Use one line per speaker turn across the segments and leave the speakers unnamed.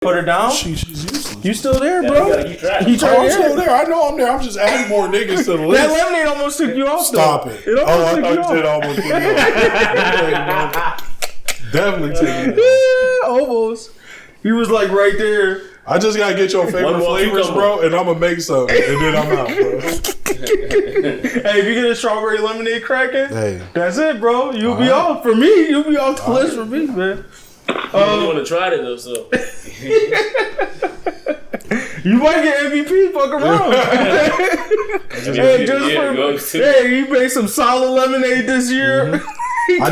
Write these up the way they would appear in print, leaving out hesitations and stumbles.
Put her down?
She's useless.
You still there, bro?
You gotta
keep track.
I'm still there. I know I'm there. I'm just adding more niggas to the list.
That lemonade almost took you off.
Stop it.
It almost took you off.
It almost took me off. Definitely take it.
Almost. He was like right there.
I just gotta get your favorite flavors, bro, and I'm gonna make something, and then I'm out, bro.
Hey, if you get a strawberry lemonade cracking,
Hey,
that's it, bro. You'll be off. For me, you'll be off the list for me, man.
You want to try it though, so
you might get MVP. Fuck around. Hey, you made some solid lemonade this year.
Mm-hmm. I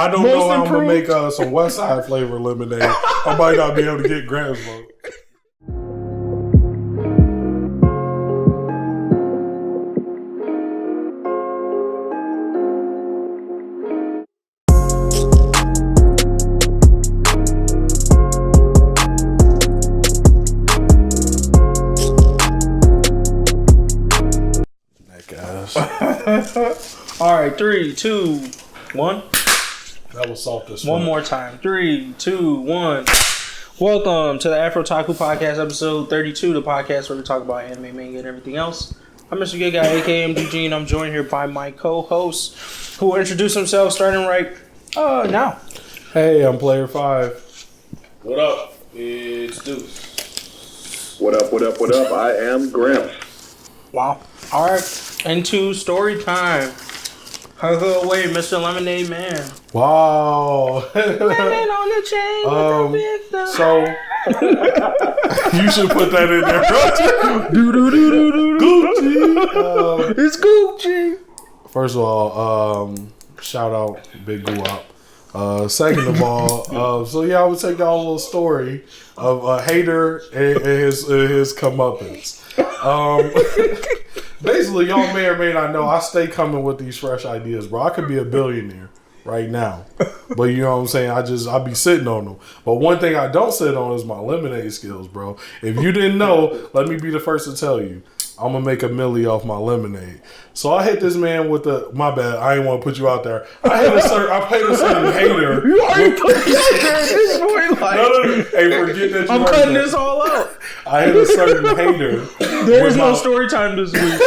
don't know how I'm gonna make some West Side flavor lemonade. I might not be able to get Gramps, bro.
All right, 3, 2, 1.
That was soft as fuck.
One more time. 3, 2, 1. Welcome to the AfrOtaku podcast, episode 32, the podcast where we talk about anime, manga, and everything else. I'm Mr. Gay Guy, aka MGG, and I'm joined here by my co-hosts, who will introduce themselves starting right now.
Hey, I'm Player 5.
what up? It's Deuce.
What up? I am Gramps.
Wow. All right, into story time. Huggle away, Mr. Lemonade Man.
Wow.
Lemon on the chain with a big thumb.
So, you should put that in there, bro. Gucci.
It's Gucci.
First of all, shout out Big Guap. Second of all, so yeah, I would take y'all a little story of a hater and his comeuppance. Basically, y'all may or may not know, I stay coming with these fresh ideas, bro. I could be a billionaire right now, but you know what I'm saying? I be sitting on them. But one thing I don't sit on is my lemonade skills, bro. If you didn't know, let me be the first to tell you. I'm gonna make a milli off my lemonade. So I hit this man with my bad. I ain't want to put you out there. I paid a certain hater.
You already put me out there at this point. Like,
no. Hey, forget that.
I'm cutting this all out.
I hit a certain hater.
There is no story time this week.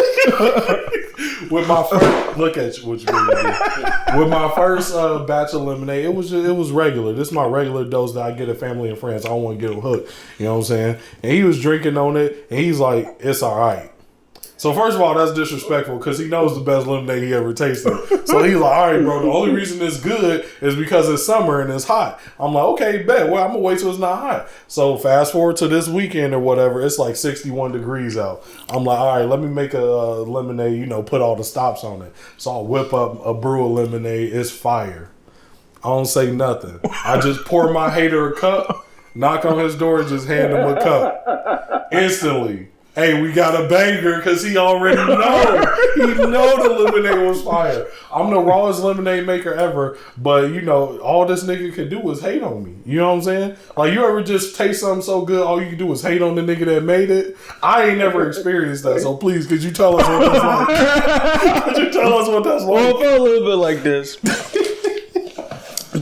With my first, look at you, what you do. With my first batch of lemonade, it was regular. This is my regular dose that I get at family and friends. I don't want to get them hooked. You know what I'm saying? And he was drinking on it, and he's like, "It's all right." So first of all, that's disrespectful because he knows the best lemonade he ever tasted. So he's like, all right, bro, the only reason it's good is because it's summer and it's hot. I'm like, okay, bet. Well, I'm going to wait till it's not hot. So fast forward to this weekend or whatever, it's like 61 degrees out. I'm like, all right, let me make a lemonade, put all the stops on it. So I'll whip up a brew of lemonade. It's fire. I don't say nothing. I just pour my hater a cup, knock on his door, and just hand him a cup. Instantly. Hey, we got a banger because he already know. He know the lemonade was fire. I'm the rawest lemonade maker ever, but all this nigga could do was hate on me. You know what I'm saying? Like, you ever just taste something so good, all you can do is hate on the nigga that made it? I ain't never experienced that, so please, could you tell us what that's like? Could you tell us what that's like?
Well, it felt a little bit like this.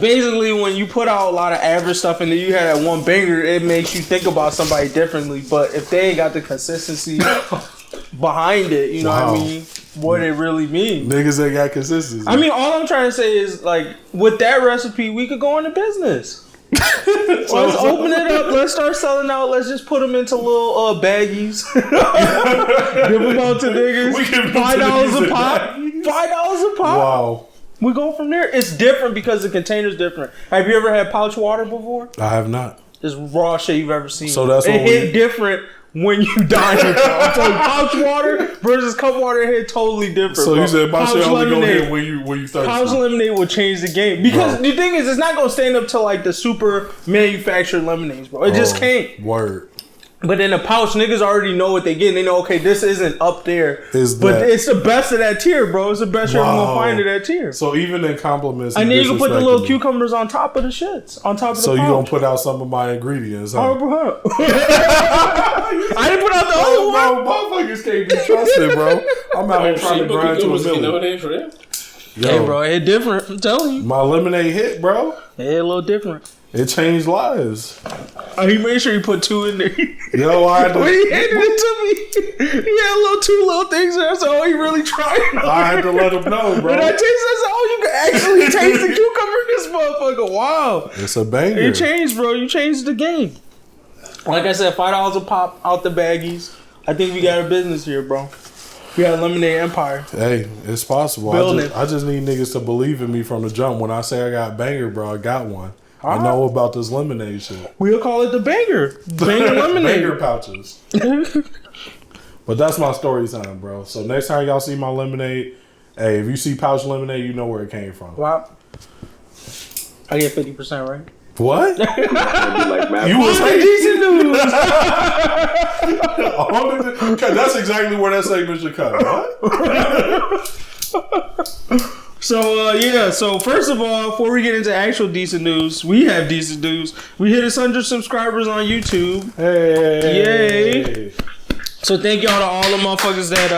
Basically, when you put out a lot of average stuff and then you had that one banger, it makes you think about somebody differently. But if they ain't got the consistency behind it, you know what I mean? What it really means.
Niggas ain't got consistency.
I mean, all I'm trying to say is, like, with that recipe, we could go into business. Let's open it up. Let's start selling out. Let's just put them into little baggies. Give them out to niggas. $5 a pop. $5 a pop.
Wow.
We go from there. It's different because the container's different. Have you ever had pouch water before?
I have not.
It's raw shit you've ever seen.
So that's
it
what
hit different when you dine. I'm telling you, pouch water versus cup water hit totally different.
So you said my
pouch
shit only go
lemonade.
hit when you thirsty.
Pouch lemonade will change the game because the thing is, it's not gonna stand up to like the super manufactured lemonades, bro. It just can't.
Word.
But in a pouch, niggas already know what they get. They know, okay, this isn't up there. But it's the best of that tier, bro. It's the best you're going to find of that tier.
So even in compliments...
And then you can put the little cucumbers on top of the shits. On top of the
So
pouch.
you going to put out some of my ingredients, huh?
I didn't put out the other one.
Bro, motherfuckers can't be trusted, bro. I'm out here trying to grind to a million.
You know for them?
Yo,
Hey, bro, it different. I'm telling you.
my lemonade hit, bro.
It a little different.
It changed lives.
Oh, he made sure he put 2 in there.
Yo, I had
When
to,
he handed it to me, he had 2 little things there. So, oh, he really trying.
I had to let him know, bro.
When I tasted it, I said, oh, you can actually taste the cucumber in this motherfucker. Wow.
It's a banger.
It changed, bro. You changed the game. Like I said, $5 a pop out the baggies. I think we got a business here, bro. We got a lemonade empire.
Hey, it's possible.
Building.
I just need niggas to believe in me from the jump. When I say I got banger, bro, I got one. I know about this lemonade shit.
We'll call it the banger. Banger lemonade.
Banger pouches. But that's my story time, bro. So next time y'all see my lemonade, hey, if you see pouch lemonade, you know where it came from.
Wow. I get 50%, right?
What?
Like
You was
Decent news.
That's exactly where that segment should cut. What?
So, yeah. So, first of all, before we get into actual decent news, we have decent news. We hit 100 subscribers on YouTube.
Hey.
Yay. So thank y'all to all the motherfuckers that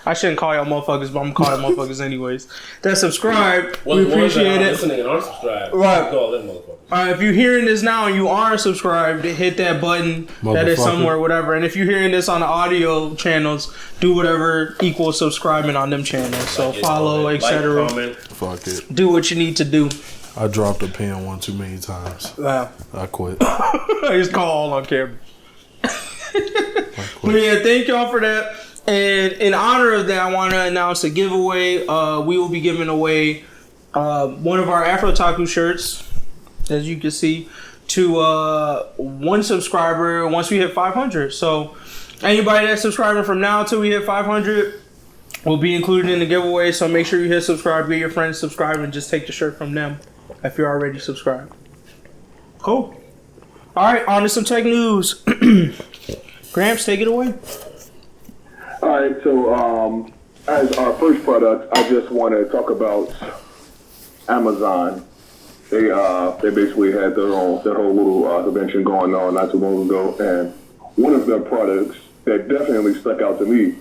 I shouldn't call y'all motherfuckers, but I'm gonna call them motherfuckers anyways. That subscribe, we appreciate it.
Listening and aren't subscribed.
Right.
Call them motherfuckers.
If you're hearing this now and you aren't subscribed, hit that button that is somewhere, whatever. And if you're hearing this on the audio channels, do whatever equals subscribing on them channels. So follow, etc.
Fuck it.
Do what you need to do.
I dropped a pen one too many times.
Wow.
I quit.
I just call all on camera. But yeah, thank y'all for that. And in honor of that, I want to announce a giveaway. We will be giving away one of our AfrOtaku shirts, as you can see, to one subscriber once we hit 500. So anybody that's subscribing from now until we hit 500 will be included in the giveaway. So make sure you hit subscribe, get your friends subscribed, and just take the shirt from them if you're already subscribed. Cool. All right, on to some tech news. Gramps, take it away.
All right, so as our first product, I just want to talk about Amazon. They basically had their whole little convention going on not too long ago, and one of their products that definitely stuck out to me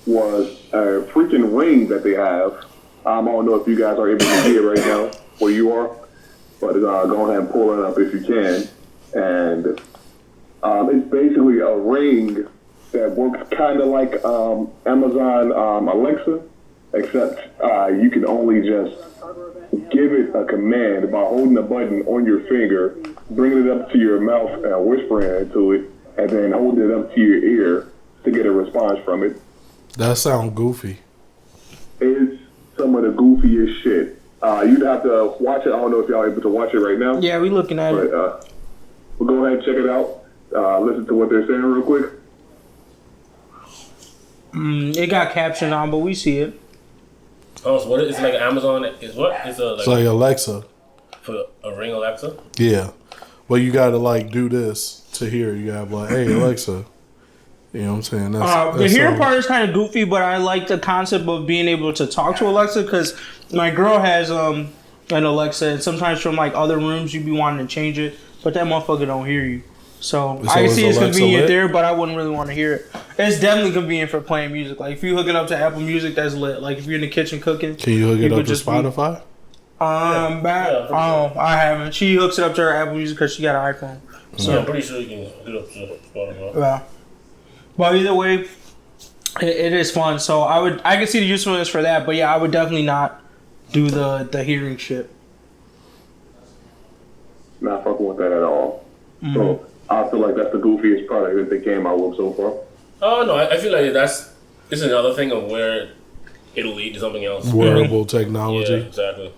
was a freaking ring that they have. I don't know if you guys are able to see it right now where you are, but go ahead and pull it up if you can. And it's basically a ring that works kind of like Amazon Alexa, except you can only just give it a command by holding a button on your finger, bringing it up to your mouth and whispering into it, and then holding it up to your ear to get a response from it.
That sounds goofy.
It's some of the goofiest shit. You'd have to watch it. I don't know if y'all are able to watch it right now.
Yeah, we looking at it.
But we'll go ahead and check it out. Listen to what they're saying real quick.
It got caption on, but we see it.
Oh, so what is it? It's like Amazon? Is what? It's
It's like Alexa.
for a Ring Alexa?
Yeah. But you gotta like do this to hear. You gotta be like, hey Alexa. You know what I'm saying?
The hearing part is kind of goofy, but I like the concept of being able to talk to Alexa because my girl has an Alexa, and sometimes from like other rooms you be wanting to change it, but that motherfucker don't hear you. So I can see it's
Alexa
convenient
lit?
there, but I wouldn't really want to hear it. It's definitely convenient for playing music. Like if you hook it up to Apple Music, that's lit. Like if you're in the kitchen cooking,
Can you hook it
could
up to
just
Spotify?
I haven't. She hooks it up to her Apple Music because she got an iPhone. So
Yeah, I'm pretty sure you can hook it up to Spotify.
yeah. But either way, it is fun. So I can see the usefulness for that. But yeah, I would definitely not do the hearing shit.
Not fucking with that at all. So I feel like that's the goofiest product that they came out with so far.
Oh no, I feel like it's another thing of where it'll lead to something else.
Wearable technology.
Yeah, exactly.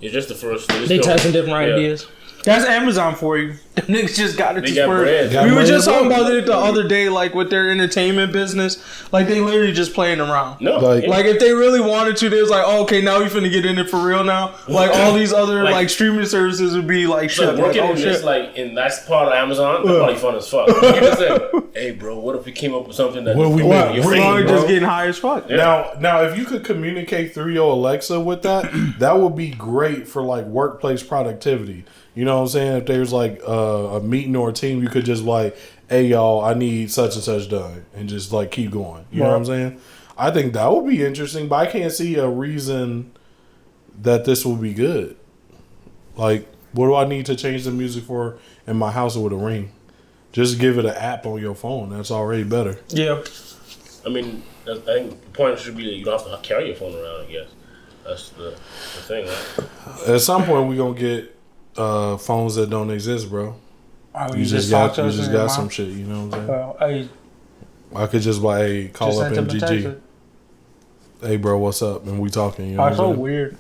It's just the first.
They testing different ideas. That's Amazon for you. Them niggas just got it
They
to
got
spur.
bread.
We were just talking about it the other day, like with their entertainment business. Like they literally just playing around.
No,
Like if they really wanted to, they was like, oh, okay, now we finna get in it for real now. Like all these other like streaming services would be like shit.
So working
like, oh
in
shit.
this, like, and that's part of Amazon. That's probably fun as fuck. You can say, hey, bro, what if we came up with something that
What we
your
make?
We're
finger,
just
bro?
getting high as fuck.
Yeah.
Now, if you could communicate through your Alexa with that, that would be great for like workplace productivity. You know what I'm saying? If there's like a meeting or a team, you could just like, hey y'all, I need such and such done, and just like keep going. You know what I'm saying? I think that would be interesting, but I can't see a reason that this will be good. Like, what do I need to change the music for in my house with a Ring? Just give it an app on your phone. That's already better.
Yeah.
I mean, I think the point should be that you don't have to carry your phone around, I guess. That's the thing, right?
At some point, we're going to get phones that don't exist, bro. You just got some shit, you know what I'm saying? I could just like, hey, call up MGG. Hey, bro, what's up? And we talking, you know what I'm saying?
So weird.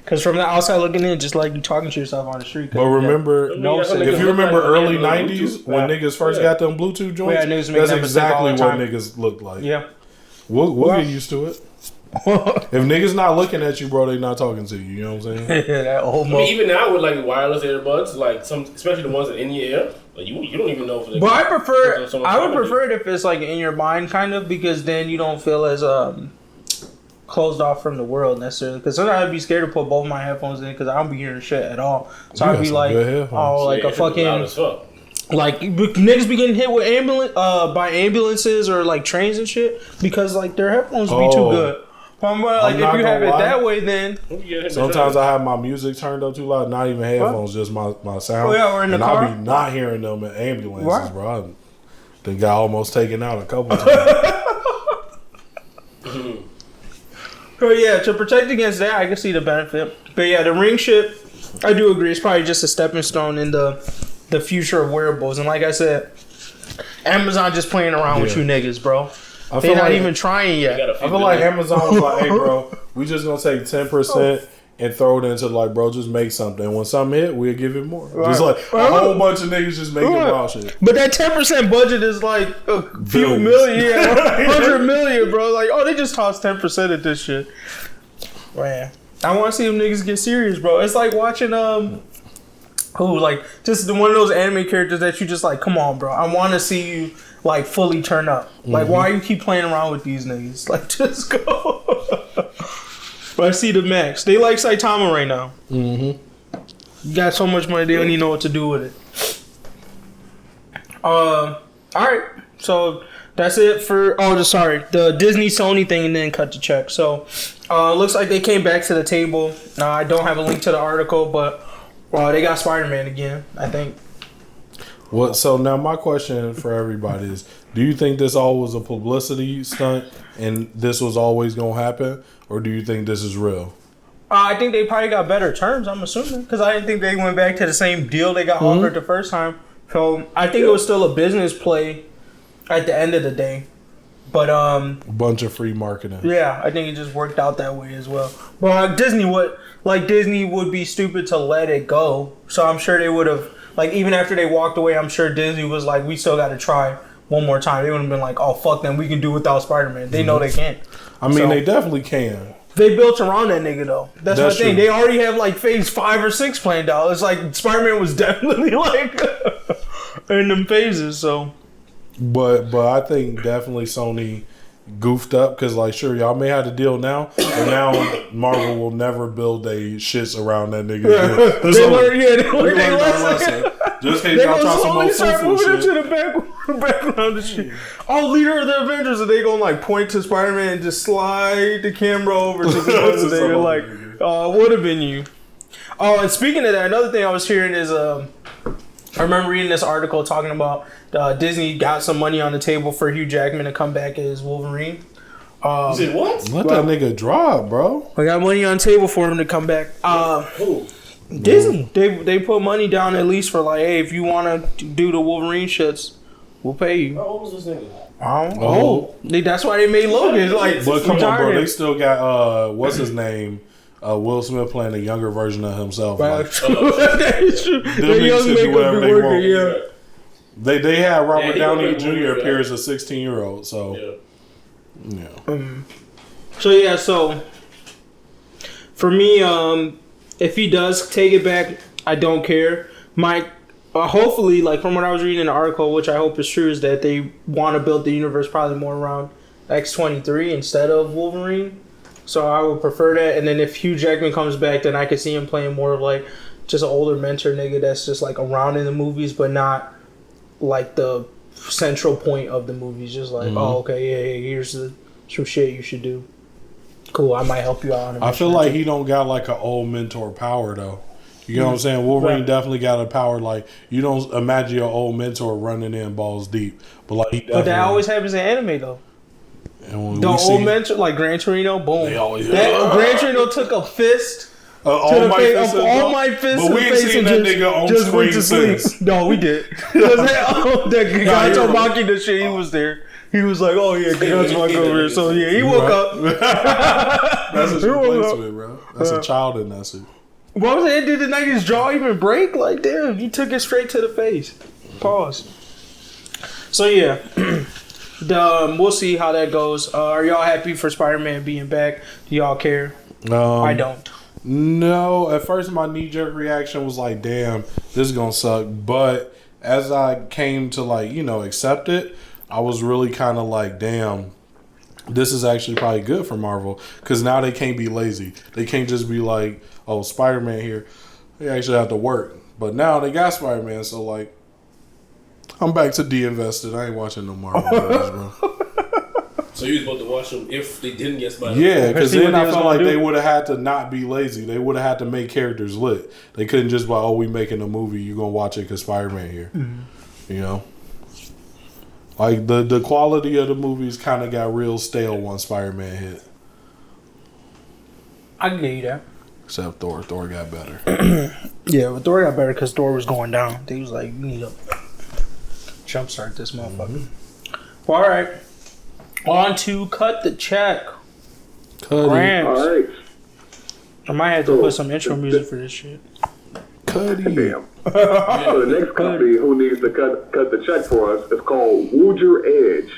Because from the outside looking in, just like you talking to yourself on the street.
But remember, if you remember early 90s, when niggas first got them Bluetooth joints, that's exactly what niggas looked like.
Yeah.
We'll get used to it. If niggas not looking at you, bro, they not talking to you. You know what I'm saying?
Yeah, that old
even now with like wireless earbuds, like especially the ones that in your ear, like you don't even know if they're.
But I would prefer it if it's like in your mind, kind of, because then you don't feel as closed off from the world necessarily. Because sometimes I'd be scared to put both my headphones in because I don't be hearing shit at all. So I'd be like, like a fucking. Like niggas be getting hit with by ambulances or like trains and shit because like their headphones be too good. Like if you have it that way, then
sometimes I have my music turned up too loud. Not even headphones, just my sound.
Oh yeah, or in the car.
I be not hearing them in ambulances, bro. They got almost taken out a couple times.
So yeah, to protect against that, I can see the benefit. But yeah, the Ring shit, I do agree. It's probably just a stepping stone in the future of wearables. And like I said, Amazon just playing around with you niggas, bro. They're not even trying yet.
I feel like Amazon was like, hey, bro, we just gonna take 10% and throw it into like, bro, just make something. When something hit, we'll give it more. Right. Just like a whole bunch of niggas just making wild shit.
But that 10% budget is like a few million, 100 million, bro. Like, oh, they just tossed 10% at this shit. Man, I want to see them niggas get serious, bro. It's like watching like just one of those anime characters that you just like, come on, bro. I want to see you like fully turn up. Like, why you keep playing around with these niggas? Like, just go. But I see the max. They like Saitama right now. You got so much money, they don't even know what to do with it. All right. So that's it for. The Disney Sony thing, and then cut the check. So looks like they came back to the table. I don't have a link to the article, but they got Spider-Man again, I think.
Well, so now my question for everybody is: do you think this all was a publicity stunt, and this was always gonna happen, or do you think this is real?
I think they probably got better terms. I'm assuming because I didn't think they went back to the same deal they got offered the first time. So I think it was still a business play at the end of the day. But a
bunch of free marketing.
Yeah, I think it just worked out that way as well. But Disney would be stupid to let it go. So I'm sure they would have. Like, even after they walked away, I'm sure Disney was like, we still got to try one more time. They would have been like, oh, fuck them. We can do without Spider-Man. They know they can't.
I mean, they definitely can.
They built around that nigga, though. That's the thing. True. They already have, like, phase 5 or 6 planned out. It's like Spider-Man was definitely, like, in them phases, so.
But I think definitely Sony goofed up because, like, sure, y'all may have the deal now, but now Marvel will never build they shits around that nigga.
Yeah. They learned their lesson.
Just in case y'all try some more foo-foo shit.
To the background and shit. Oh, leader of the Avengers, and they gonna like point to Spider-Man and just slide the camera over to the nigga. Like, would have been you. Oh, and speaking of that, another thing I was hearing is I remember reading this article talking about Disney got some money on the table for Hugh Jackman to come back as Wolverine.
You said what?
Let that nigga drop, bro.
I got money on the table for him to come back.
Who?
Disney. They put money down at least for like, hey, if you want to do the Wolverine shits, we'll pay you.
How old was this nigga?
That's why they made Logan. Like,
but come on, bro. They still got what's his name? Will Smith playing a younger version of himself.
Right. Like, that is true. The young makeup be working. Yeah.
They had Robert Downey Jr. appear as a 16-year-old. So yeah. So for me, if he does take it back, I don't care. Hopefully, like from what I was reading in the article, which I hope is true, is that they want to build the universe probably more around X-23 instead of Wolverine. So I would prefer that. And then if Hugh Jackman comes back, then I could see him playing more of like just an older mentor nigga that's just like around in the movies, but not like the central point of the movies. Just like, oh, okay, yeah, here's some shit you should do.
cool. I might help you out on a mission.
I feel like he don't got like an old mentor power though. You know what I'm saying? Wolverine definitely got a power like you don't imagine your old mentor running in balls deep, but like he
but that always happens in anime though.
And
the old mentor, like Gran Torino, boom.
They always
Gran Torino took a fist.
All
my fists.
But we ain't seen that nigga on screen since.
No, we did. That Gato Maki, the shit, he was there. He was like, "Oh yeah, Gato Maki over here." So yeah, he woke up.
That's his replacement, bro. That's a child in that suit.
What was it? Did the nigga's jaw even break? Like, damn, you took it straight to the face. Pause. So yeah, we'll see how that goes. Are y'all happy for Spider-Man being back? Do y'all care? I don't.
No, at first my knee-jerk reaction was like, damn, this is gonna suck. But as I came to like, accept it, I was really kind of like, damn, this is actually probably good for Marvel. Because now they can't be lazy. They can't just be like, oh, Spider-Man here. They actually have to work. But now they got Spider-Man, so like, I'm back to de-invested. I ain't watching no Marvel movies, bro.
So you was about to watch them if they didn't get Spider-Man?
Yeah, because then I felt like they would have had to not be lazy. They would have had to make characters lit. They couldn't just be like, oh, we making a movie, you going to watch it because Spider-Man here. Mm-hmm. Like, the quality of the movies kind of got real stale once Spider-Man hit.
I can get you that.
Except Thor. Thor got better.
Yeah, but Thor got better because Thor was going down. They was like, you need to jumpstart this motherfucker. Mm-hmm. Well, all right. On to Cut the Check. Gramps.
All right.
I might have to put some intro music for this shit.
Cuddy.
Damn. So the next company who needs to cut the check for us is called Wood Your Edge.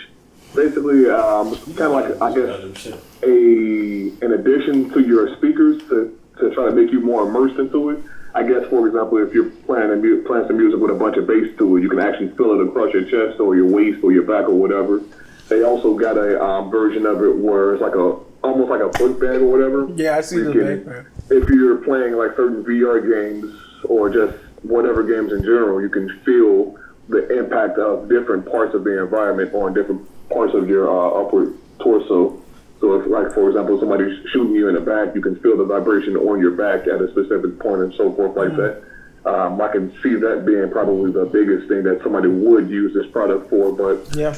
Basically, kind of like, I guess, an addition to your speakers to try to make you more immersed into it. I guess, for example, if you're playing some music with a bunch of bass to it, you can actually feel it across your chest or your waist or your back or whatever. They also got a version of it where it's like almost like a book bag or whatever.
Yeah, I see the bag.
If you're playing like certain VR games or just whatever games in general, you can feel the impact of different parts of the environment on different parts of your upward torso. So if, like, for example, somebody's shooting you in the back, you can feel the vibration on your back at a specific point and so forth like that. I can see that being probably the biggest thing that somebody would use this product for. But
yeah.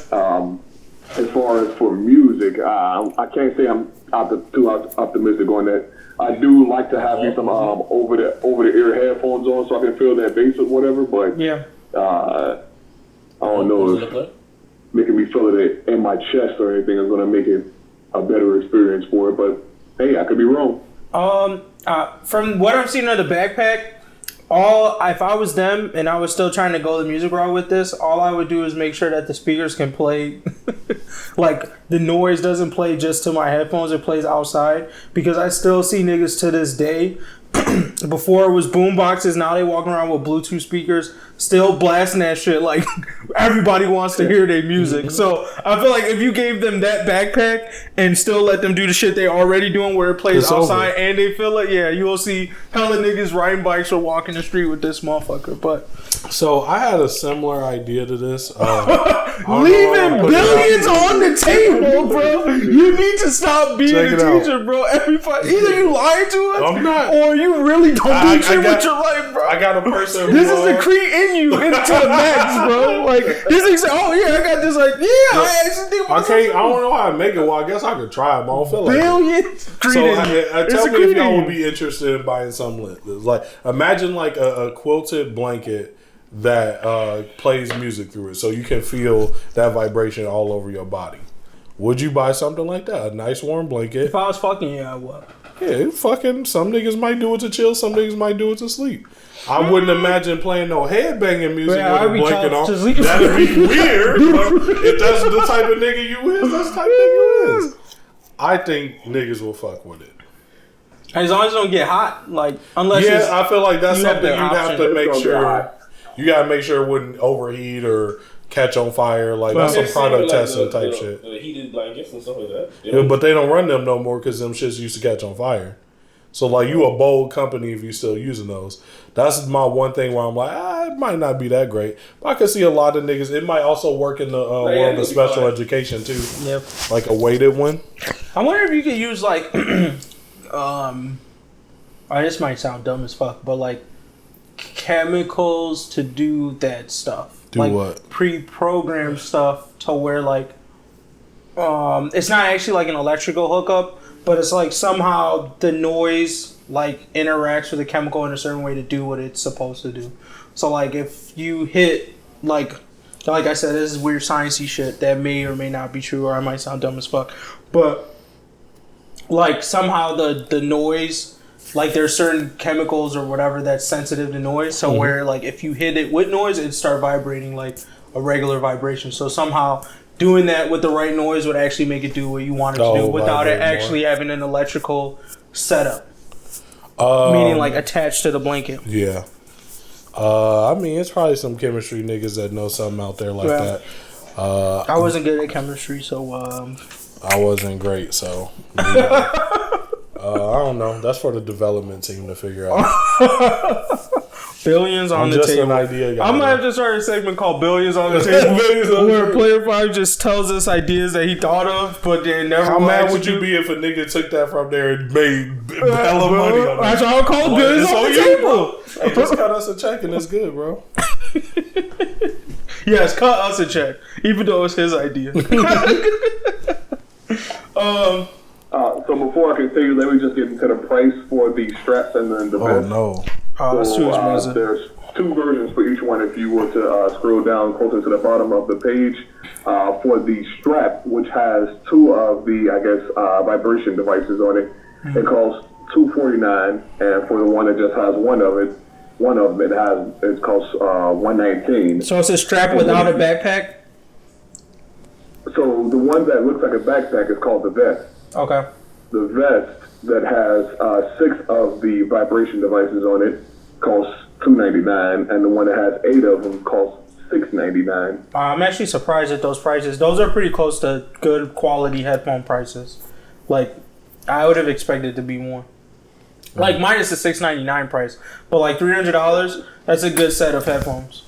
As far as for music, I can't say I'm too optimistic on that. I do like to have some over the ear headphones on so I can feel that bass or whatever. But
yeah,
I don't know if making me feel it in my chest or anything is going to make it a better experience for it. But hey, I could be wrong.
From what I'm seeing of the backpack, if I was them and I was still trying to go the music route with this, all I would do is make sure that the speakers can play, like the noise doesn't play just to my headphones, it plays outside, because I still see niggas to this day, before it was boom boxes, now they walking around with Bluetooth speakers, still blasting that shit like everybody wants to hear their music. So I feel like if you gave them that backpack and still let them do the shit they already doing where it plays outside and they feel it, yeah, you will see hella niggas riding bikes or walking the street with this motherfucker. But
so I had a similar idea to this.
Leaving billions on the table, bro. You need to stop being a teacher, bro. Everybody, either you lying to us,
I'm not,
or you really don't do shit with your life, bro.
I got a person.
This is the Cree in you into the max, bro. Like this thing say, oh yeah, I got this. Like I actually think
I don't know how to make it. Well, I guess I could try it, but I don't feel like
billions.
So tell me if y'all would be interested in buying something like this. Like imagine like a quilted blanket that plays music through it, so you can feel that vibration all over your body. Would you buy something like that? A nice warm blanket.
If I was fucking you, I would.
Yeah, fucking. Some niggas might do it to chill. Some niggas might do it to sleep. I wouldn't imagine playing no headbanging music with a blanket on. That'd be weird. But if that's the type of nigga you is, that's the type of nigga you is. I think niggas will fuck with it.
As long as it don't get hot, like unless
I feel like that's something you'd have to make sure. You gotta make sure it wouldn't overheat or catch on fire. Like that's some product testing type shit.
The heated blankets and stuff like that.
Yeah, but they don't run them no more because them shits used to catch on fire. So like you a bold company if you still using those. That's my one thing where I'm like, it might not be that great. But I can see a lot of niggas. It might also work in the world of special education too.
Yep.
Like a weighted one.
I wonder if you could use like, this might sound dumb as fuck, but like chemicals to do that stuff.
Do
like,
what?
Pre-programmed stuff to where like, it's not actually like an electrical hookup, but it's like somehow the noise like interacts with the chemical in a certain way to do what it's supposed to do. So like if you hit like I said, this is weird sciencey shit that may or may not be true, or I might sound dumb as fuck, but like somehow the noise, like there's certain chemicals or whatever that's sensitive to noise, so where like if you hit it with noise, it'd start vibrating like a regular vibration. So somehow doing that with the right noise would actually make it do what you want it to do without it actually having an electrical setup. Meaning like attached to the blanket.
Yeah. I mean, it's probably some chemistry niggas that know something out there like that.
I wasn't good at chemistry, so
I wasn't great, so I don't know. That's for the development team to figure out.
Billions on the table.
An idea guy.
I might have to start a segment called Billions on the Table, where Player 5 just tells us ideas that he thought of, but then never.
How mad would you be if a nigga took that from there and made hella money on it?
That's all I call Billions on the Table.
Hey, just cut us a check and it's good, bro.
Yes, cut us a check, even though it's his idea.
So before I continue, let me just get into the price for the straps and then the vest.
Oh no.
That's too expensive.
There's two versions for each one. If you were to scroll down closer to the bottom of the page, for the strap, which has two of the, vibration devices on it, it costs $249, and for the one that just has one of them, it costs $119.
So it's a strap without a backpack?
So the one that looks like a backpack is called the vest.
Okay.
The vest that has 6 of the vibration devices on it costs $299, and the one that has 8 of them costs $699.
I'm actually surprised at those prices. Those are pretty close to good quality headphone prices. Like, I would have expected to be more. Like, minus the $699 price. But like $300, that's a good set of headphones.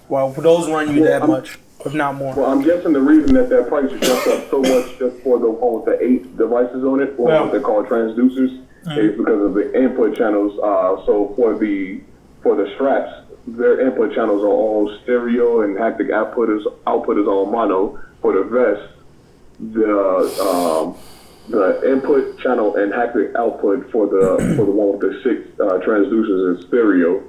Well, those run you that much, if not more.
Well, I'm guessing the reason that price jumped up so much just for the one with the 8 devices on it, or what they call transducers, is because of the input channels. So for the straps, their input channels are all stereo, and haptic output is all mono. For the vest, the input channel and haptic output for the one with the 6 transducers is stereo.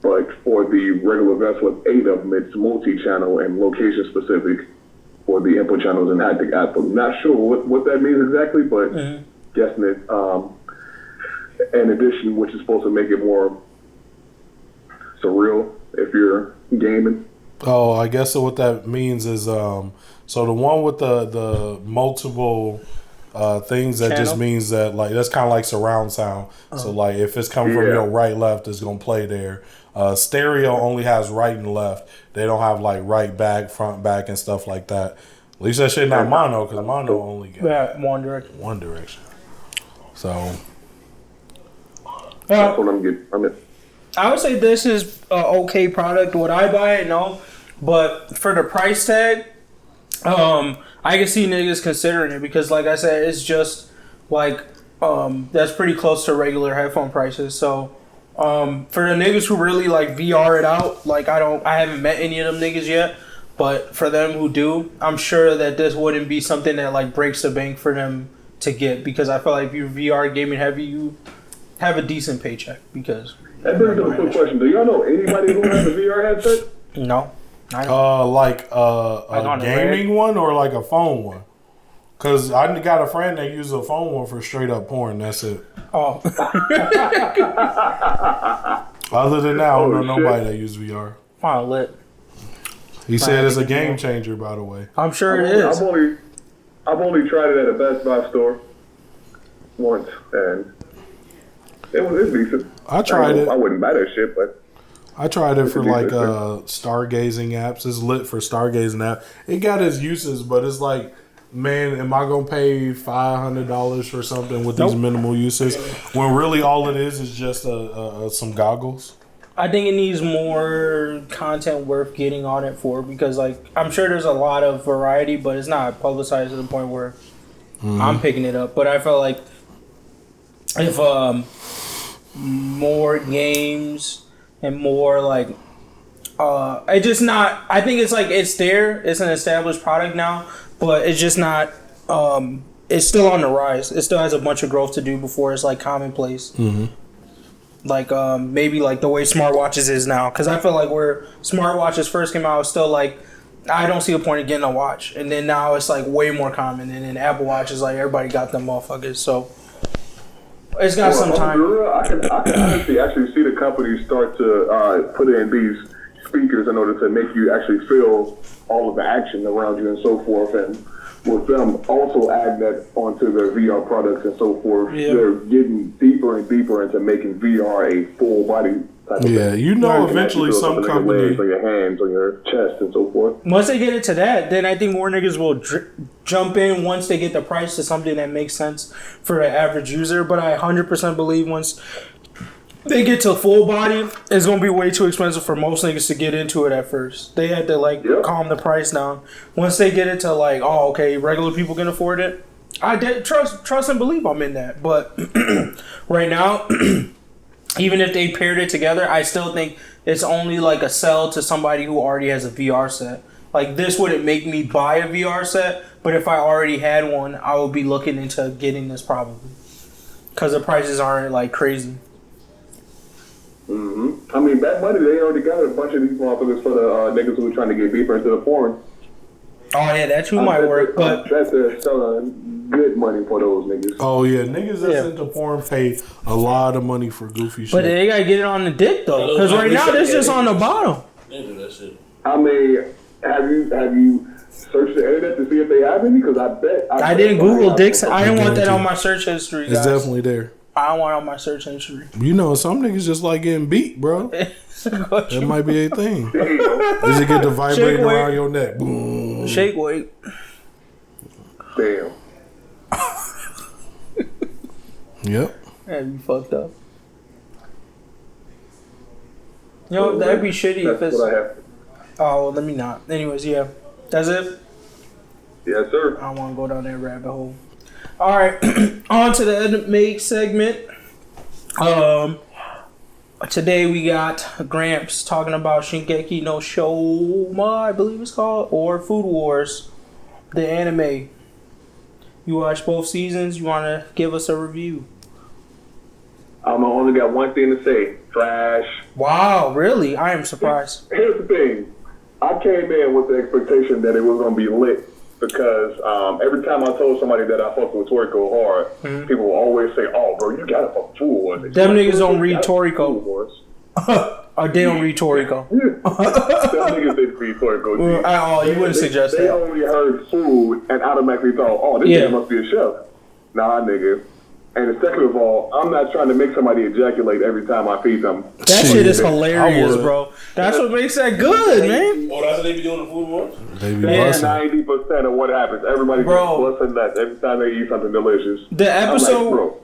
But for the regular vest with 8 of them, it's multi-channel and location-specific for the input channels and haptic output. Not sure what that means exactly, but guessing it. In addition, which is supposed to make it more surreal if you're gaming.
Oh, I guess what that means is so the one with the multiple things, that just means that like that's kind of like surround sound. So like if it's coming from your right, left, it's gonna play there. Stereo only has right and left. They don't have like right, back, front, back, and stuff like that. At least that shit not mono, because mono only get
one direction.
One direction. So
that's what I'm getting from it.
I would say this is an okay product. Would I buy it? No. But for the price tag, I can see niggas considering it because, like I said, it's just like that's pretty close to regular headphone prices. So for the niggas who really like VR it out, like I haven't met any of them niggas yet. But for them who do, I'm sure that this wouldn't be something that like breaks the bank for them to get, because I feel like if you're VR gaming heavy, you have a decent paycheck. Because
that brings up a quick question: do y'all know anybody who has a VR headset?
No. A
gaming one or like a phone one? Because I got a friend that uses a phone one for straight up porn. That's it.
Oh.
Other than that, I don't know nobody that uses VR.
Wow, lit.
He said it's a game changer, by the way.
I'm sure it is.
I've only tried it at a Best Buy store once, and it's decent.
I tried it.
I wouldn't buy that shit, but
I tried it for like stargazing apps. It's lit for stargazing app. It got its uses, but it's like, man, am I gonna pay $500 for something with these minimal uses when really all it is just some goggles?
I think it needs more content worth getting on it for, because like I'm sure there's a lot of variety, but it's not publicized to the point where I'm picking it up. But I felt like if more games and more like it just not. I think it's like it's there. It's an established product now, but it's just not. It's still on the rise. It still has a bunch of growth to do before it's like commonplace. Like maybe like the way smartwatches is now, because I feel like where smartwatches first came out, it was still like I don't see a point of getting a watch, and then now it's like way more common, and then Apple Watch is like everybody got them motherfuckers. So it's got some time.
I can honestly actually see the companies start to put in these speakers in order to make you actually feel all of the action around you and so forth, and with them also adding that onto their VR products and so forth, they're getting deeper and deeper into making VR a full body type of thing.
You know, eventually some company,
on your hands, on your chest, and so forth.
Once they get into that, then I think more niggas will jump in once they get the price to something that makes sense for the average user. But I 100% believe once they get to full body, it's gonna be way too expensive for most niggas to get into it at first. They had to calm the price down. Once they get it to like, oh, okay, regular people can afford it. I did trust and believe I'm in that. But right now, even if they paired it together, I still think it's only like a sell to somebody who already has a VR set. Like this wouldn't make me buy a VR set, but if I already had one, I would be looking into getting this probably, because the prices aren't like crazy.
I mean, that money, they already got a bunch of these motherfuckers for the niggas who are trying to get deeper into the porn.
Oh, yeah, that too might work, but
that's selling good money for those niggas.
Oh, yeah, niggas that's into porn pay a lot of money for goofy shit.
But they gotta get it on the dick, though, because right now, this just on the bottom.
They do that shit.
I mean, have you searched the internet to see if they have any? Because I bet...
I didn't Google dicks. I didn't want that on my search history, guys.
It's definitely there.
I don't want it on my search history.
You know, some niggas just like getting beat, bro. That might be a thing. Does it get the vibrating around your neck? Boom.
Shake weight.
Damn.
Yep.
That'd be fucked up. You know, that'd be shitty if it's...
What I have.
Oh, well, let me not. Anyways, yeah. That's it?
Yes, sir.
I don't want to go down that rabbit hole. All right, on to the Anime segment. Today we got Gramps talking about Shokugeki No Soma, I believe it's called, or Food Wars, the anime. You watched both seasons. You want to give us a review?
I only got one thing to say. Trash.
Wow, really? I am surprised.
Here's the thing. I came in with the expectation that it was going to be lit. Because every time I told somebody that I fucked with Toriko hard, people will always say, "Oh, bro, you gotta fuck Food Wars."
Them niggas don't read Toriko. Or they don't read Toriko.
Them niggas didn't read Toriko.
You wouldn't suggest
they
that.
They only heard food and automatically thought, "Oh, this nigga must be a chef." Nah, nigga. And second of all, I'm not trying to make somebody ejaculate every time I feed them.
That shit is hilarious, bro. That's what makes that good, man.
Oh, that's what they be doing in Food Wars?
They be
90% of what happens. Everybody gets busting nuts every time they eat something delicious.
The episode...
Bro,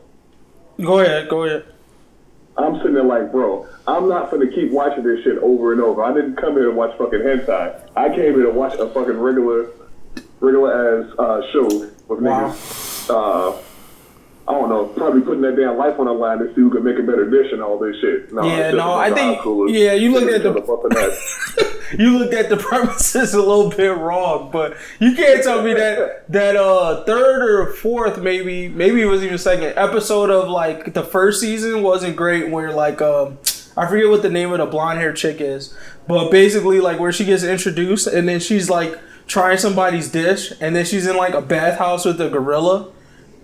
Go ahead.
I'm sitting there like, bro, I'm not finna keep watching this shit over and over. I didn't come here to watch fucking hentai. I came here to watch a fucking regular ass show with niggas. I don't know, probably putting that damn life on the line to see who can make a better dish and all this shit. No,
I think you looked at you looked at the premises a little bit wrong, but you can't tell me that third or fourth, maybe it was even second episode of like the first season wasn't great. Where like I forget what the name of the blonde haired chick is, but basically like where she gets introduced and then she's like trying somebody's dish and then she's in like a bathhouse with a gorilla.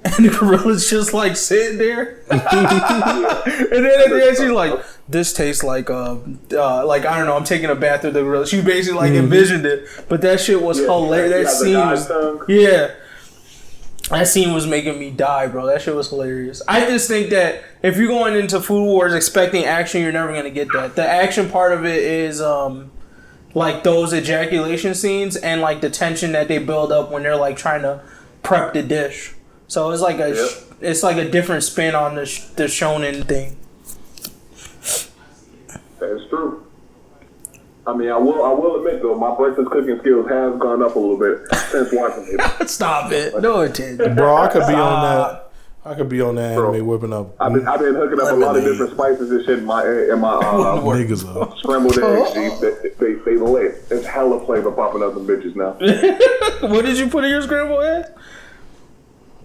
And the gorilla's just like sitting there, and then at the end she's like, "This tastes like I don't know. I'm taking a bath with the gorilla." She basically like envisioned it, but that shit was hilarious. That scene was making me die, bro. That shit was hilarious. I just think that if you're going into Food Wars expecting action, you're never gonna get that. The action part of it is like those ejaculation scenes and like the tension that they build up when they're like trying to prep the dish. So it's like it's like a different spin on the shonen thing.
That is true. I mean, I will admit though, my breakfast cooking skills have gone up a little bit since watching it.
Stop it. No, it didn't.
Bro, I could be on that. I could be on that anime whipping up.
I've been hooking up a lot of different spices and shit in my
niggas up.
scrambled eggs. They lit. There's hella flavor popping up in bitches now.
What did you put in your scrambled egg?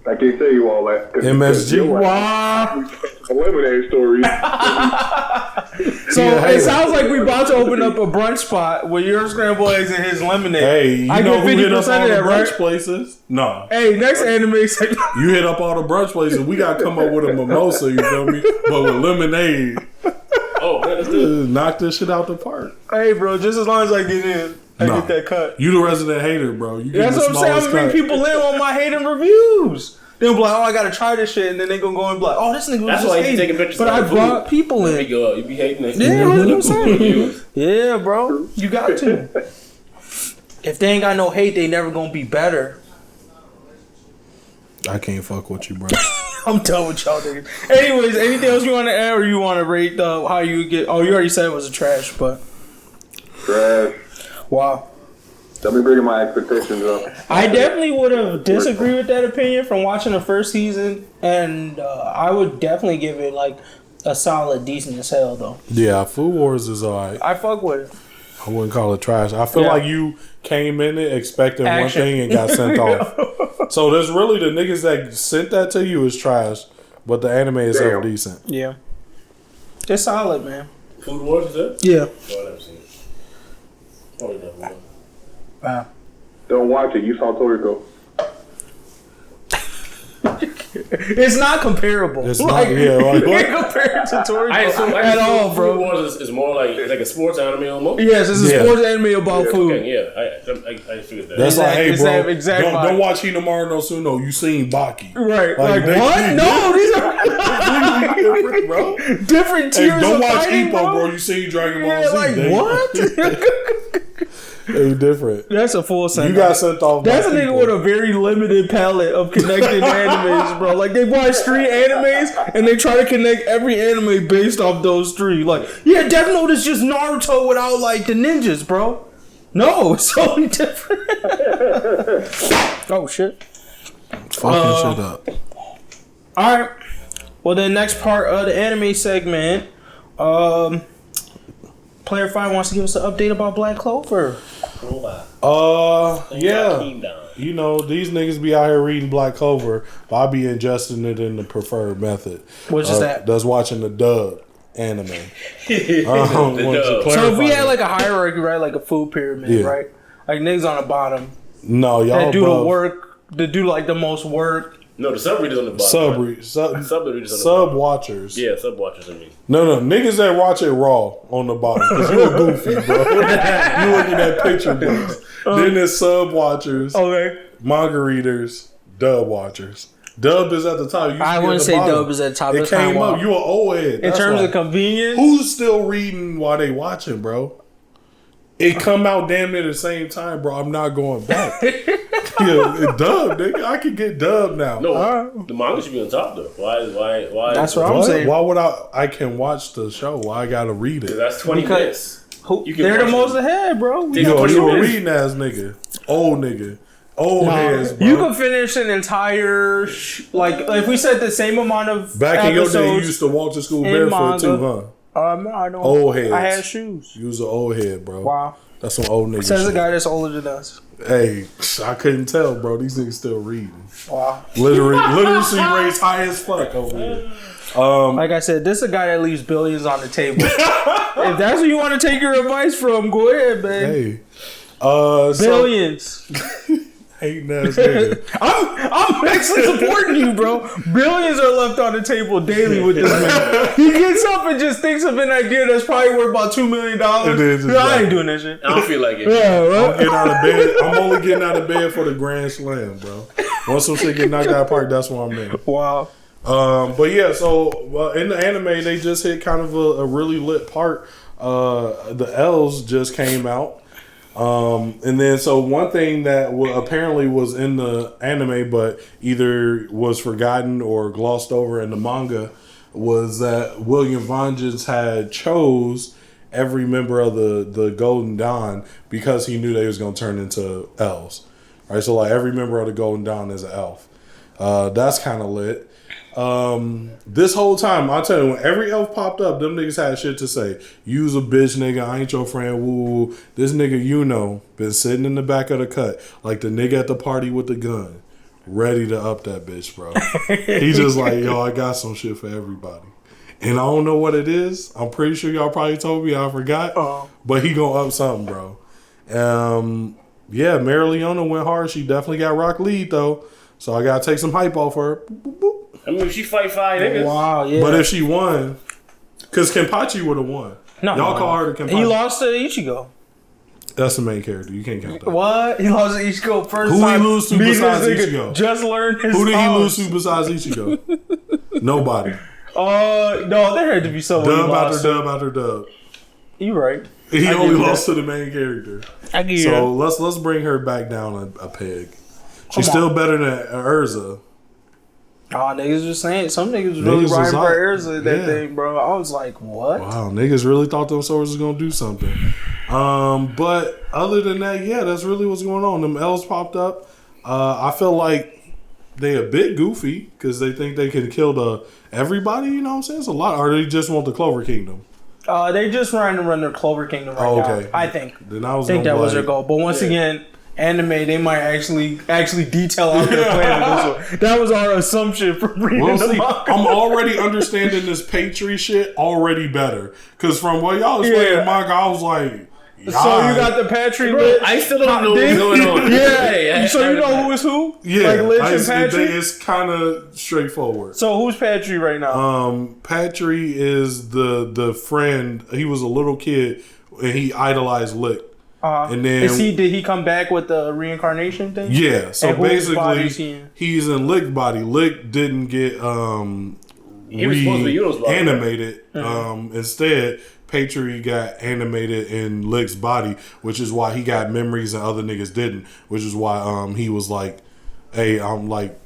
I can't tell you all that.
MSG.
Wow.
Lemonade stories.
So it sounds like we about to open up a brunch spot with your scrambled eggs and his lemonade.
Hey, you know who hit up all the brunch
right?
places? No.
Hey, next anime segment.
You hit up all the brunch places. We got to come up with a mimosa, you feel me? But with lemonade.
Oh, man, that's good.
Knock this shit out the park.
Hey, bro, just as long as I get in, I get that cut.
You the resident hater, bro. You
That's what I'm saying. I'm bringing people in on my hating reviews. They'll be like, oh, I gotta try this shit, and then they gonna go and be like, oh, this nigga was
That's
just
why you
hating.
taking pictures.
But I brought people in.
You be hating it.
Yeah, that's what I'm saying. Yeah, bro, you got to. If they ain't got no hate, they never gonna be better.
I can't fuck with you, bro.
I'm done with y'all niggas. Anyways, anything else you want to add, or you want to rate how you get? Oh, you already said it was a trash, but
Trash.
wow.
Let me bring my expectations up.
I definitely would have disagreed with that opinion from watching the first season, and I would definitely give it like a solid, decent as hell though.
Yeah, Food Wars is alright.
I fuck with it.
I wouldn't call it trash. I feel like you came in it expecting one thing and got sent off. So there's really the niggas that sent that to you is trash, but the anime itself decent.
Yeah, it's solid, man.
Food Wars, is it?
Yeah.
Oh, I never seen it. Oh, never mind.
Wow.
Don't watch it. You saw Toriko.
It's not comparable.
It's not, yeah. Like,
you can't compare it to Toriko at all, bro.
Food Wars is more like a sports anime almost.
Yes, it's a sports anime about food.
Okay, yeah, I figured that.
That's like, hey, bro,
exact
don't watch Hinamaru no Suno. You seen Baki.
Right. Like what? No, these are
different, bro.
Different tiers
Hey, don't
of
watch
fighting,
Ippo, bro. You seen Dragon Ball Z.
Like what?
They different.
That's a full sentence.
You got sent off.
That's a nigga with a very limited palette of connected animes, bro. Like they watch 3 animes and they try to connect every anime based off those 3. Like, yeah, Death Note is just Naruto without like the ninjas, bro. No, it's so different. Oh shit.
Fucking shit up.
Alright. Well, the next part of the anime segment, Player 5 wants to give us an update about Black Clover.
Yeah. You know, these niggas be out here reading Black Clover, but I be ingesting it in the preferred method.
Which is that?
That's watching the dub anime.
Dub.
So if we had like a hierarchy, right? Like a food pyramid, right? Like niggas on the bottom.
No, y'all
that do the work, that do like the most work.
No, the sub-readers on the bottom.
Sub watchers.
Yeah, sub watchers I mean.
No, niggas that watch it raw on the bottom. Because you a goofy, bro. You looking at picture books. Then there's sub watchers, manga readers, dub watchers. Dub is at the top.
I wouldn't say dub is at the top.
It came up. You an old head.
In terms of convenience?
Who's still reading while they watching, bro? It come out damn near the same time, bro. I'm not going back. Yeah, dub, nigga. I can get dub now.
No, the manga should be on top though. Why?
That's what I'm saying.
Why would I can watch the show? Why I gotta read it?
That's 20 minutes.
They're the most ahead, bro.
You a reading ass nigga. Old nigga. Old heads, bro.
You could finish an entire if we said the same amount of
back in your day, you used to walk to school barefoot too, huh?
No, I don't.
Old heads.
I had shoes.
You was an old head, bro.
Wow.
That's some old niggas.
Says a guy that's older than us.
Hey, I couldn't tell, bro. These niggas still reading.
Wow.
Literacy rates high as fuck over here.
Like I said, this is a guy that leaves billions on the table. If that's who you want to take your advice from, go ahead, man.
Hey.
Billions.
Hating ass nigga.
I'm actually supporting you, bro. Billions are left on the table daily with this man. He gets up and just thinks of an idea that's probably worth about $2 million. I ain't doing that shit.
I don't feel like it.
Yeah, right?
I'm getting out of bed. I'm only getting out of bed for the Grand Slam, bro. Once some shit get knocked out of park, that's when I'm there.
Wow.
But yeah, so in the anime, they just hit kind of a really lit part. The L's just came out. And then so one thing that apparently was in the anime but either was forgotten or glossed over in the manga was that William Vangeance had chose every member of the Golden Dawn because he knew they was gonna turn into elves. Right, so like every member of the Golden Dawn is an elf. That's kind of lit. This whole time, I'll tell you, when every elf popped up, them niggas had shit to say. You's a bitch, nigga. I ain't your friend. Woo, woo. This nigga, been sitting in the back of the cut like the nigga at the party with the gun, ready to up that bitch, bro. He just like, yo, I got some shit for everybody. And I don't know what it is. I'm pretty sure y'all probably told me. I forgot. But he gonna up something, bro. Yeah, Mary Leona went hard. She definitely got rock lead, though. So I gotta take some hype off her. Boop, boop.
I mean, she fight 5 niggas.
Wow, yeah.
But if she won, because Kenpachi would have won.
No,
y'all call her the Kenpachi.
He lost to Ichigo.
That's the main character. You can't count that.
What? He lost to Ichigo first
Who
time.
he lose to besides Ichigo?
Just learned his
Who did he
powers.
lose to besides Ichigo? Nobody.
No, there had to be someone.
Dub after dub.
You right.
He only lost to the main character.
I get
So let's bring her back down a peg. She's still better than Urza.
Niggas was saying some niggas was really riding for Urza that thing, bro. I was like, what?
Wow, niggas really thought those swords was gonna do something. But other than that, yeah, that's really what's going on. Them elves popped up. I feel like they a bit goofy because they think they can kill everybody. You know what I'm saying? It's a lot. Or they just want the Clover Kingdom.
They just trying to run their Clover Kingdom right now. I think.
Then I
think that was their goal. But once again, anime, they might actually detail out their plan. This one. That was our assumption for reading the manga.
I'm already understanding this Patri shit already better. Because from what y'all explained in manga, I was like,
so you got the Patri lit?
I still don't know what's going on.
Yeah. So you know who is who?
Yeah.
Like Lich and Patri?
It's kind of straightforward.
So who's Patri right now?
Patri is the friend. He was a little kid and he idolized Lick. And then
did he come back with the reincarnation thing?
Yeah. So basically
he
he's in Lick body. Lick didn't get
he was supposed to be Yuno's body.
animated. Instead, Patri got animated in Lick's body, which is why he got memories and other niggas didn't. Which is why he was like, "Hey, I'm like,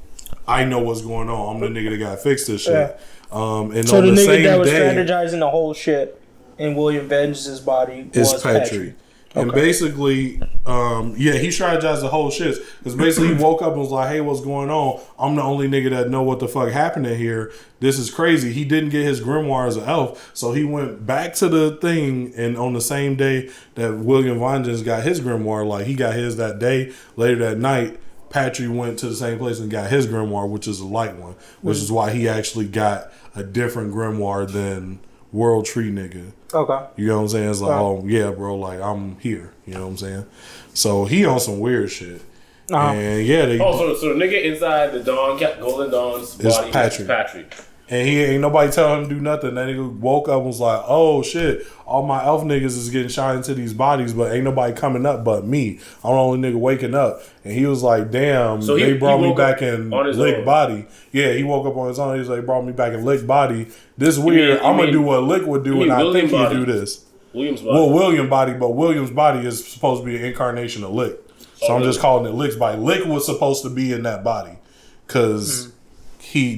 I know what's going on. I'm the nigga that got fixed this shit."
Yeah.
And
so
on
the nigga
same
that was
day,
strategizing the whole shit in William Vengeance's body
is
was
Patri. And basically, he strategized the whole shit. Because basically he woke up and was like, hey, what's going on? I'm the only nigga that know what the fuck happened in here. This is crazy. He didn't get his grimoire as an elf. So he went back to the thing. And on the same day that William Vengeance got his grimoire, like he got his that day, later that night, Patri went to the same place and got his grimoire, which is a light one. Which is why he actually got a different grimoire than World Tree nigga.
Okay.
You know what I'm saying? It's like, oh yeah, bro, like I'm here. You know what I'm saying? So he on some weird shit. And yeah, they
so the nigga inside the Golden Dawn's body is Patri.
And he ain't nobody telling him to do nothing. That nigga woke up and was like, oh shit, all my elf niggas is getting shot into these bodies, but ain't nobody coming up but me. I'm the only nigga waking up. And he was like, damn, so they brought me back in Lick body. Yeah, he woke up on his own. He was like, brought me back in Lick body. This weird. I'm going to do what Lick would do, and I think he'll do this.
William's body.
Well, William body, but William's body is supposed to be an incarnation of Lick. So I'm just calling it Lick's body. Lick was supposed to be in that body. Because...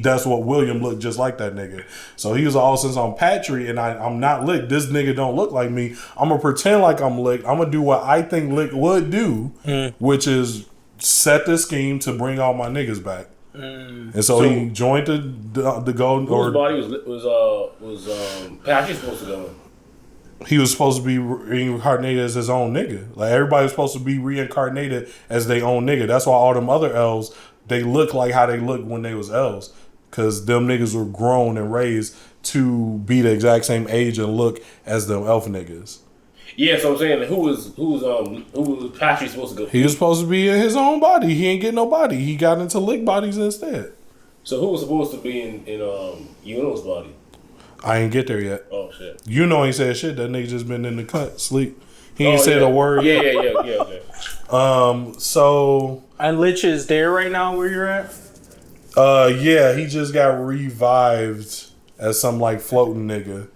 that's what William looked just like that nigga. So he was all since I'm Patri and I'm not Lick. This nigga don't look like me. I'm gonna pretend like I'm Lick. I'm gonna do what I think Lick would do, which is set the scheme to bring all my niggas back. And so he joined the Golden.
Whose body was Patri supposed to go in?
He was supposed to be reincarnated as his own nigga. Like everybody was supposed to be reincarnated as their own nigga. That's why all them other elves, they look like how they looked when they was elves. Because them niggas were grown and raised to be the exact same age and look as them elf niggas.
Yeah, so I'm saying, who was Patri supposed to go?
He was supposed to be in his own body. He ain't get no body. He got into Lick bodies instead.
So who was supposed to be in Yuno's body?
I ain't get there yet.
Oh shit.
Ain't said shit. That nigga just been in the cut, sleep. He ain't said a word.
Yeah, okay.
So...
And Lich is there right now where you're at?
Yeah, he just got revived as some like floating nigga.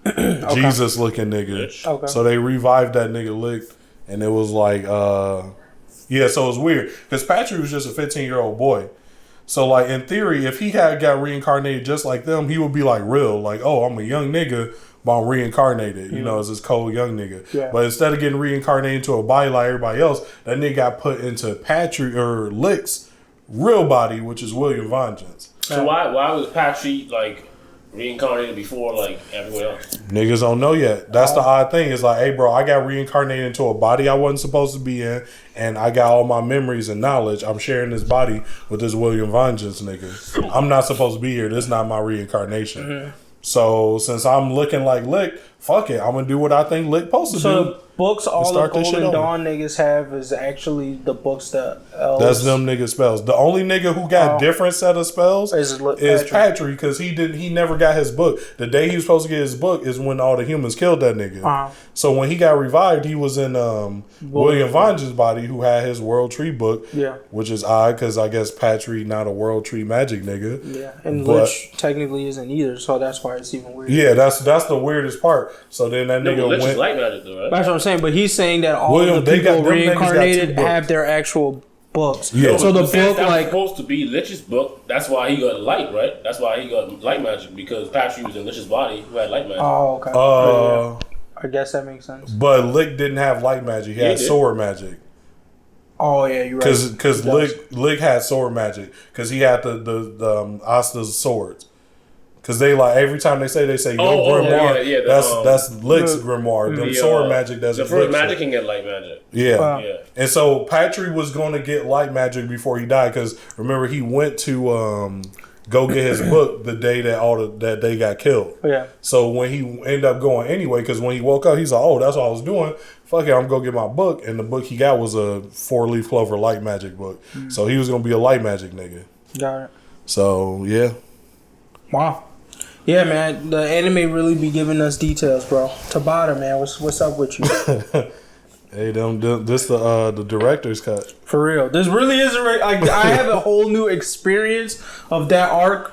Jesus looking nigga.
Okay.
So they revived that nigga Lick, and it was like, so it was weird. Because Patri was just a 15-year-old boy. So like in theory, if he had got reincarnated just like them, he would be like real. Like, oh, I'm a young nigga but I'm reincarnated, you know, as this cold young nigga.
Yeah.
But instead of getting reincarnated into a body like everybody else, that nigga got put into Patrick or Lick's real body, which is William Vengeance.
So why was Patrick like reincarnated before like everyone else?
Niggas don't know yet. That's the odd thing. It's like, hey, bro, I got reincarnated into a body I wasn't supposed to be in, and I got all my memories and knowledge. I'm sharing this body with this William Vengeance nigga. I'm not supposed to be here. This is not my reincarnation.
Mm-hmm.
So since I'm looking like Lick, fuck it. I'm gonna do what I think Lick supposed to do.
So the books all the
start this shit
Golden
over.
Dawn niggas have is actually the books that elves.
That's them nigga spells. The only nigga who got different set of spells
Is
is Patrick, because he never got his book. The day he was supposed to get his book is when all the humans killed that nigga. So when he got revived, he was in William Vengeance's body, who had his World Tree book.
Yeah.
Which is odd because I guess Patrick not a World Tree magic nigga.
Yeah, and
But-
Lich technically isn't either, so that's why it's even weird.
Yeah, that's the weirdest part. So then that nigga
Lich is
went.
light magic though, right?
That's what I'm saying, but he's saying that all
William,
the
they got-
people
them niggas got two
reincarnated
books.
have their actual books.
Yeah.
So the
But since
book,
that was
like,
supposed to be Lich's book, that's why he got light, right? That's why he got light magic, because Patrick was in Lich's body who had light magic.
oh, okay. I guess that makes sense.
But Lick didn't have light magic. He had
did.
sword magic.
Oh yeah, you're right.
Because Lick had sword magic because he had the Asta's swords. Because they like every time they say your grimoire,
yeah,
that's Lick's grimoire. Them sword magic
The
doesn't.
first magic can get light magic.
Yeah.
Wow.
Yeah.
And so Patrick was going to get light magic before he died because remember he went to go get his book the day that that they got killed.
Yeah.
So when he ended up going anyway, because when he woke up, he's like, "Oh, that's what I was doing. Fuck it, I'm gonna go get my book." And the book he got was a 4-leaf clover light magic book. So he was gonna be a light magic nigga.
Got it.
So yeah.
Wow. Yeah, man, the anime really be giving us details, bro. Tabata, man, what's up with you?
Hey, this the director's cut.
For real, this really is I have a whole new experience of that arc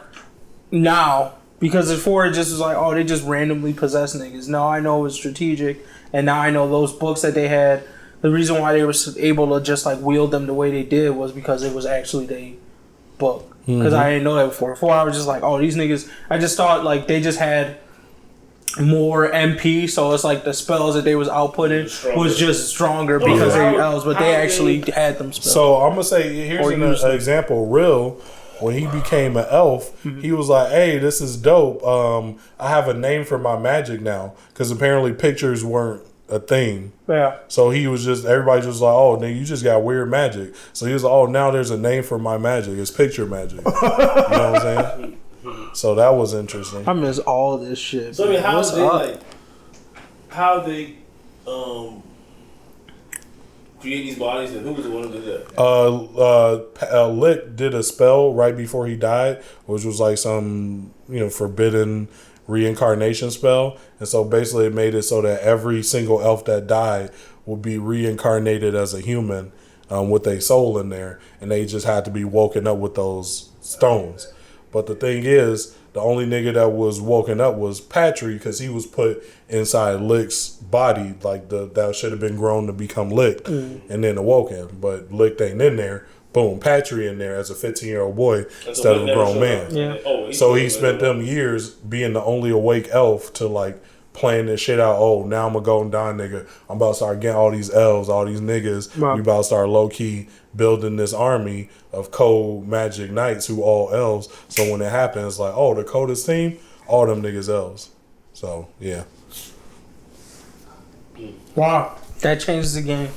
now, because before it just was like, oh, they just randomly possess niggas. Now I know it was strategic, and now I know those books that they had. The reason why they were able to just like wield them the way they did was because it was actually their book. Because I didn't know that before. Before I was just like, oh, these niggas. I just thought like they just had more MP, so it's like the spells that they was outputting was just stronger because they were elves, but they actually had them spells.
So I'm gonna say here's an example. Real, when he became an elf, he was like, "Hey, this is dope. I have a name for my magic now because apparently pictures weren't a thing.
Yeah.
So he was just everybody just like, oh, nigga, you just got weird magic. So he was like, oh, now there's a name for my magic. It's picture magic. You know what I'm saying? So that was interesting.
I miss all this shit.
So I mean,
What's up?
how they create these bodies, and who was the one who did that?
Lick did a spell right before he died, which was like some forbidden reincarnation spell, and so basically it made it so that every single elf that died would be reincarnated as a human with a soul in there, and they just had to be woken up with those stones. But the thing is, the only nigga that was woken up was Patrick, because he was put inside Lick's body, like that should have been grown to become Lick, and then awoken. But Lick ain't in there. Boom, Patrick in there as a 15-year-old boy instead of a grown man.
Yeah.
So he spent them years being the only awake elf to like playing this shit out. Oh, now I'm a golden dawn nigga. I'm about to start getting all these elves, all these niggas.
Wow.
We about to start low key building this army of cold magic knights who all elves. So when it happens, it's like, oh, the coldest team, all them niggas elves. So yeah.
Wow, that changes the game.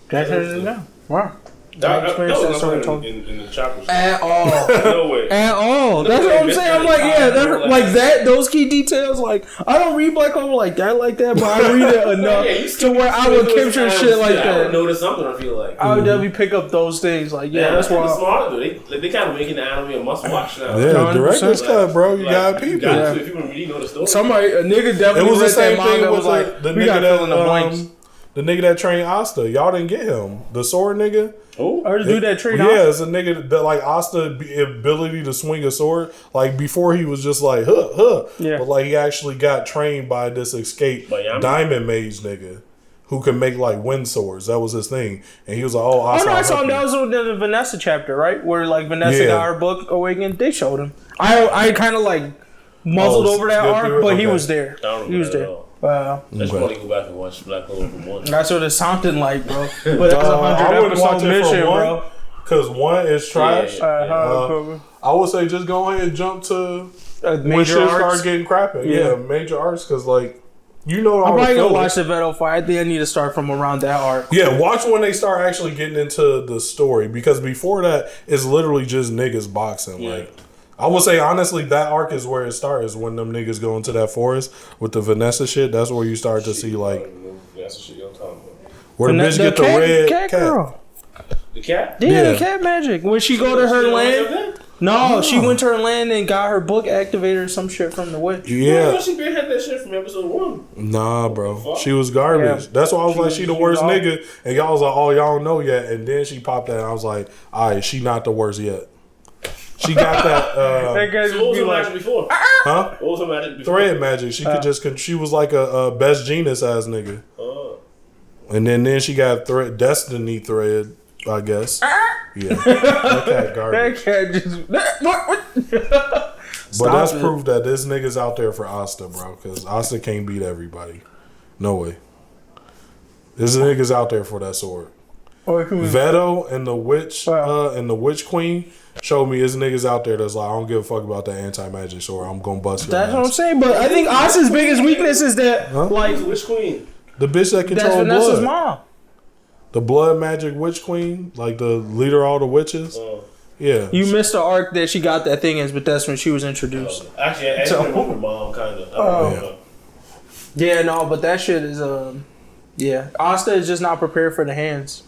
That changes the game. Wow.
That was not in the chapter.
At all.
No way.
At all. That's what I'm saying. I'm like, yeah, that, those key details, like, I don't read Black Clover like that, but I read it enough to where I would capture shit like
I would
that.
notice something. I feel like
I would definitely pick up those things. Like, yeah, that's why.
smart. They kind of making the anime a must watch now.
Yeah, director's
100%.
cut, bro. You got people.
Got to, if you really know the story.
Somebody, a nigga definitely
It was the
read
same
that
thing
manga,
with
was like,
the
we
nigga
got to fill in the blanks.
that the nigga that trained Asta. Y'all didn't get him. The sword nigga.
Or the dude that trained
Yeah, it's a nigga that like Asta ability to swing a sword. Like before he was just like huh.
Yeah.
But like he actually got trained by this escaped diamond mage nigga who can make like wind swords. That was his thing. And he was like, oh, Asta.
Oh, no, I saw him. That was the Vanessa chapter, right? Where like Vanessa got her book Awakened. They showed him. I kind of like muzzled over that
skip
arc,
through it?
but he
Okay.
was there.
I don't remember
He was
that at
there.
all.
Wow.
I just want to go back and watch Black Clover 1.
That's what it sounded like, bro. But that's a
I wouldn't
100
watch
episode
it
mission,
for one,
bro.
because one is trash.
Yeah.
I would say just go ahead and jump to when
Major
shit
arcs.
starts getting crappy.
Yeah.
Yeah, major arcs, because like you know
I'm
all
probably
the
gonna
filler.
watch the Veto fight. I think I need to start from around that arc.
Yeah, watch when they start actually getting into the story, because before that it's literally just niggas boxing.
Yeah.
Like I would say honestly, that arc is where it starts, when them niggas go into that forest with the Vanessa shit. That's where you start to see like
That's the shit you're talking about.
where the bitch get the red cat.
girl.
The cat?
Yeah,
Yeah.
the cat magic. When she go to her land. No, she went to her land and got her book activated or some shit from the witch.
Yeah,
She been had that shit from episode 1.
nah, bro, she was garbage.
Yeah.
That's why I was like, she the worst
was
nigga, and y'all was like, oh, y'all don't know yet. And then she popped that, and I was like, all right, she not the worst yet. She got that.
That guy
So what was
just be
her
like,
magic before?
Huh?
What was her magic before?
Thread magic. She could just. She was like a best genius ass nigga.
Oh.
And then she got destiny thread, I guess. Yeah, that cat garbage.
that cat just. What?
But that's proof that this nigga's out there for Asta, bro. Because Asta can't beat everybody. No way. This nigga's out there for that sword. Veto and the witch and the witch queen showed me his niggas out there that's like, I don't give a fuck about that anti-magic sword. I'm gonna bust your
That's what I'm
ass.
saying. But I think Asa's biggest weakness is that, like,
Which queen?
The bitch that
that's
control
Vanessa's
blood.
mom.
The blood magic witch queen, like the leader of all the witches. Yeah.
You missed the arc that she got that thing is, but that's when she was introduced.
Actually, I
So-
remember her mom, kind of.
Yeah, no, but that shit is yeah. Asta is just not prepared for the hands.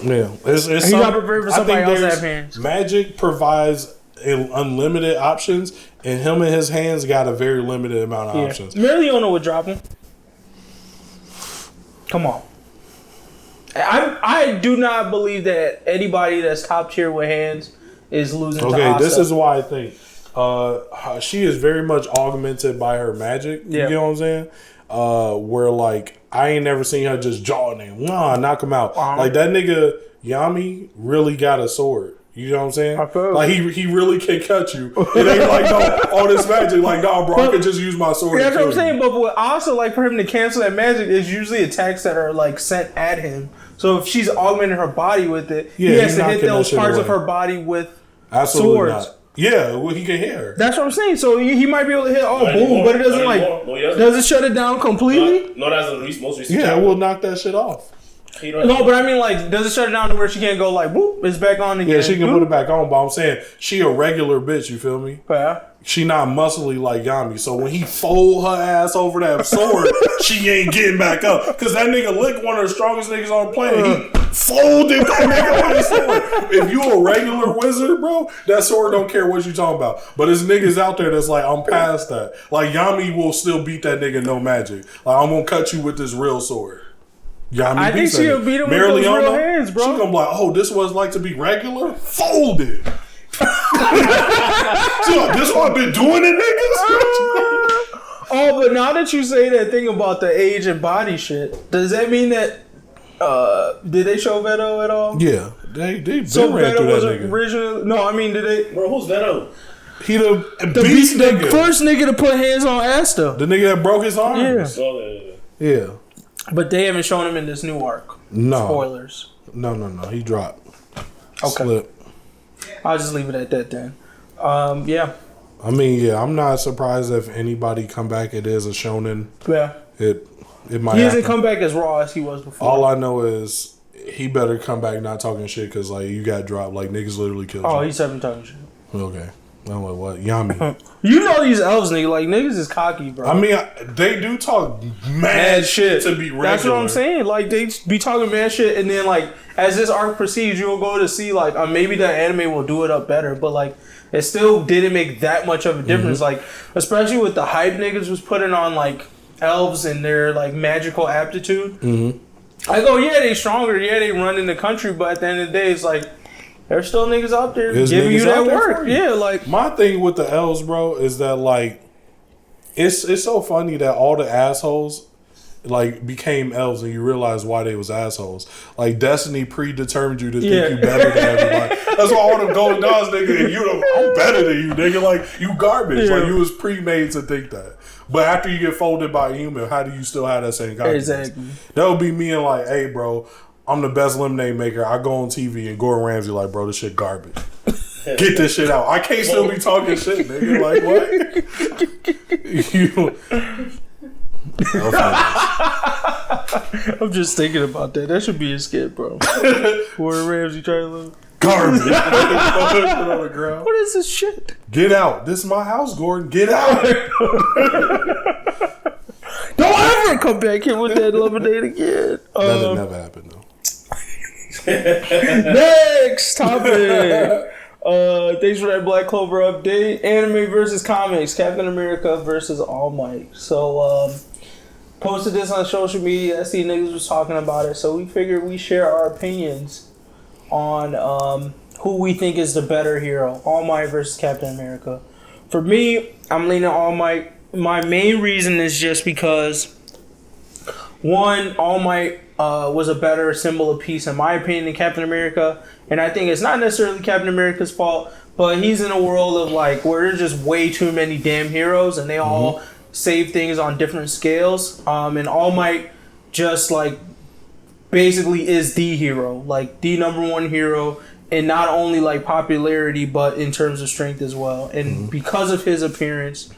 Yeah. It's
He's not prepared for
I
somebody
think
else to
there's-
have hands.
Magic provides unlimited options, and him and his hands got a very limited amount of options.
Mereono would drop him. Come on. I do not believe that anybody that's top tier with hands is losing to
Okay,
Asta.
this is why I think she is very much augmented by her magic. You
Yeah.
get what I'm saying? Where like I ain't never seen her just jaw a nigga, knock him out. Like that nigga Yami really got a sword. You know what I'm saying?
I feel
Like he really can cut you. It ain't like no all this magic. Like nah, bro, I could just use my sword.
That's
to
what I'm
kill
saying.
you.
But with Asa, like for him to cancel that magic, is usually attacks that are like sent at him. So if she's augmenting her body with it,
Yeah,
he has
he's
to hit
knocking
those
that shit
parts of
away.
her body with
Absolutely
swords.
not. Yeah, well, he can hear her.
That's what I'm saying. So he might be able to hit
Not
boom,
anymore.
but it doesn't
Not
like
anymore. No, he doesn't.
does it shut it down completely?
Not as the most recent.
Yeah,
chapter.
we'll knock that shit off.
He don't-
No, but I mean like does it shut it down to where she can't go like whoop, it's back on again?
Yeah, she can put it back on, but I'm saying she a regular bitch, you feel me?
Yeah.
She not muscly like Yami, so when he fold her ass over that sword, she ain't getting back up. Cause that nigga Lick, one of the strongest niggas on the planet, he folded that nigga with his sword. If you a regular wizard, bro, that sword don't care what you talking about. But there's niggas out there that's like, I'm past that. Like Yami will still beat that nigga no magic. Like I'm gonna cut you with this real sword. Yami
I think
beats that
she'll
nigga.
beat him with those real
Mereono,
hands, bro.
She gonna be like, oh, this was like to be regular? Folded. So, this what I've been doing it, niggas?
Oh, but now that you say that thing about the age and body shit, does that mean that did they show Veto at all?
Yeah, they been
So
ran
Veto
through
was
that nigga.
original. No, I mean did they?
Bro, who's Veto?
He the
The
beast nigga.
first nigga to put hands on Asta.
The nigga that broke his arm.
Yeah.
Yeah.
But they haven't shown him in this new arc.
No.
Spoilers.
No. He dropped.
Okay.
Slip.
I'll just leave it at that then. Yeah.
I mean, yeah, I'm not surprised if anybody come back. It is a shonen.
Yeah.
It might.
He hasn't
happen.
come back as raw as he was before.
All I know is he better come back not talking shit because like you got dropped. Like niggas literally killed
Oh,
you.
he's 7 times shit.
Okay. I'm like, what? Yami.
You know these elves, nigga. Like, niggas is cocky, bro.
I mean, they do talk mad shit to be regular.
That's what I'm saying. Like, they be talking mad shit, and then, like, as this arc proceeds, you'll go to see, like, maybe the anime will do it up better, but, like, it still didn't make that much of a difference. Like, especially with the hype niggas was putting on, like, elves and their, like, magical aptitude. Like, oh, yeah, they stronger. Yeah, they run in the country, but at the end of the day, it's like, there's still niggas out there
There's
giving
niggas
you that
out there
work.
for you.
Yeah, like,
My thing with the L's, bro, is that like it's so funny that all the assholes like became elves and you realize why they was assholes. Like destiny predetermined you to think you better than everybody. That's why all them golden dogs, nigga, and I'm better than you, nigga. Like you garbage. Like you was pre-made to think that. But after you get folded by a human, how do you still have that same confidence?
Exactly.
That would be me and like, hey, bro, I'm the best lemonade maker. I go on TV and Gordon Ramsay like, bro, this shit garbage. Get this shit out. I can't still be talking shit, nigga. Like
I'm just thinking about that. That should be a skit, bro. Gordon Ramsay trying to look
garbage. On the ground.
What is this shit?
Get out. This is my house, Gordon. Get out.
Don't ever come back here with that lemonade again.
That'll never happen though.
Next topic. Thanks for that Black Clover update. Anime versus comics. Captain America versus All Might. So, posted this on social media. I see niggas was talking about it. So we figured we share our opinions on who we think is the better hero. All Might versus Captain America. For me, I'm leaning All Might. My main reason is just because, one, All Might was a better symbol of peace in my opinion than Captain America. And I think it's not necessarily Captain America's fault, but he's in a world of like where there's just way too many damn heroes and they all save things on different scales. And All Might just like basically is the hero, like the number one hero, and not only like popularity but in terms of strength as well. And because of his appearance,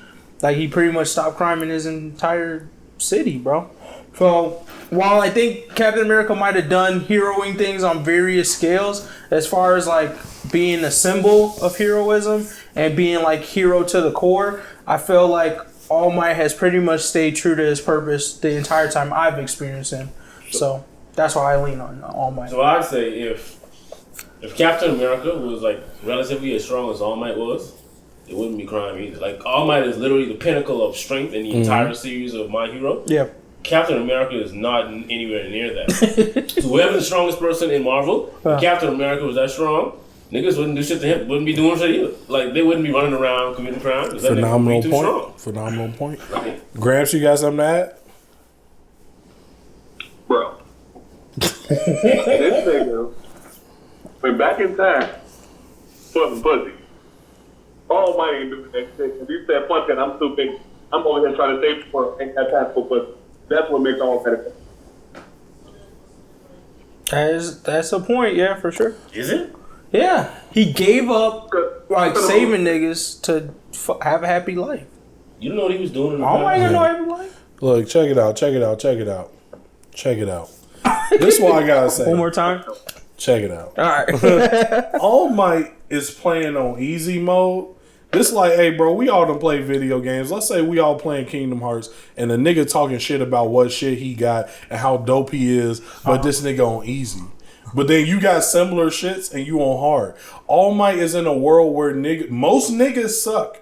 like he pretty much stopped crime in his entire city, bro. So while I think Captain America might have done heroing things on various scales, as far as like being a symbol of heroism and being like hero to the core, I feel like All Might has pretty much stayed true to his purpose the entire time I've experienced him. So that's why I lean on All Might.
So I'd say if Captain America was like relatively as strong as All Might was, it wouldn't be crime either. Like All Might is literally the pinnacle of strength in the entire series of My Hero.
Yeah.
Captain America is not anywhere near that. So whoever's the strongest person in Marvel, if Captain America was that strong, niggas wouldn't do shit to him, wouldn't be doing shit either. Like they wouldn't be running around committing crimes. That
Phenomenal
too
point.
Strong.
Phenomenal point.
Right.
Gramps, you got something to add?
Bro. This nigga went back in time for some pussy. All Might ain't doing that shit. If you said fuck that, I'm still thinking, I'm over here trying to save for ain't got time for pussy. That's what makes All Might.
That's a point, yeah, for sure.
Is it?
Yeah. He gave up like saving niggas to have a happy life.
You don't know what he was doing in the
All Might
past?
didn't know happy life.
Look, check it out. This is what I gotta say.
One more time.
Check it out.
All right.
All Might is playing on easy mode. This like, hey, bro, we all done play video games. Let's say we all playing Kingdom Hearts, and the nigga talking shit about what shit he got and how dope he is, but this nigga on easy. But then you got similar shits and you on hard. All Might is in a world where most niggas suck.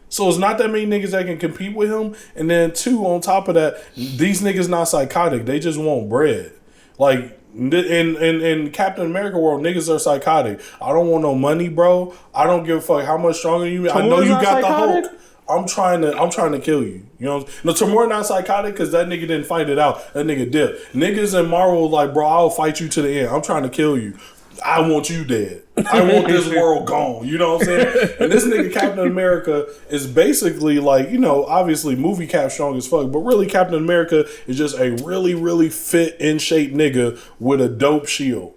So it's not that many niggas that can compete with him. And then two, on top of that, these niggas not psychotic. They just want bread. Like, in Captain America world, niggas are psychotic. I don't want no money, bro. I don't give a fuck how much stronger you. I know you got the Hulk. I'm trying to kill you. You know, no, Tamura not psychotic because that nigga didn't fight it out. That nigga dipped. Niggas in Marvel like, bro, I'll fight you to the end. I'm trying to kill you. I want you dead. I want this world gone. You know what I'm saying? And this nigga Captain America is basically like, you know, obviously movie cap strong as fuck, but really Captain America is just a really, really fit, in shape nigga with a dope shield.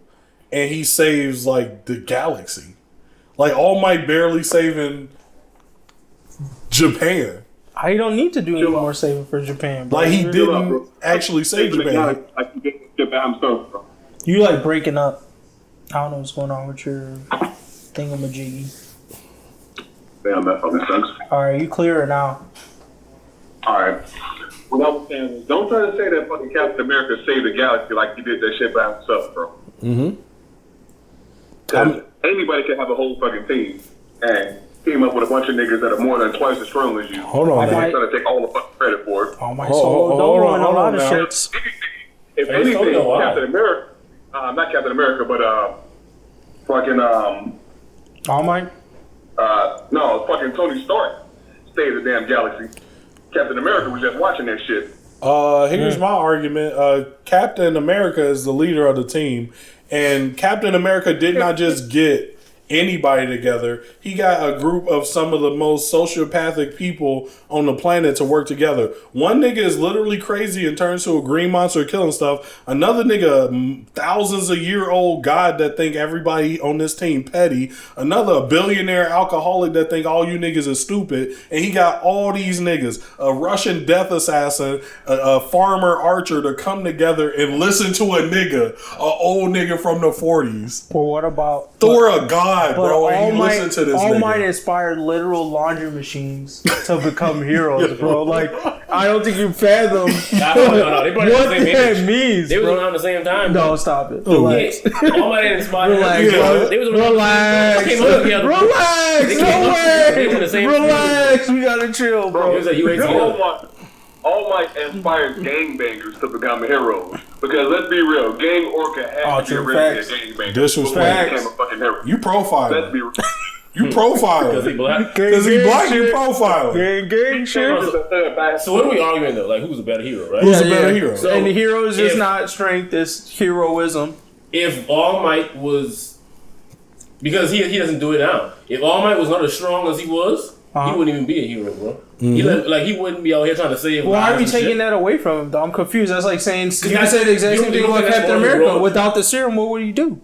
And he saves like the galaxy. Like All Might barely saving Japan.
I don't need to do any more saving for Japan, bro.
Like he didn't actually save Japan.
Like he did Japan himself, bro.
You like breaking up. I don't know what's going on with your thingamajiggy.
Damn, that fucking sucks.
Alright, you clearer now.
Alright. What I was saying is, don't try to say that fucking Captain America saved the galaxy like he did that shit by himself, bro. Because anybody can have a whole fucking team and team up with a bunch of niggas that are more than twice as strong as you.
Hold on,
and
man.
trying to take all the fucking credit for it.
Oh my soul. Don't go in a lot of shits.
If anything, Captain America, not Captain America, but fucking
All Might?
no, fucking Tony Stark saved the damn galaxy. Captain America was just watching that shit.
Here's my argument. Captain America is the leader of the team, and Captain America did not just get anybody together. He got a group of some of the most sociopathic people on the planet to work together. One nigga is literally crazy and turns to a green monster killing stuff. Another nigga, thousands of year old god that think everybody on this team petty. Another a billionaire alcoholic that think all you niggas is stupid. And he got all these niggas, a Russian death assassin, a farmer archer to come together and listen to a nigga, a old nigga from the 40s.
Well, what about
Thor a god, bro, and
All
you listen to this
All
nigga.
Might inspired literal laundry machines to become heroes, bro. Like, I don't think you fathom
No. They brought it
what
at the same
that
age.
means,
They was
bro.
around the same time.
No, stop it. Relax.
All my inspired.
Relax, bro.
They was around.
Relax.
They came up together.
Relax.
They
No
came up-
way.
they were the same
Relax. We gotta chill,
It
bro.
was a UAC.
All Might inspired gangbangers to become heroes. Because let's be real, Gang Orca had to get
true
rid of
facts.
a gangbanger
Disrespect.
before he became a fucking hero.
You profile.
Let's be real.
You profile.
Because he black.
Because he black, you
shit.
profile.
Gang shit.
So what are we arguing though? Like who's a better hero, right?
Who's a better hero?
So
And the hero is just
if-
not strength, it's heroism.
If All Might was, because he doesn't do it now. If All Might was not as strong as he was, he wouldn't even be a hero, bro. He wouldn't be out here trying to save.
Why are we
lives and
taking
shit.
that away from him, though? I'm confused. That's like saying, you
that's-
said the exact
you
same
don't-
thing
you don't
about
think that's
Captain
one of the
America.
roles?
Without the serum, what would he do?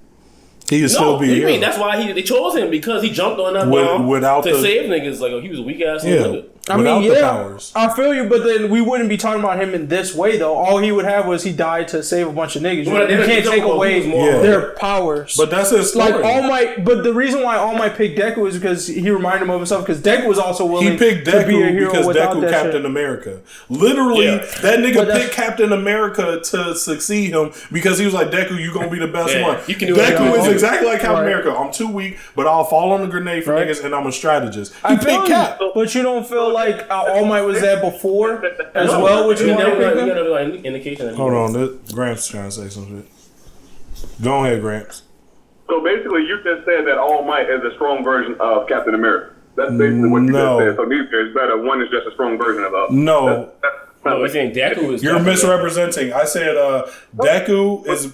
He can still
No,
be a
what do you
hero.
mean? That's why they chose him, because he jumped on that bomb
without
to
the-
save niggas. Like, he was a weak ass
Yeah.
nigga.
I
Without
mean,
the
yeah,
powers.
I feel you, but then we wouldn't be talking about him in this way, though. All he would have was he died to save a bunch of niggas.
Well,
You
they
can't
don't
take
know
away
who's more-
Yeah.
their powers.
But that's his story.
like All Might, but the reason why All Might picked Deku is because he reminded him of himself. Because Deku was also willing
He picked
to be a
Deku
hero
because
without
Deku
that
Captain
shit.
America. Literally,
Yeah.
that nigga
But that's-
picked Captain America to succeed him because he was like, Deku, you gonna be the best
Yeah,
one.
you can do it
Deku
on
is
your
exactly like Captain
Right.
America. I'm too weak, but I'll fall on the grenade for
Right.
niggas, and I'm a strategist. He
I feel
picked
you,
Cap.
but you don't feel like All Might was there before as well? Would you
You
want to
never
pick
got
him?
like indication that he
Hold
was.
on, this, Gramps trying to say some shit. Go ahead, Gramps.
So basically, you just said that All Might is a strong version of Captain America. That's basically what you
No.
just said. So neither is better. One is just a strong version of the
No,
That's
No, we're saying Deku is.
you're misrepresenting. I said Deku is.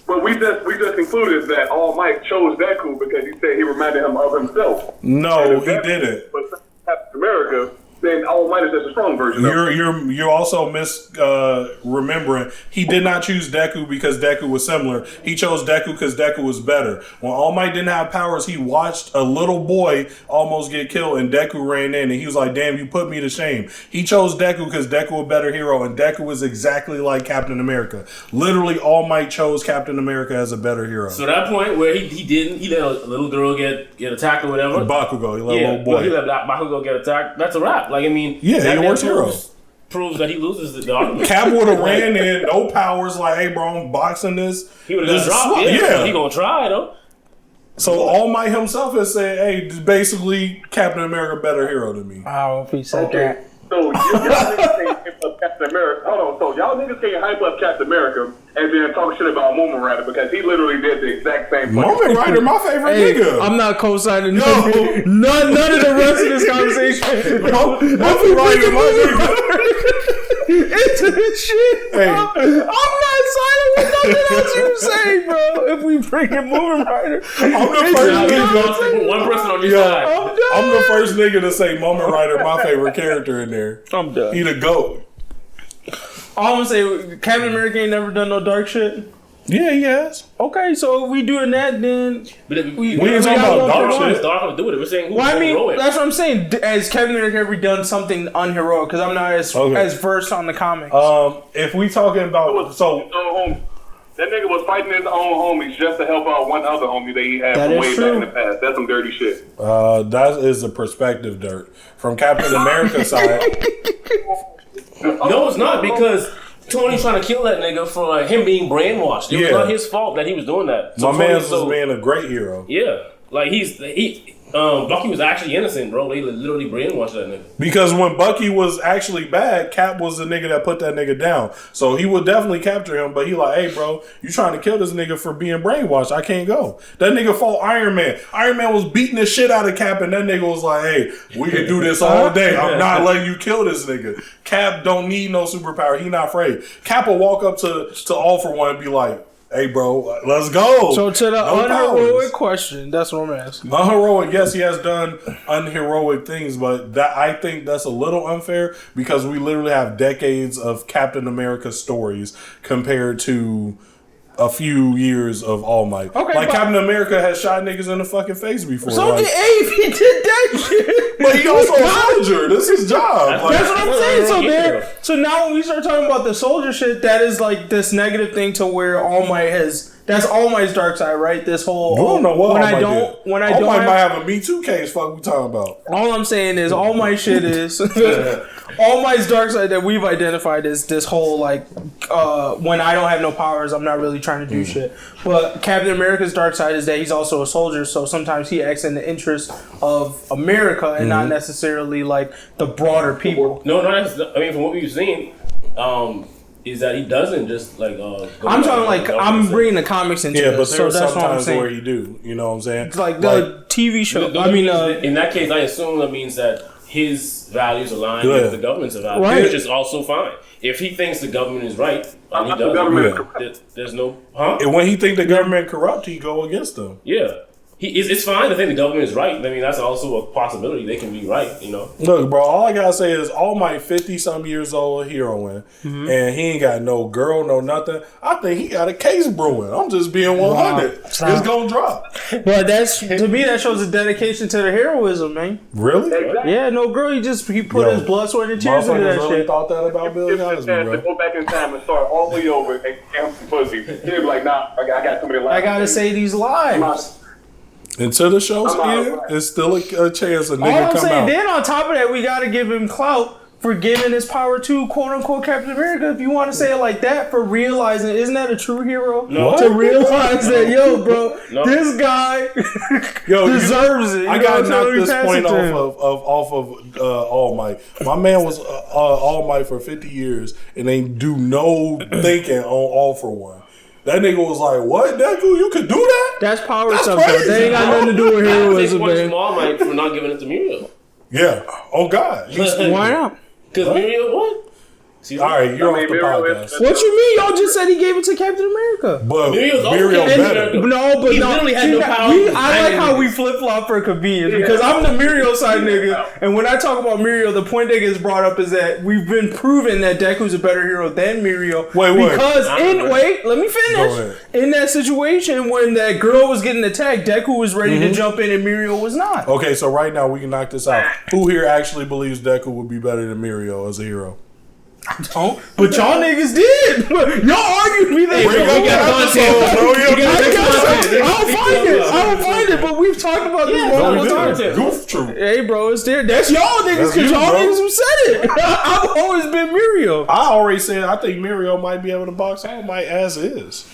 But we just included that All Might chose Deku because he said he reminded him of himself.
No,
And if
he
Deku
didn't.
was Captain America, then All Might is just a strong version of him.
You're also remembering. He did not choose Deku because Deku was similar. He chose Deku because Deku was better. When All Might didn't have powers, he watched a little boy almost get killed, and Deku ran in, and he was like, "Damn, you put me to shame." He chose Deku because Deku a better hero, and Deku was exactly like Captain America. Literally, All Might chose Captain America as a better hero.
So that point where he let a little girl get attacked or whatever.
Bakugo, he let a
Yeah,
little
but he
boy.
let Bakugo get attacked. That's a wrap. Like, I mean,
Yeah,
that
he
man
works hero.
proves that he loses the argument.
Cap would have ran in, no powers, like, "Hey, bro, I'm boxing this."
He would have
This
just
is
dropped.
slut.
Yeah, he gonna try though.
So All Might himself has said, "Hey, basically, Captain America better hero than me."
I don't know if he said
Okay,
that.
so y'all niggas can't hype up Captain America. Hold on, so y'all niggas can't hype up Captain America and then talk shit about Moment Rider because he literally did the exact same fucking
Moment Rider, my favorite
Hey,
nigga.
I'm not co-signing
No.
none of the rest of this conversation.
That's a Rider, my nigga.
Into this shit.
Hey.
I'm not signing with nothing else you say, bro. If we bring in Moving Rider,
I'm the
Now,
first
you
nigga.
lost to put one person on your
Yo,
side.
I'm done.
I'm the first nigga to say Moment Rider, my favorite character in there.
I'm done.
He the GOAT.
All I'm gonna say, Captain America ain't never done no dark shit.
Yeah, he has.
Okay, so if we doing that, then
But if,
We
ain't
got
talking about
one
dark
for
shit.
It's dark to do it. We're saying who's
well, I mean,
heroic.
that's what I'm saying. Has Captain America ever done something unheroic? Because I'm not
Okay.
as versed on the comics.
If we talking about so
That nigga was fighting his own homies just to help out one other homie that he had
That
from
is
way
true.
back in the past. That's some dirty shit.
that is a perspective dirt from Captain America's side.
No, it's not, because Tony's trying to kill that nigga for him being brainwashed. It was
Yeah.
not his fault that he was doing that.
My
Tony-
man was being a great hero.
Yeah, like he Bucky was actually innocent, bro. They literally brainwashed that nigga.
Because when Bucky was actually bad, Cap was the nigga that put that nigga down. So he would definitely capture him, but he like, hey, bro, you trying to kill this nigga for being brainwashed. I can't go. That nigga fought Iron Man. Iron Man was beating the shit out of Cap, and that nigga was like, hey, we can do this all day. I'm not letting you kill this nigga. Cap don't need no superpower. He not afraid. Cap will walk up to All For One and be like, hey, bro, let's go.
So to the unheroic question, that's what I'm asking.
Unheroic, yes, he has done unheroic things, but that I think that's a little unfair because we literally have decades of Captain America stories compared to a few years of All Might. Okay, like Captain America has shot niggas in the fucking face before.
So
like,
did Abe. He did that shit.
But he also a soldier. This is his job.
That's what I'm saying. So now when we start talking about the soldier shit, that is like this negative thing to where All Might has. That's All Might's dark side, right? This whole.
I don't know what
All
Might might have a Me Too case. Fuck, we talking about.
All I'm saying is All Might shit is All Might's dark side that we've identified is this whole like when I don't have no powers, I'm not really trying to do shit. But Captain America's dark side is that he's also a soldier, so sometimes he acts in the interest of America and not necessarily like the broader people.
No, I mean, from what we've seen, is that he doesn't just like.
I'm talking like I'm bringing the comics into
but
this, so that's what I'm saying.
Where you do, you know what I'm saying?
It's like the TV show.
In that case, I assume that means that his values align with the government's values, which is also fine. If he thinks the government is right, and he doesn't, there's no.
And when he think the government corrupt, he go against them.
Yeah. It's fine to think the government is right. I mean, that's also a possibility. They can be right, you know.
Look, bro, all I gotta say is All Might 50-some years old heroine, and he ain't got no girl, no nothing. I think he got a case brewing. I'm just being 100. Wow. It's gonna drop.
But that's to me that shows a dedication to the heroism, man.
Really?
Exactly.
Yeah, no girl. He put his blood, sweat, and tears into that
really
shit.
Thought that about Billy Cosby, bro.
To go back in time and start all the way over and count some pussy. He'd be like, nah, I got somebody lying.
I gotta say these lies.
Until the show's end, it's still a chance a nigga come out.
I'm saying, then on top of that, we gotta give him clout for giving his power to quote unquote Captain America. If you want to say it like that, for realizing, isn't that a true hero?
No.
To realize that, yo, bro, this guy deserves it.
I gotta knock this point off of All Might. My man was All Might for 50 years and ain't do no thinking on All For One. That nigga was like, what, Deku? You could do that?
That's power stuff, though. They ain't got nothing to do with heroism, man.
All Might for not giving it to Muriel.
Yeah. Oh, God.
Why not?
Because Muriel won.
All right, you're off the podcast.
What you mean? Y'all just said he gave it to Captain America.
But
Muriel
better.
No, but
he literally had no power.
I like how we flip flop for convenience because I'm the Muriel side nigga, and when I talk about Muriel, the point that gets brought up is that we've been proven that Deku's a better hero than Muriel. Because let me finish. In that situation when that girl was getting attacked, Deku was ready to jump in and Muriel was not.
Okay, so right now we can knock this out. Who here actually believes Deku would be better than Muriel as a hero?
I don't, but y'all niggas did. Y'all argued me that. I don't find it, but we've talked about this multiple times.
Goof true.
Hey, bro, it's there. That's y'all niggas, because y'all niggas who said it. I've always been Muriel.
I already said I think Muriel might be able to box All Might as is.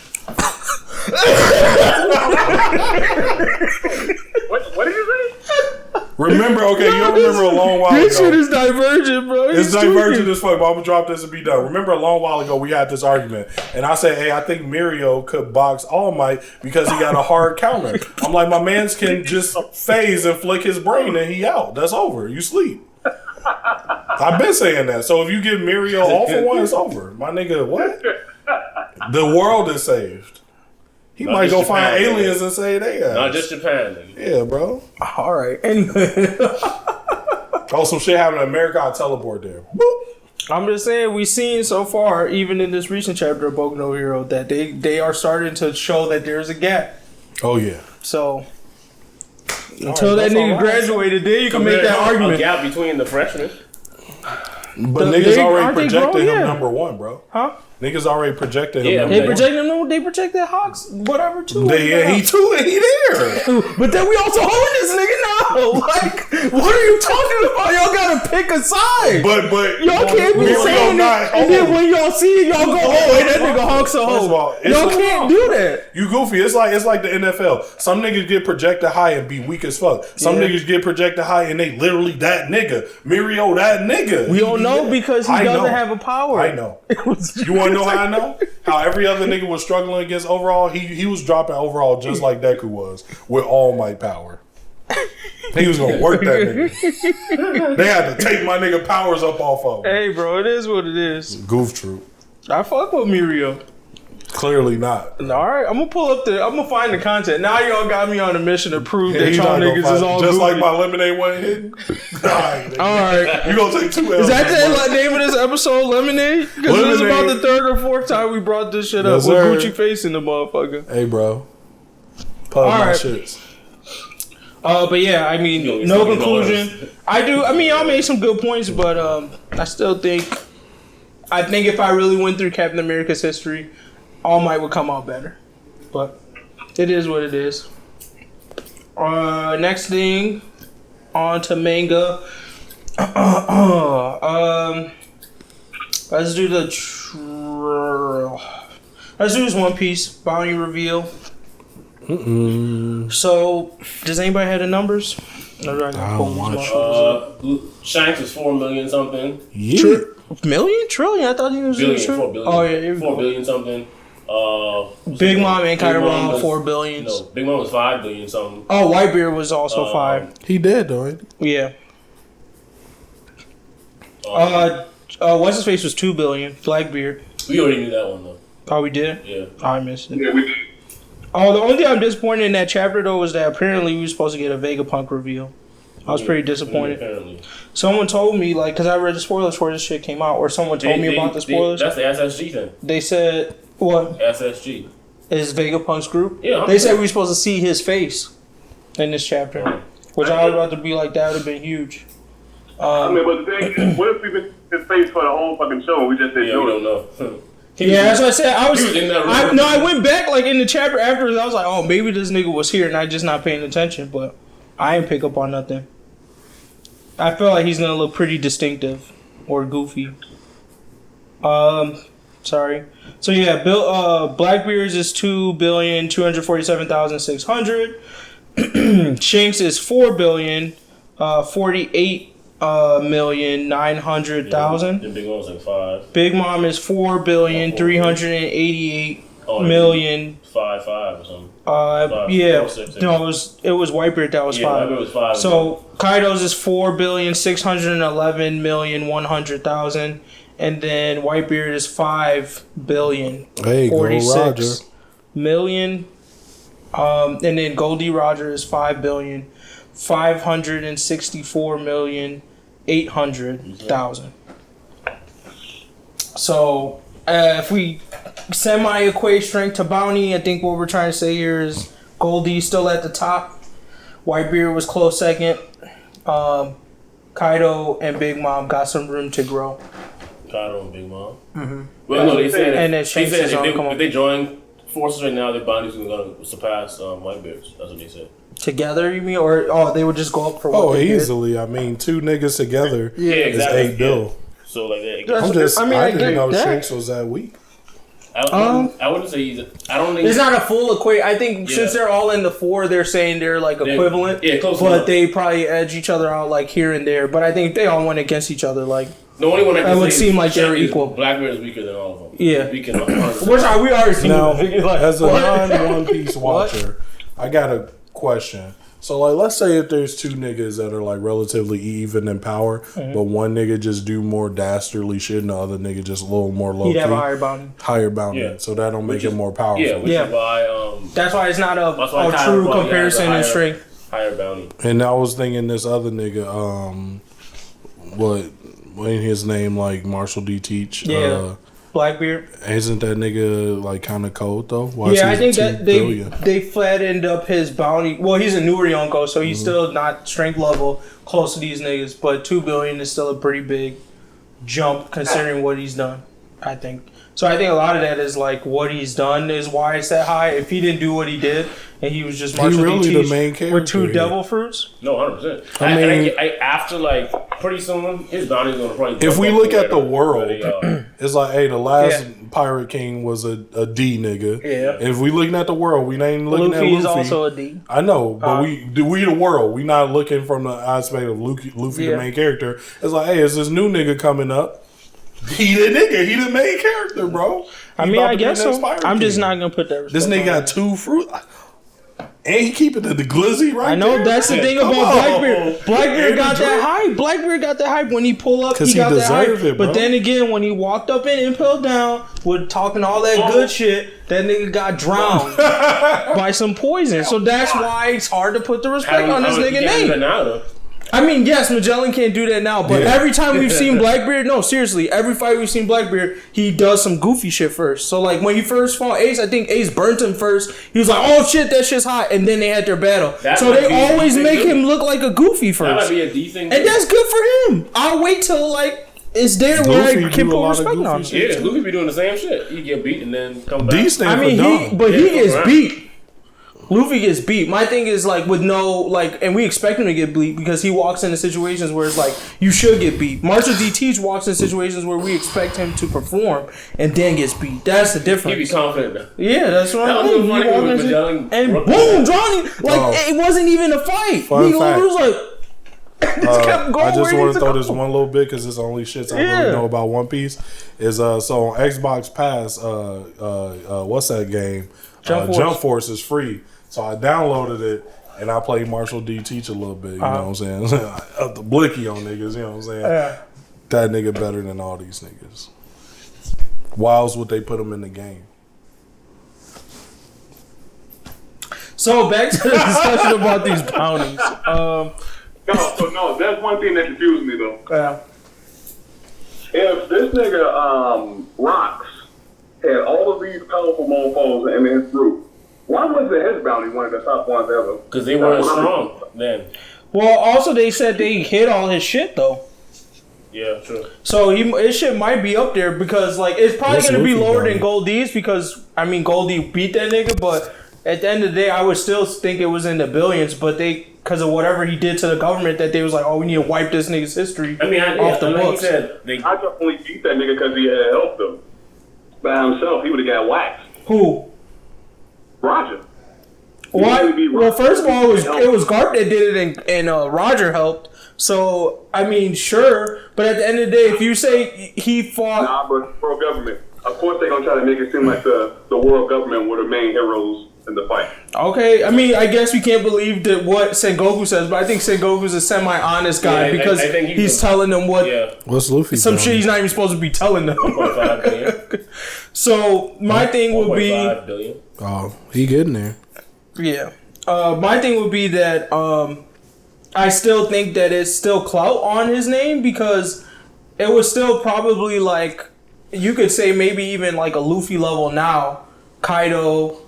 What did you say?
Remember, you don't remember a long while ago.
This shit is divergent, bro.
It's divergent as fuck, but I'm going to drop this and be done. Remember a long while ago, we had this argument. And I said, hey, I think Muriel could box All Might because he got a hard counter. I'm like, my mans can just phase and flick his brain and he out. That's over. You sleep. I've been saying that. So if you give Muriel All For One, it's over. My nigga, what? The world is saved. He might go find aliens and say they are.
Not just Japan, nigga.
Yeah, bro.
All right. Anyway.
Some shit happened in America, I'll teleport there. Boop.
I'm just saying, we've seen so far, even in this recent chapter of Boku no Hero, that they are starting to show that there's a gap.
Oh, yeah.
So, until that nigga graduated, then you can make that argument.
A gap between the freshmen.
But niggas already projected him number one, bro.
Huh?
Niggas already projected him.
They projected Hawks, whatever, too.
He too, and he there.
But then we also holding this nigga now. Like, what are you talking about? Y'all gotta pick a side.
But
y'all can't be saying it, and then when y'all see it, y'all go, "Oh, and that nigga honks a hoe." Y'all can't do that.
You goofy. It's like the NFL. Some niggas get projected high and be weak as fuck. Some niggas get projected high and they literally that nigga. Mirio that nigga.
We don't know because he doesn't have a power.
I know. You want to know how I know? How every other nigga was struggling against overall. He was dropping overall just like Deku was with All Might power. He was gonna work that nigga. They had to take my nigga powers up off of him.
Hey, bro, it is what it is.
Goof troop.
I fuck with Mirio.
Clearly not.
All right, I'm gonna find the content. Now y'all got me on a mission to prove that y'all niggas is all
just
goofy.
like my lemonade wasn't hidden.
All right,
you gonna take 2 L's.
Is that the name of this episode, Lemonade? Because this is about the 3rd or 4th time we brought this shit up with Gucci face in the motherfucker.
Hey, bro. Pub my shits.
But yeah, I mean, no conclusion. Y'all made some good points, but I still think if I really went through Captain America's history, All Might would come out better. But it is what it is. Next thing, on to manga. Let's do this One Piece bounty reveal. So, does anybody have the numbers?
I don't watch.
Shanks is 4 million something.
Yeah.
Million? Trillion? I thought he was
billion, 4 billion.
Oh yeah,
4 billion something.
Big Mom and Kaido 4 billion.
No, Big Mom was 5 billion something.
Oh, Whitebeard was also 5.
He dead though, ain't
he? Yeah. What's his face was 2 billion. Blackbeard.
We already knew that one though.
Oh, we did?
Yeah.
I missed it.
Yeah, we did.
Oh, the only thing I'm disappointed in that chapter though was that apparently we were supposed to get a Vegapunk reveal. I was pretty disappointed.
Apparently.
Someone told me, like, because I read the spoilers before this shit came out, or someone told me about the spoilers.
That's the SSG thing.
They said, what?
SSG.
Is Vegapunk's group?
Yeah.
They said we were supposed to see his face in this chapter, which I was about to be like, that would have been huge.
But the thing is, what if we been his face for the whole fucking show? We just didn't
we don't know.
Yeah, that's what I said. I went back like in the chapter afterwards. I was like, oh, maybe this nigga was here and I just not paying attention, but I didn't pick up on nothing. I feel like he's gonna look pretty distinctive or goofy. Sorry. So yeah, Blackbeard's is 2,247,600. Shanks is 4,048,900,000.
Big Mom's like 5.
Big Mom is 4,388,000,000.
5 or something.
Yeah. No, it was Whitebeard that was 5.
It was 5.
So Kaido's is 4,611,100,000, and then Whitebeard is 5,046,000,000. And then Goldie Roger is 5,564,800,000. So if we semi-equate strength to bounty, I think what we're trying to say here is Goldie's still at the top. Whitebeard was close second. Kaido and Big Mom got some room to grow.
Kaido and Big Mom. Mm-hmm. Well, no, they said if they join forces right now, their bounties are going to surpass Whitebeard's. That's what they said.
Together, you mean? Or they would just go up for what they
easily.
did?
I mean, 2 niggas together
is
8 bill.
Yeah. So, like,
I didn't know Shanks was that weak.
I wouldn't say I don't think
it's not a full equate. I think since they're all in the 4, they're saying they're like equivalent.
Yeah, close
but
enough.
They probably edge each other out like here and there. But I think they all went against each other. Like
the only one
that would seem like they're equal.
Blackbeard is weaker than all of them.
Yeah,
we
already seen
now,
like,
as a non-One Piece watcher, I got a question. So, like, let's say if there's 2 niggas that are, like, relatively even in power, but one nigga just do more dastardly shit and the other nigga just a little more low-key.
He'd have a higher bounty.
Yeah. So that don't make it more powerful.
Yeah, which is why...
that's why it's not a true comparison in strength.
Higher bounty.
And I was thinking this other nigga, what ain't his name, like, Marshall D. Teach?
Yeah. Blackbeard.
Isn't that nigga like kind of cold though?
I think that they flattened up his bounty. Well, he's a newer Yonko, so he's still not strength level close to these niggas. But 2 billion is still a pretty big jump considering what he's done. I think So I think a lot of that is like what he's done is why it's that high. If he didn't do what he did and he was just Marshall
really
D.
the main character
with 2
here.
devil fruits.
No, 100%.
I mean,
After like pretty soon, his bounty's gonna probably.
if we
jump
look
up
at the
to
world, it's like, hey, the last
Yeah.
Pirate King was a D nigga.
Yeah.
If we looking at the world, we ain't looking
Luffy
at
is
Luffy.
also a D.
I know, but we the world. We not looking from the aspect of Luffy
Yeah.
the main character. It's like, hey, is this new nigga coming up? He the nigga. He the main character, bro.
I mean, I guess so. I'm just not gonna put that.
This
respect
nigga
on
got
it.
2 fruit. And he keeping the glizzy right
I know
there.
that's the thing
Come
about
on.
Blackbeard. Blackbeard
And
got
the
that
drip.
hype. Blackbeard got that hype when he pull up.
'Cause
He
he
got that hype.
deserved it, bro.
But then again, when he walked up in Impel Down with talking all that good shit, that nigga got drowned by some poison. So that's why it's hard to put the respect on this nigga name. I mean, yes, Magellan can't do that now, but
Yeah.
every time we've seen Blackbeard, no, seriously, every fight we've seen Blackbeard, he does some goofy shit first. So, like, when he first fought Ace, I think Ace burnt him first. He was like, oh shit, that shit's hot, and then they had their battle.
That
So
might
they
be a
always
decent
make
move.
him look like a goofy
That might
first.
be a D thing.
And that's good for him. I'll wait till, like, it's there where
Luffy
I can
do a
put
lot of
respect
goofy
on him.
shit.
Yeah, Luffy be doing the same shit. He get beat and then come back.
D stand
I mean,
for
he
dumb.
gets
around.
beat. Luffy gets beat. My thing is like with no like, and we expect him to get beat because he walks into situations where it's like you should get beat. Marshall D. Teach walks in situations where we expect him to perform and then gets beat. That's the
He be
difference.
confident now.
Yeah, that's what
That
I
was
mean.
so funny
He walked
with
into-
Magellan
and
broke
boom,
his
Johnny. Like
Oh.
it wasn't even a fight.
Fun
He
fact.
was like. just kept going
I just
where he
want
needs
to
to
throw
go.
this one little bit because it's the only shits I
Yeah.
really know about One Piece. Is so on Xbox Pass, what's that game?
Jump Force.
is free. So I downloaded it and I played Marshall D. Teach a little bit. You know what I'm saying? Up the blicky on niggas. You know what I'm saying?
Yeah.
That nigga better than all these niggas. Why else would they put him in the game?
So back to the discussion about these bounties.
No, that's one thing that confused me though.
Yeah.
If this nigga Rocks had all of these powerful mofos in his group, why wasn't his bounty one of the top ones ever?
Because they weren't strong then.
Well, also they said they hit all his shit though.
Yeah, true.
So his shit might be up there because like it's probably
What's
gonna be
Luffy
lower
got?
than Gold D's because I mean Goldie beat that nigga, but at the end of the day I would still think it was in the billions, but they because of whatever he did to the government that they was like, oh, we need to wipe this nigga's history
I mean,
off the
like
books.
he said, they
I just only beat that nigga because he had helped him. By himself, he would have got waxed.
Who?
Roger.
Why?
He would be
Well, first of all, it
Roger.
was Garp that did it, and Roger helped. So I mean, sure, but at the end of the day, if you say he fought,
Nah, but world government. Of course, they're gonna try to make it seem like the world government were the main heroes in the fight.
okay, I mean, I guess we can't believe that what Sengoku says, but I think Sengoku's a semi-honest guy
Yeah, I
because
think
he's telling them what
yeah,
What's Luffy?
some
doing?
shit he's not even supposed to be telling them.
1.5 billion.
So my thing would be,
1.5 billion.
Oh, he getting there.
yeah, my thing would be that I still think that it's still clout on his name because it was still probably like you could say maybe even like a Luffy level now, Kaido,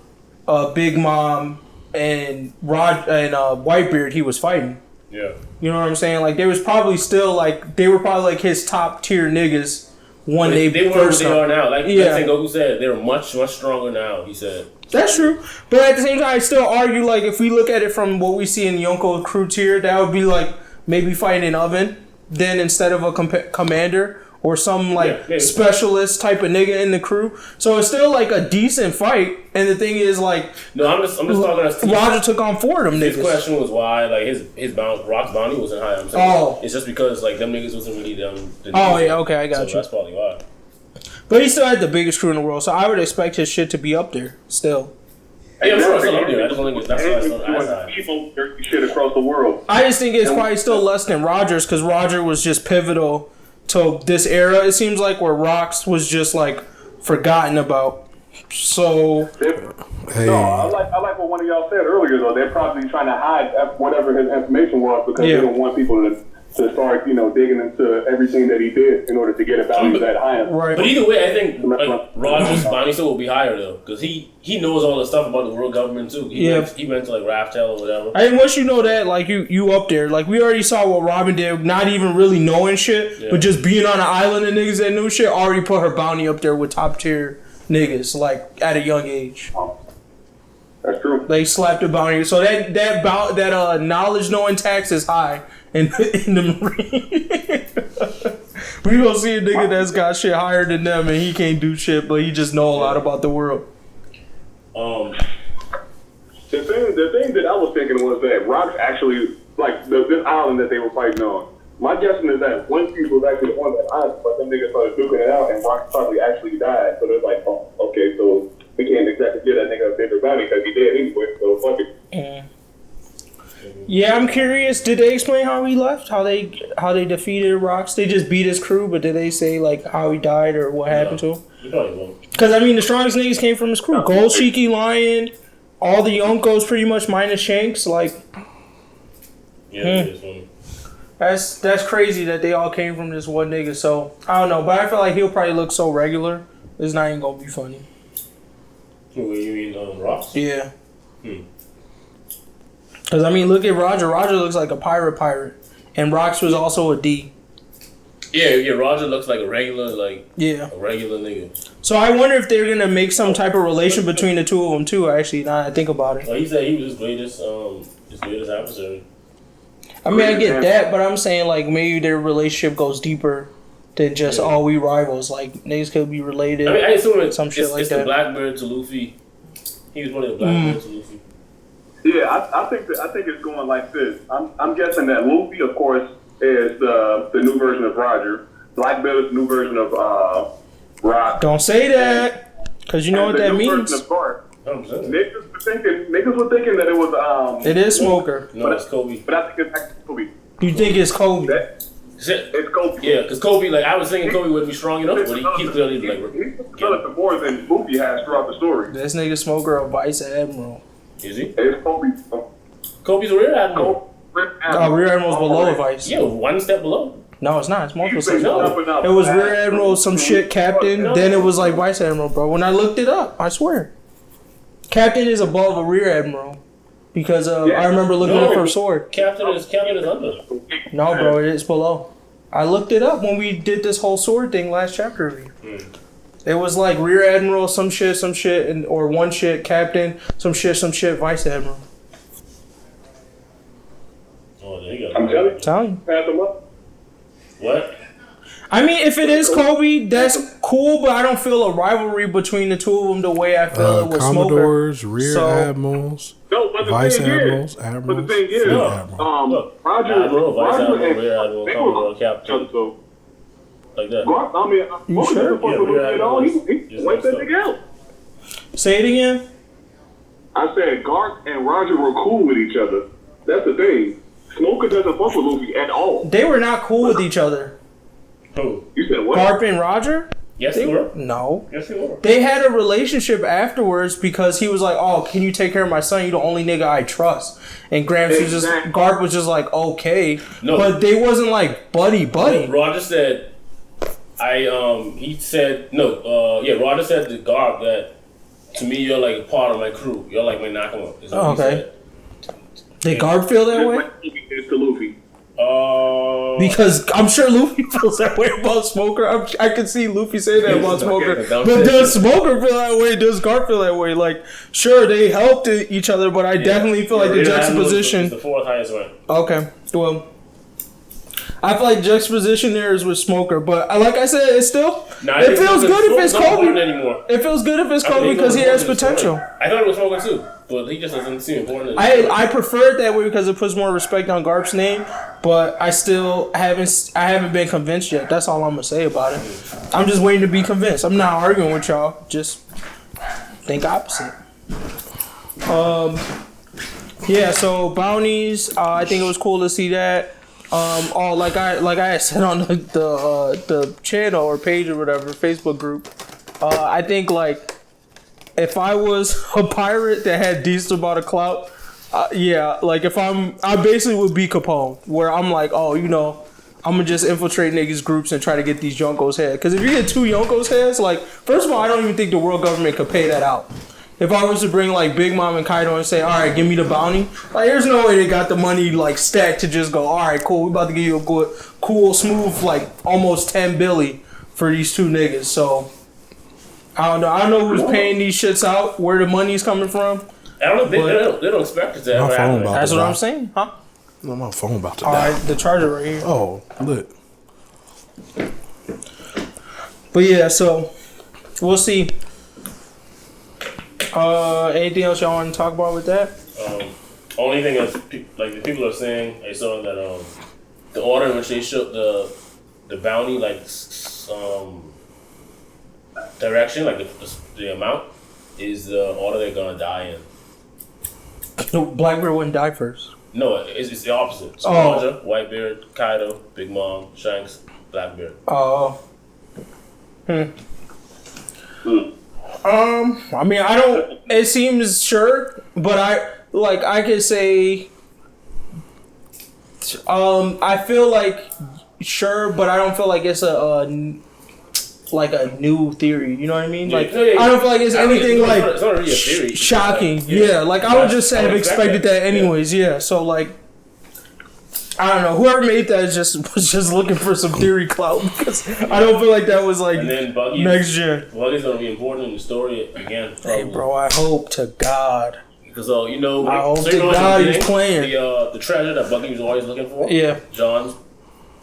Big Mom, and Whitebeard he was fighting.
Yeah.
You know what I'm saying? Like they was probably still like they were probably like his top tier niggas when
They
they
weren't
first
what they are now. Like
Yeah.
Goku said, they're much stronger now. He said.
That's true, but at the same time, I still argue like if we look at it from what we see in Yonko crew tier, that would be like maybe fighting an oven, then instead of a commander or some like
Yeah.
specialist type of nigga in the crew. So it's still like a decent fight. And the thing is like
No, I'm just talking. As
Roger took on 4 of them
his
niggas.
question was why like his Rock's bounty wasn't high. I'm saying
Oh.
it's just because like them niggas wasn't really them.
Oh yeah, okay, I got
So
you.
that's probably why.
But he still had the biggest crew in the world, so I would expect his shit to be up there still.
Yeah, I'm sure it's still up there. I just don't think that's why it's not as
doing
high.
evil dirty shit across the world.
I just think it's probably still less than Rogers because Roger was just pivotal to this era. It seems like where Rocks was just like forgotten about. So
Hey,
No, I like what one of y'all said earlier though. They're probably trying to hide whatever his information was because
Yeah.
they don't want people to to start, digging into everything that he did in order to get a bounty that high.
Right.
But either way, I think Roger's bounty still will be higher though, because he knows all the stuff about the world government too. He went to like Raftel or whatever.
And once you know that, like you up there, like we already saw what Robin did, not even really knowing shit, but just being on an island and niggas that knew shit already put her bounty up there with top tier niggas, like at a young age.
That's true.
They slapped a bounty, so that knowledge knowing tax is high in the Marine. We gonna see a nigga that's got shit higher than them and he can't do shit, but he just know a lot about the world.
The thing that I was thinking was that Rock's actually, like, this island that they were fighting on, my guessing is that One Piece was actually on that island, but them niggas started duking it out and Rock probably actually died. So they're like, oh, okay, so we can't exactly get that nigga a bigger bounty because he dead anyway, so fuck it.
Yeah, I'm curious. Did they explain how he left? How they defeated Rocks? They just beat his crew, but did they say like how he died or what happened to him?
You probably won't.
Because I mean, the strongest niggas came from his crew. Gold Shiki Lion, all the Yonkos pretty much minus Shanks. Like,
it is funny.
that's crazy that they all came from this one nigga. So I don't know, but I feel like he'll probably look so regular. It's not even gonna be funny.
Who, you mean Ross?
Yeah. Because, I mean, look at Roger. Roger looks like a pirate. And Rocks was also a D.
Yeah, Roger looks like a regular nigga.
So I wonder if they're going to make some type of relation between the two of them, too, actually, now that I think about it.
Well, he said he was his greatest adversary.
I mean, I get that, but I'm saying, like, maybe their relationship goes deeper than just, we rivals. Like, niggas could be related.
I mean, I assume
some shit like
it's
that.
the Blackbird to Luffy. He was one of the Blackbird to Luffy.
Yeah, I think it's going like this. I'm guessing that Luffy, of course, is the new version of Roger. Blackbeard is the new version of Rock.
Don't say that, because you know what that means.
Niggas were thinking that it was
it is Smoker.
No, it's Kobe.
But I think it's actually Kobe.
You think it's Kobe?
It's Kobe.
Yeah, because Kobe, like I was thinking, Kobe wouldn't be strong enough, but he's clearly like.
He's developed more than Luffy has throughout the story.
This nigga Smoker a vice admiral.
Is he?
It's Kobe.
Kobe's a rear admiral.
Rear admiral's below a vice.
Yeah, one step below.
No, it's not. It's multiple steps
No.
below. It was rear admiral, some shit, captain. Then it was like vice admiral, bro. When I looked it up, I swear, captain is above a rear admiral because I remember looking up for a sword.
Captain is under.
No, bro, it's below. I looked it up when we did this whole sword thing last chapter review. It was like rear admiral, some shit, or one shit, captain, some shit, vice admiral.
Oh, there you go.
I'm telling you.
Pass them up.
What?
I mean, if it is Kobe, that's cool, but I don't feel a rivalry between the two of them the way I feel it with
Commodores,
Smoker.
rear admirals, vice admirals,
But the thing is, Roger,
captain. Like that.
I mean,
you sure?
He wiped that nigga out.
Say it again.
I said Garth and Roger were cool with each other. That's the thing. Smoker doesn't fuck with Luffy at all.
They were not cool with each other.
Who?
You said what?
Garp and Roger?
Yes, they were.
No.
Yes, they were.
They had a relationship afterwards because he was like, "Oh, can you take care of my son? You're the only nigga I trust." And Gramps was just, Garp was just like, "Okay," but they wasn't like buddy.
Roger said, Roger said to Garp that to me you're like a part of my crew. You're like my Nakama. Is what he said.
Did Garp feel that way?
To Luffy.
Because I'm sure Luffy feels that way about Smoker. I can see Luffy say that about Smoker. But does Smoker feel that way? Does Garp feel that way? Like, sure, they helped each other, but I definitely feel like the juxtaposition.
The fourth highest rank.
Okay, well, I feel like juxtaposition there is with Smoker, but like I said, it's still. It feels good if it's Kobe. It feels good if it's Kobe because he has potential.
I thought it was Smoker too. But he just doesn't seem important.
I prefer it that way because it puts more respect on Garp's name, but I still haven't been convinced yet. That's all I'm gonna say about it. I'm just waiting to be convinced. I'm not arguing with y'all. Just think opposite. Yeah. So Bounties. I think it was cool to see that. Like I had said on the channel or page or whatever Facebook group. I think like. If I was a pirate that had decent amount of clout, Yeah, like if I basically would be Capone, where I'm like, oh, you know, I'm gonna just infiltrate niggas groups and try to get these Yonkos heads. Because if you get 2 Yonkos heads, like, first of all, I don't even think the world government could pay that out. If I was to bring like Big Mom and Kaido and say, all right, give me the bounty, like, there's no way they got the money like stacked to just go, all right, cool, we about to give you a good, cool, smooth, like almost 10 billy for these 2 niggas. So I don't know who's paying these shits out, where the money's coming from.
I don't know. They don't expect it to ever happen.
That's what I'm saying, huh?
No, my phone about to
All
die.
right, the charger right here.
Oh, lit.
But yeah, so we'll see. Anything else y'all want to talk about with that?
Only thing is, like the people are saying, I saw that the order in which they showed the bounty, like direction, like the amount, is the order they're gonna die in.
No, Blackbeard wouldn't die first.
No, it's the opposite. Scavenger, Whitebeard, Kaido, Big Mom, Shanks, Blackbeard.
Oh. I mean, I don't. It seems sure, but I could say. I feel like sure, but I don't feel like it's a new theory. You know what I mean? Like, I don't feel like it's anything like
it's not really a theory.
shocking. Yeah, like I would just have expected that anyways. Yeah, so like. I don't know. Whoever made that was just looking for some theory clout, because I don't feel like that was like
and then
next gen.
Buggy's gonna be important in the story again. Probably.
Hey, bro, I hope to God.
Because you know,
I hope to God he's playing
the treasure that Buggy was always looking for.
Yeah,
John's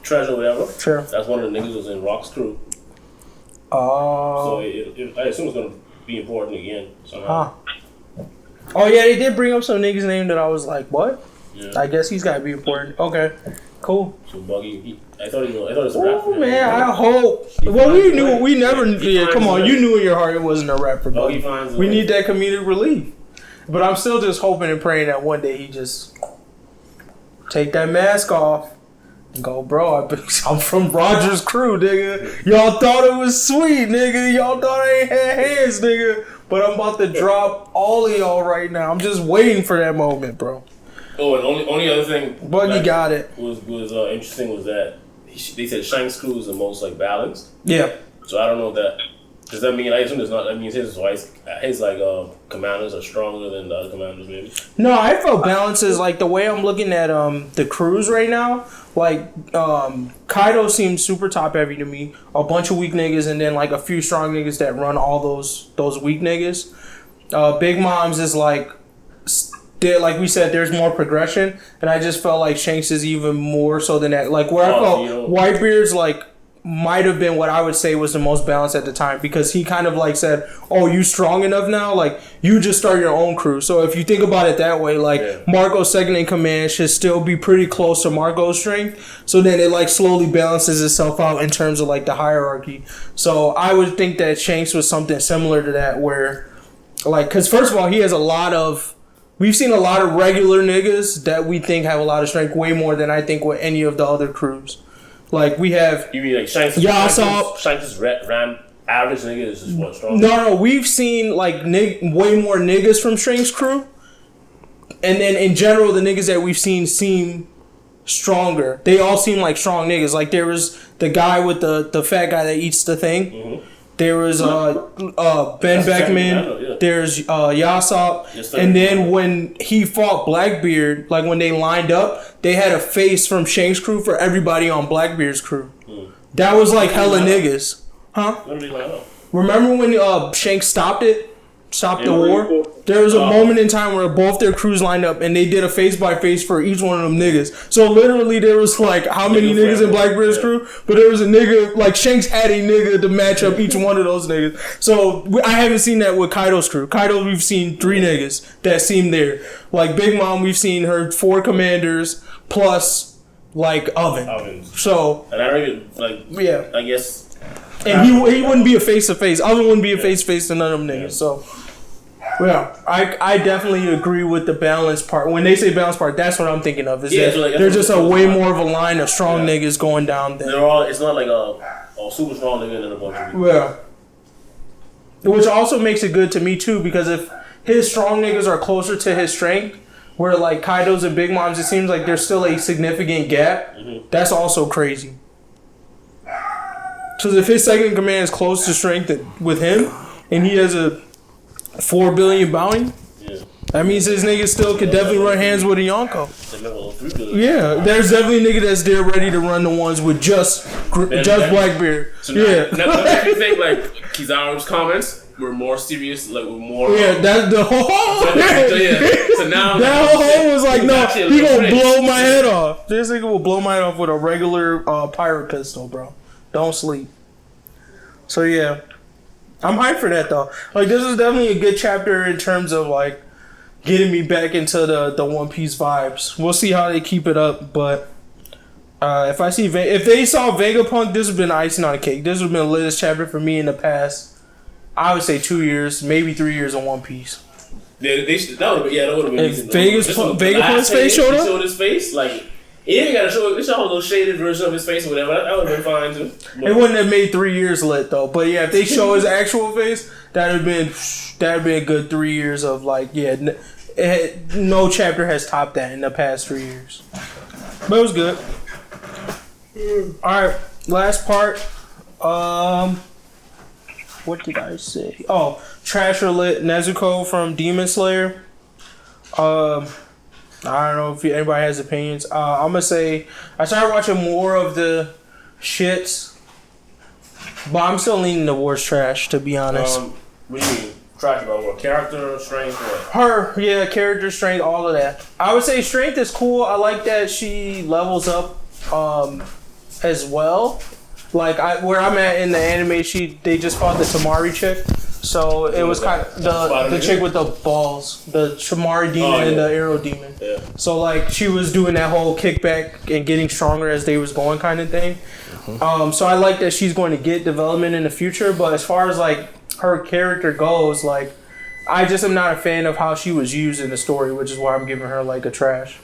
treasure, whatever.
Sure.
That's one of the niggas was in Rock's crew.
Oh.
So I assume it's gonna be important again somehow.
Huh. Oh yeah, they did bring up some niggas' name that I was like, what?
Yeah.
I guess he's got to be important. Okay, cool.
So Buggy, I thought it was a rap.
Oh man, I hope. Well, we knew. We never. Yeah, come on. You knew in your heart it wasn't a rap for Buggy. We need that comedic relief. But I'm still just hoping and praying that one day he just take that mask off and go, bro. I'm from Roger's crew, nigga. Y'all thought it was sweet, nigga. Y'all thought I ain't had hands, nigga. But I'm about to drop all of y'all right now. I'm just waiting for that moment, bro.
Oh, and only other thing
Buggy got it.
Was interesting was that they said Shank's crew is the most like balanced.
Yeah.
So I don't know if that does that mean. I assume it's not. That means his commanders are stronger than the other commanders, maybe.
No, I felt balance is like the way I'm looking at the crews right now. Like Kaido seems super top heavy to me. A bunch of weak niggas and then like a few strong niggas that run all those weak niggas. Big Mom's is like. Like we said, there's more progression, and I just felt like Shanks is even more so than that. Like where I felt Whitebeard's like might have been what I would say was the most balanced at the time, because he kind of like said, "Oh, you strong enough now? Like you just start your own crew." So if you think about it that way, like Marco's second in command should still be pretty close to Marco's strength. So then it like slowly balances itself out in terms of like the hierarchy. So I would think that Shanks was something similar to that, where like because first of all he has a lot of. We've seen a lot of regular niggas that we think have a lot of strength, way more than I think with any of the other crews. Like we have.
You mean like Shanks? Shanks' ram average nigga is just what strong?
No, we've seen like way more niggas from Shanks' crew, and then in general the niggas that we've seen seem stronger. They all seem like strong niggas. Like there was the guy with the fat guy that eats the thing. Mm-hmm. There was Ben Beckman. There's Yasop. And then when he fought Blackbeard, like when they lined up, they had a face from Shank's crew for everybody on Blackbeard's crew. That was like hella niggas. Huh? Remember when Shank stopped the war? There was a moment in time where both their crews lined up and they did a face by face for each one of them niggas. So literally there was like how many niggas in Blackbeard's crew? But there was a nigga, like Shanks had a nigga to match up each one of those niggas. So I haven't seen that with Kaido's crew. Kaido, we've seen 3 niggas that seem there. Like Big Mom, we've seen her 4 commanders plus like Ovens. So
and I don't even like. Yeah, I guess.
And he wouldn't be a face to face. Oven wouldn't be a face to face to none of them niggas. So. Yeah, I definitely agree with the balance part. When they say balance part, that's what I'm thinking of. Is that so like, there's just a way more of a line of strong niggas going down there.
It's not like a super strong nigga and a bunch of people.
Yeah. Which also makes it good to me too, because if his strong niggas are closer to his strength, where like Kaidos and Big Moms, it seems like there's still a significant gap. That's also crazy. Because if his second command is close to strength with him, and he has a 4 billion bounty, that means this nigga still could definitely run hands with a Yonko. Yeah, there's definitely a nigga that's there ready to run the ones with just Blackbeard.
So now if you think like Kizaru's comments were more serious, like with more.
Yeah, that's the whole.
So now
that whole was like, no, he gonna blow my head off. This nigga will blow my head off with a regular pirate pistol, bro. Don't sleep. So yeah, I'm hyped for that though. Like this is definitely a good chapter in terms of like getting me back into the One Piece vibes. We'll see how they keep it up, but if they saw Vegapunk, this would have been icing on the cake. This would have been the latest chapter for me in the past. I would say 2 years, maybe 3 years on One Piece.
Yeah, that would have been.
If Vegapunk's face showed up,
showed his face like. He ain't gotta show. They show a little shaded version of his face or whatever. That would have been fine too. But
it wouldn't have made 3 years lit though. But yeah, if they show his actual face, that'd been a good 3 years of like no chapter has topped that in the past 3 years. But it was good. All right, last part. What did I say? Oh, Trash or Lit Nezuko from Demon Slayer. I don't know if anybody has opinions. I'm gonna say I started watching more of the shits, but I'm still leaning towards trash, to be honest.
What do you mean? Trash about what? Character, strength, what?
Her, character, strength, all of that. I would say strength is cool. I like that she levels up as well. Like where I'm at in the anime, they just fought the Tamari chick. So it was kind of the chick with the balls, the Shamari demon and the arrow demon. Yeah. So like she was doing that whole kickback and getting stronger as they was going kind of thing. So I like that she's going to get development in the future. But as far as like her character goes, like I just am not a fan of how she was used in the story, which is why I'm giving her like a trash.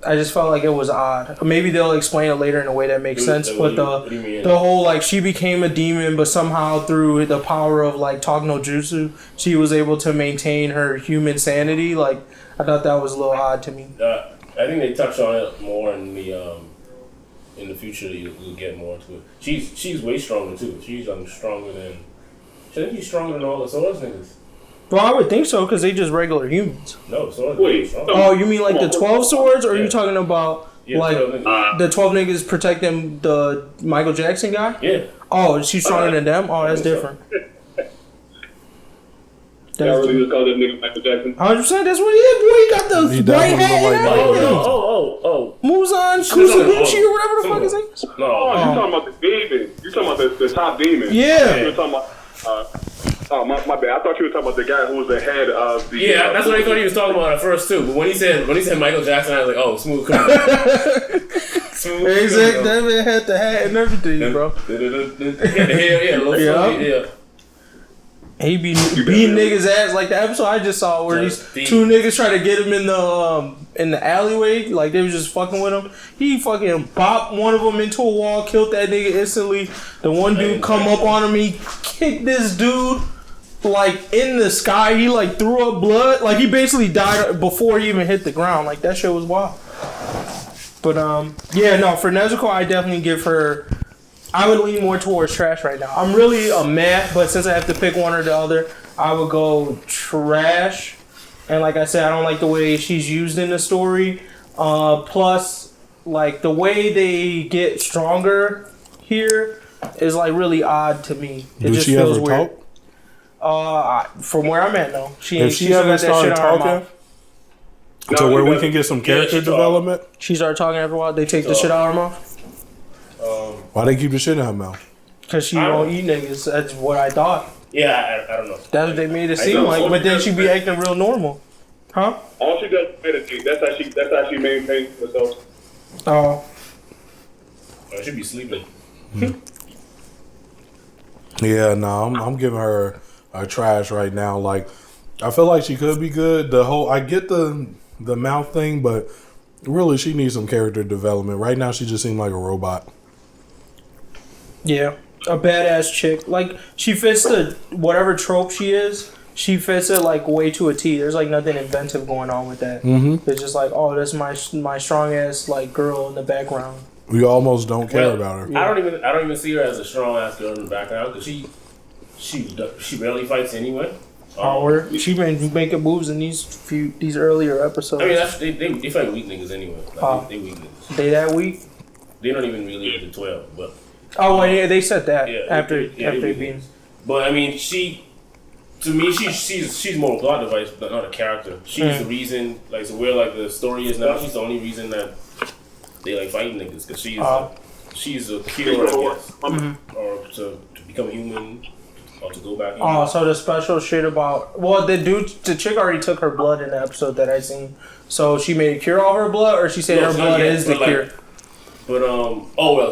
I just felt like it was odd. Maybe they'll explain it later in a way that makes sense. But the whole like she became a demon, but somehow through the power of like Talk no Jutsu, she was able to maintain her human sanity. Like I thought that was a little odd to me.
I think they touch on it more in the future. You'll get more into it. She's way stronger too. She's stronger than. I think she's stronger than all the Swords niggas.
Well, I would think so because they just regular humans.
No, swords.
Wait.
Oh, you mean like the 12 swords, or are you talking about like the 12 niggas protecting the Michael Jackson guy?
Yeah.
Oh, she's stronger than them? Oh, that's different.
Y'all really just call that nigga Michael Jackson?
100%, that's what he is, boy. He got the white hat.
Oh.
Muzan Kusaguchi or whatever the fuck his name is.
No.
You talking about the demon. You talking about the top demon.
Yeah.
You were talking about, my bad. I thought you were talking about the guy who was the head of the...
Yeah, that's what I thought he was talking about at first too. But when he said Michael Jackson, I was like, oh, smooth criminal.
Exactly. That man had the hat and everything, bro.
Yeah.
He be beating niggas' ass like the episode I just saw where these two niggas try to get him in the alleyway, like they was just fucking with him. He fucking bopped one of them into a wall, killed that nigga instantly. The one dude come up on him, he kicked this dude like in the sky. He like threw up blood, like he basically died before he even hit the ground. Like that shit was wild. But for Nezuko, I definitely give her. I would lean more towards trash right now. I'm really a meh, but since I have to pick one or the other, I would go trash. And like I said, I don't like the way she's used in the story. Plus, like the way they get stronger here is like really odd to me. It just feels weird. Talk? From where I'm at, no. She
ever started talking? So where we can get some character development?
She started talking after a while. They take the shit out of her mouth.
Why they keep the shit in her mouth?
Because she won't eat niggas. That's what I thought.
Yeah, I don't know.
That's what they made it seem like. But then she be acting real normal. Huh?
All she does is meditate. That's how she maintains herself.
Oh.
She be sleeping.
Yeah, no, I'm giving her a trash right now. Like, I feel like she could be good. I get the mouth thing, but really she needs some character development. Right now she just seems like a robot. Yeah.
A badass chick. Like, she fits the whatever trope she is. she fits it like way to a T. There's like nothing inventive going on with that. Mm-hmm. It's just like, oh, that's my strong ass like girl in the background.
We almost don't care about her.
Yeah. I don't even see her as a strong ass girl in the background because she barely fights anyway.
She been making moves in these earlier episodes.
I mean, they fight weak niggas anyway. Like, they weak niggas.
They that weak?
They don't even really get to 12, but.
Oh well, yeah, they said that after they beat.
But I mean, to me, she's more a plot device, but not a character. She's the reason, like, so where like the story is now. She's the only reason that they like fighting niggas because she's a cure, I guess, or to become human. To go back.
Oh, so the special shit about the chick already took her blood in the episode that I seen. So she made a cure off her blood, or she said her blood is the cure.
But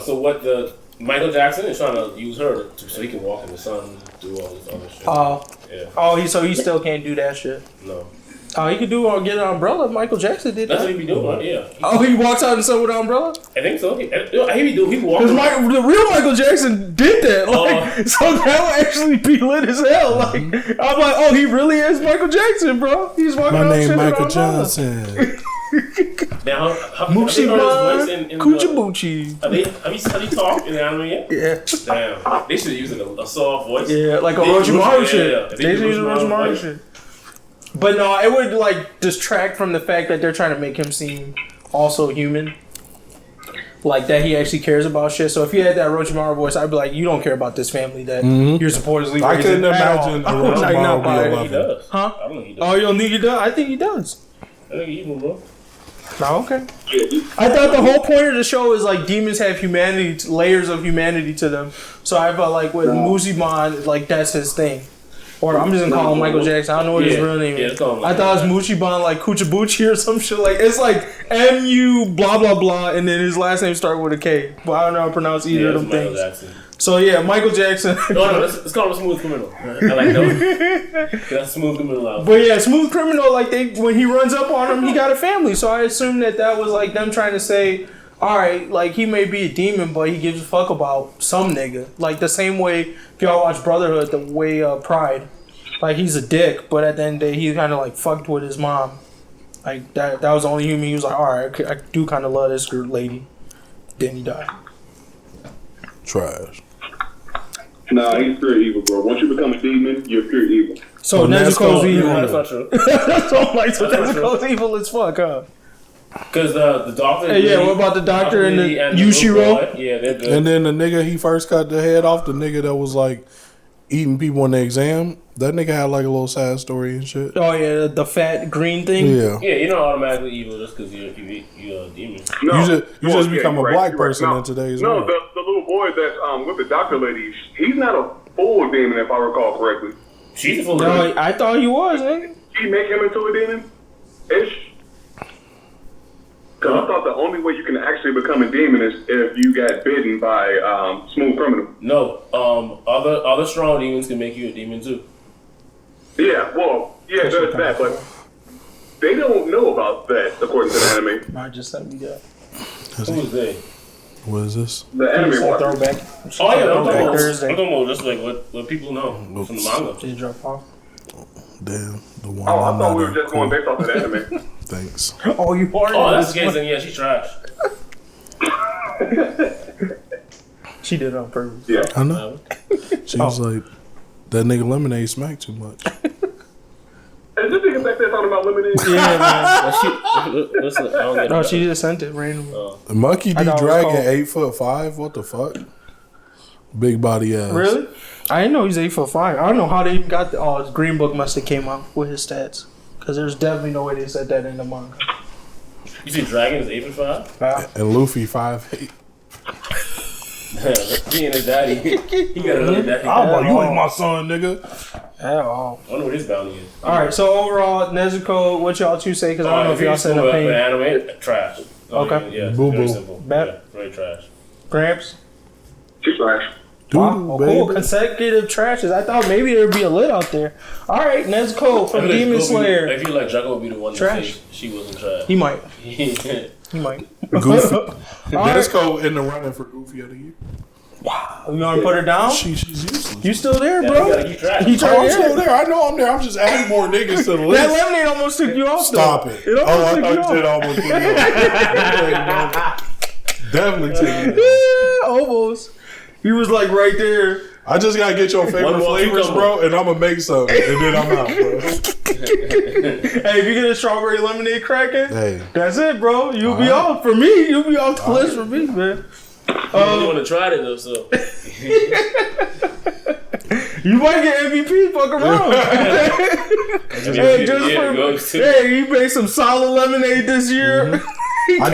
so what the Michael Jackson is trying to use her so he can walk in the sun, do all this other shit.
He still can't do that shit.
No.
Oh, he could get an umbrella. Michael Jackson did that.
That's what he be doing, right? Yeah.
He walks out in the sun with an umbrella?
I think so. He walks.
Because the real Michael Jackson did that. So that would actually be lit as hell. Like, I'm like, oh, he really is Michael Jackson, bro. He's walking out with an umbrella. My name Michael Johnson.
Now,
Moochie Man, Coochie Boochie.
Have you talked in the anime yet?
Yeah.
Damn. They should use a soft voice.
Yeah, like a Orochimaru shit. They should use Orochimaru shit. But no, it would like distract from the fact that they're trying to make him seem also human. Like that he actually cares about shit. So if he had that Orochimaru voice, I'd be like, you don't care about this family that you're supposedly raising.
I couldn't imagine Orochimaru
be he does.
Huh?
I don't think he does.
Oh, you don't think he does? I think he does.
I think he's evil, bro.
No, okay. I thought the whole point of the show is like demons have humanity, layers of humanity to them. So I felt like with Mushiban, like that's his thing. Or I'm just gonna call him Michael Jackson. I don't know what his real name is. I thought it was Mushiban like Kuchibuchi or some shit. Like it's like MU blah blah blah, and then his last name started with a K. But I don't know how to pronounce either of them things.
Jackson.
So yeah, Michael Jackson.
No, let's call him Smooth Criminal. I like that. That's Smooth Criminal out.
But yeah, Smooth Criminal. Like when he runs up on him, he got a family. So I assumed that was like them trying to say, all right, like he may be a demon, but he gives a fuck about some nigga. Like the same way if y'all watch Brotherhood, the way Pride, like he's a dick, but at the end of the day, he kind of like fucked with his mom. Like that was the only human. He was like, all right, I do kind of love this lady. Then he died.
Trash.
Nah, he's pure evil, bro. Once you become a demon, you're pure evil.
So Nezuko's evil.
That's not true.
That's what I'm like. So Nezuko's evil as fuck, huh?
Because the doctor.
Hey, what about the doctor and the Yushiro?
Yeah, they're good.
And then the nigga he first cut the head off, the nigga that was like eating people in the exam, that nigga had like a little sad story and shit.
Oh yeah, the fat green thing.
Yeah,
you're not automatically evil just because you're a demon.
No,
you just become a black person in today's world.
No, the little boy that's with the doctor lady, he's not a full demon if I recall correctly.
She's a full demon.
I thought he was, nigga.
She make him into a demon? Ish. Because I thought the only way you can actually become a demon is if you got bitten by Smooth Criminal.
No, other strong demons can make you a demon too.
Yeah, well, yeah, there's that, but they don't know about that according to the anime.
I just said we got.
Who is they?
What is this?
The anime one.
Throwback.
Oh yeah, I'm talking about just like what people know from the manga.
Did you drop off?
Damn, the one.
Oh, I thought we were just going based off of the anime.
Thanks.
Oh, you are.
Oh, that's the case. Then yeah, she's trash.
She did it on purpose.
Yeah,
I know. She was like, that nigga Lemonade smacked too much.
Is this nigga back there talking about lemonade?
Yeah, man. No, she just sent it randomly.
Monkey D. Dragon 8'5". What the fuck? Big body ass.
Really? I didn't know he's 8'5". I don't know how they even got the. Oh, his Green Book must have came out with his stats. Because there's definitely no way they said that in the manga.
You see, Dragon is 8'5".
Wow.
And Luffy 5'8".
He and his daddy. He got another daddy.
You ain't my son, nigga.
At all.
I wonder what his bounty is.
Alright, so overall, Nezuko, what y'all two say? Because I don't know if y'all said an opinion.
Anime, trash.
Okay.
Yeah,
Boo-boo.
very simple.
Yeah,
very trash.
Gramps?
She's trash.
Wow, cool. Consecutive trashes. I thought maybe there'd be a lit out there. Alright, Nezuko from Demon Slayer.
I feel like Draco would be the one
trash.
To say she wasn't trash.
He might. He might.
Goofy. Nezuko in the running for Goofy of the Year.
Wow. You want to put her down?
She's useless.
You still there,
Yeah,
bro?
you gotta keep track.
You
I'm still there. I know I'm there. I'm just adding more niggas to the list.
That lemonade almost took you off.
Stop
though.
it.
It
I
almost took
thought
you
you said
off.
almost took you off. Definitely take it.
Almost. He was like right there.
I just gotta get your favorite
One more
flavors,
cucumber.
bro, and I'm gonna make something, and then I'm out, bro.
Hey, if you get a strawberry lemonade cracking,
Hey,
that's it, bro. You'll be
All right.
off. For me, you'll be off the list for me, man.
You want to try it though, so.
You might get MVP. Fuck around. Hey, he made some solid lemonade this year.
I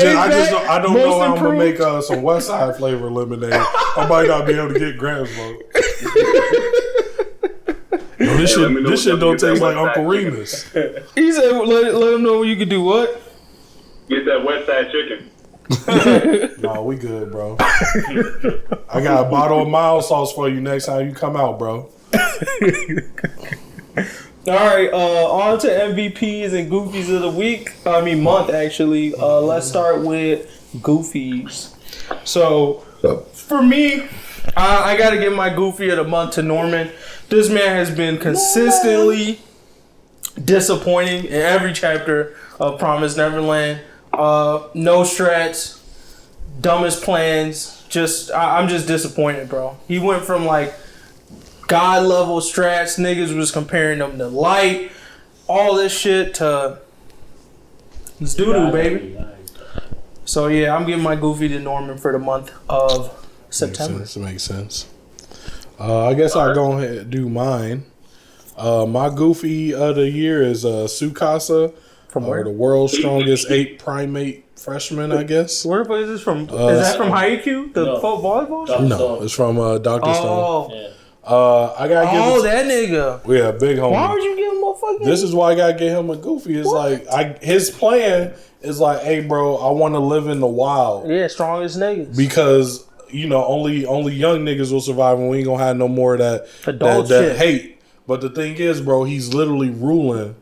don't know how I'm gonna make some West Side flavor lemonade. I might not be able to get Gramps, bro. Yo, this shit don't taste like Uncle Remus.
He said, "Let him know you can do what."
Get that West Side chicken.
No, we good, bro. I got a bottle of mild sauce for you next time you come out, bro.
All right, on to MVPs and Goofies of the week. Month actually. Let's start with Goofies. So, for me, I got to give my Goofy of the month to Norman. This man has been consistently disappointing in every chapter of Promised Neverland. No strats, dumbest plans. I'm just disappointed, bro. He went from like God level strats, niggas was comparing them to Light, all this shit to it's doo-doo, baby. So yeah, I'm giving my Goofy to Norman for the month of September.
Makes sense. I guess I'll go ahead and do mine. My Goofy of the year is Tsukasa.
From where?
The world's strongest 8 primate freshman, I guess.
Where is this from? Is that from Haikyuu? The volleyball?
No, it's from Dr. Stone.
Oh,
Yeah.
I gotta give it
that nigga.
yeah, big homie.
Why would you give him a fucking?
This is why I gotta get him a Goofy. It's like his plan is like, hey, bro, I want to live in the wild
strongest niggas.
because only young niggas will survive, and we ain't gonna have no more of that
Adult
that
shit.
hate. But the thing is, bro, he's literally ruling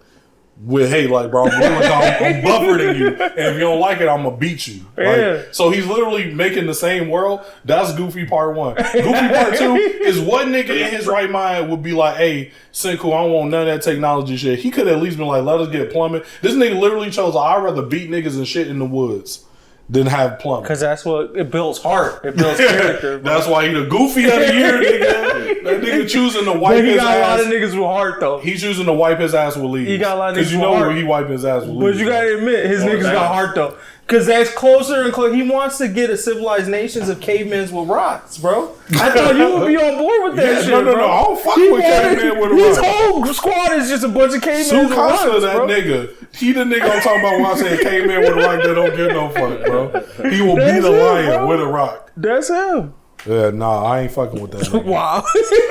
with hate, like, bro, I'm buffer than you, and if you don't like it, I'm gonna beat you.
Yeah.
So he's literally making the same world. That's Goofy part 1. Goofy part 2 is what nigga in his right mind would be like, hey, Senku, I don't want none of that technology shit. He could at least been like, let us get plumbing. This nigga literally chose, I'd rather beat niggas and shit in the woods than have plumbing.
Because that's what it builds heart. It builds character. Bro.
That's why he the Goofy of the year, nigga. That nigga choosing to wipe
But he
his
got a lot
ass.
of niggas with heart though.
He's choosing to wipe his ass with leaves.
He got a lot of
because
niggas
you
with
know
heart.
where he wiping his ass with
But
leaves.
you gotta admit, his niggas got heart though. Because that's closer and closer. He wants to get a civilized nations of cavemen with rocks, bro. I thought you would be on board with that shit,
no,
bro.
I don't fuck with caveman with a
His
rock.
whole squad is just a bunch of cavemen with rocks,
Tsukasa, that
bro.
nigga. He the nigga I'm talking about when I say caveman with a rock that don't give no fuck, bro. He will
That's
beat a
it,
lion
bro.
with a rock.
That's him.
Yeah, nah, I ain't fucking with that nigga.
Wow.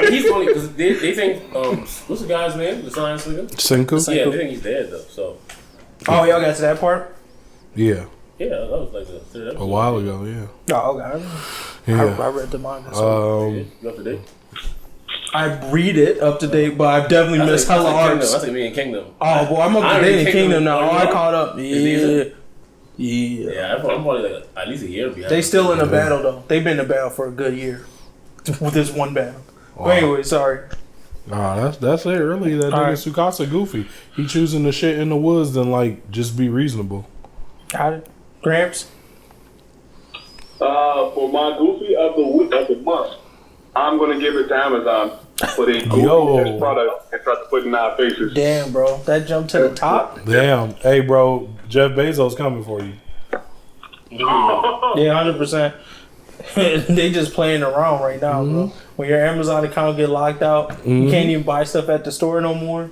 He's funny because they think, what's the guy's name? The science nigga?
Senku?
Yeah, they think he's dead though, so.
Oh, y'all got to that part?
Yeah,
Yeah, that was like the third episode.
a while ago, yeah.
Oh, okay.
Yeah.
I read the manga. So.
You up to date?
I read it up to date, but I've definitely missed hella arcs.
I think me and Kingdom.
Oh, boy, I'm up to
Iron
date in Kingdom now.
Kingdom,
Oh, I caught up.
it?
Yeah.
Yeah, I'm probably like at least a year behind.
They still in a battle, though. They've been in a battle for a good year. With this one battle.
Wow.
But anyway, sorry.
Nah, that's it, really. That nigga
Alright.
Tsukasa Goofy. He choosing the shit in the woods than, like, just be reasonable.
Got it. Gramps?
For my Goofy of the week of the month, I'm gonna give it to Amazon for their Goofy product and try to put it in our faces.
Damn, bro. That jumped to the top?
Damn. Hey, bro, Jeff Bezos coming for you.
Yeah, 100%. They just playing around right now, bro. When your Amazon account get locked out, you can't even buy stuff at the store no more.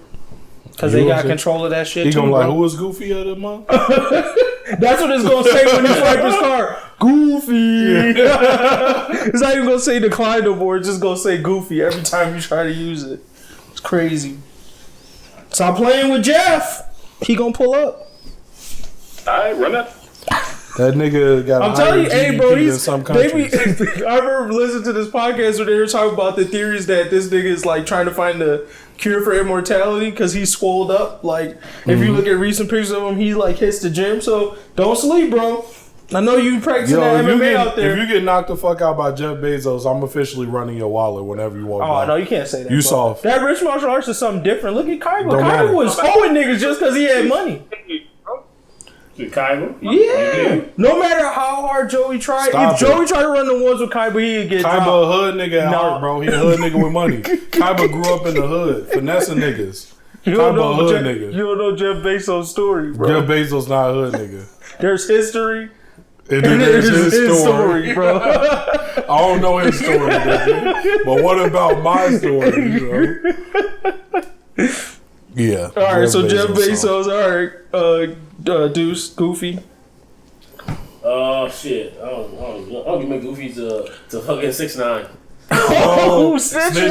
Because they got control of that shit,
He
too,
gonna
bro.
like, who was Goofy of the month?
That's what it's gonna say when you swipe his card. Goofy. It's not even gonna say decline no more. It's just gonna say Goofy every time you try to use it. It's crazy. Stop playing with Jeff. He gonna pull up.
Alright, run up.
That nigga got
I'm
a
telling you,
higher
hey, bro.
GDP than some countries.
I remember listening to this podcast where they were talking about the theories that this nigga is like trying to find the cure for immortality because he's swolled up. Like, if you look at recent pictures of him, he like hits the gym. So don't sleep, bro. I know you practicing that MMA out there.
If you get knocked the fuck out by Jeff Bezos, I'm officially running your wallet whenever you walk by.
Oh, no, you can't say that.
You
bro.
soft.
That rich martial arts is something different. Look at Kaiba.
Don't matter.
Kaiba was hoeing niggas just because he had money.
Kaiba?
Yeah. No matter how hard Joey tried, if Joey tried to run the ones with Kaiba, he'd get dropped.
Kaiba a hood nigga at heart, bro. He a hood nigga with money. Kaiba grew up in the hood, finessing niggas. Kaiba a hood nigga.
You don't know Jeff Bezos' story, bro.
Jeff Bezos not a hood nigga.
There's history.
And then there's his story.
bro.
I don't know his story, nigga. But what about my story, you know? Yeah.
All right, so Jeff Bezos, all right. Deuce, Goofy.
Shit. I don't give my Goofy to fucking 6ix9ine.
Oh, Snitch 9!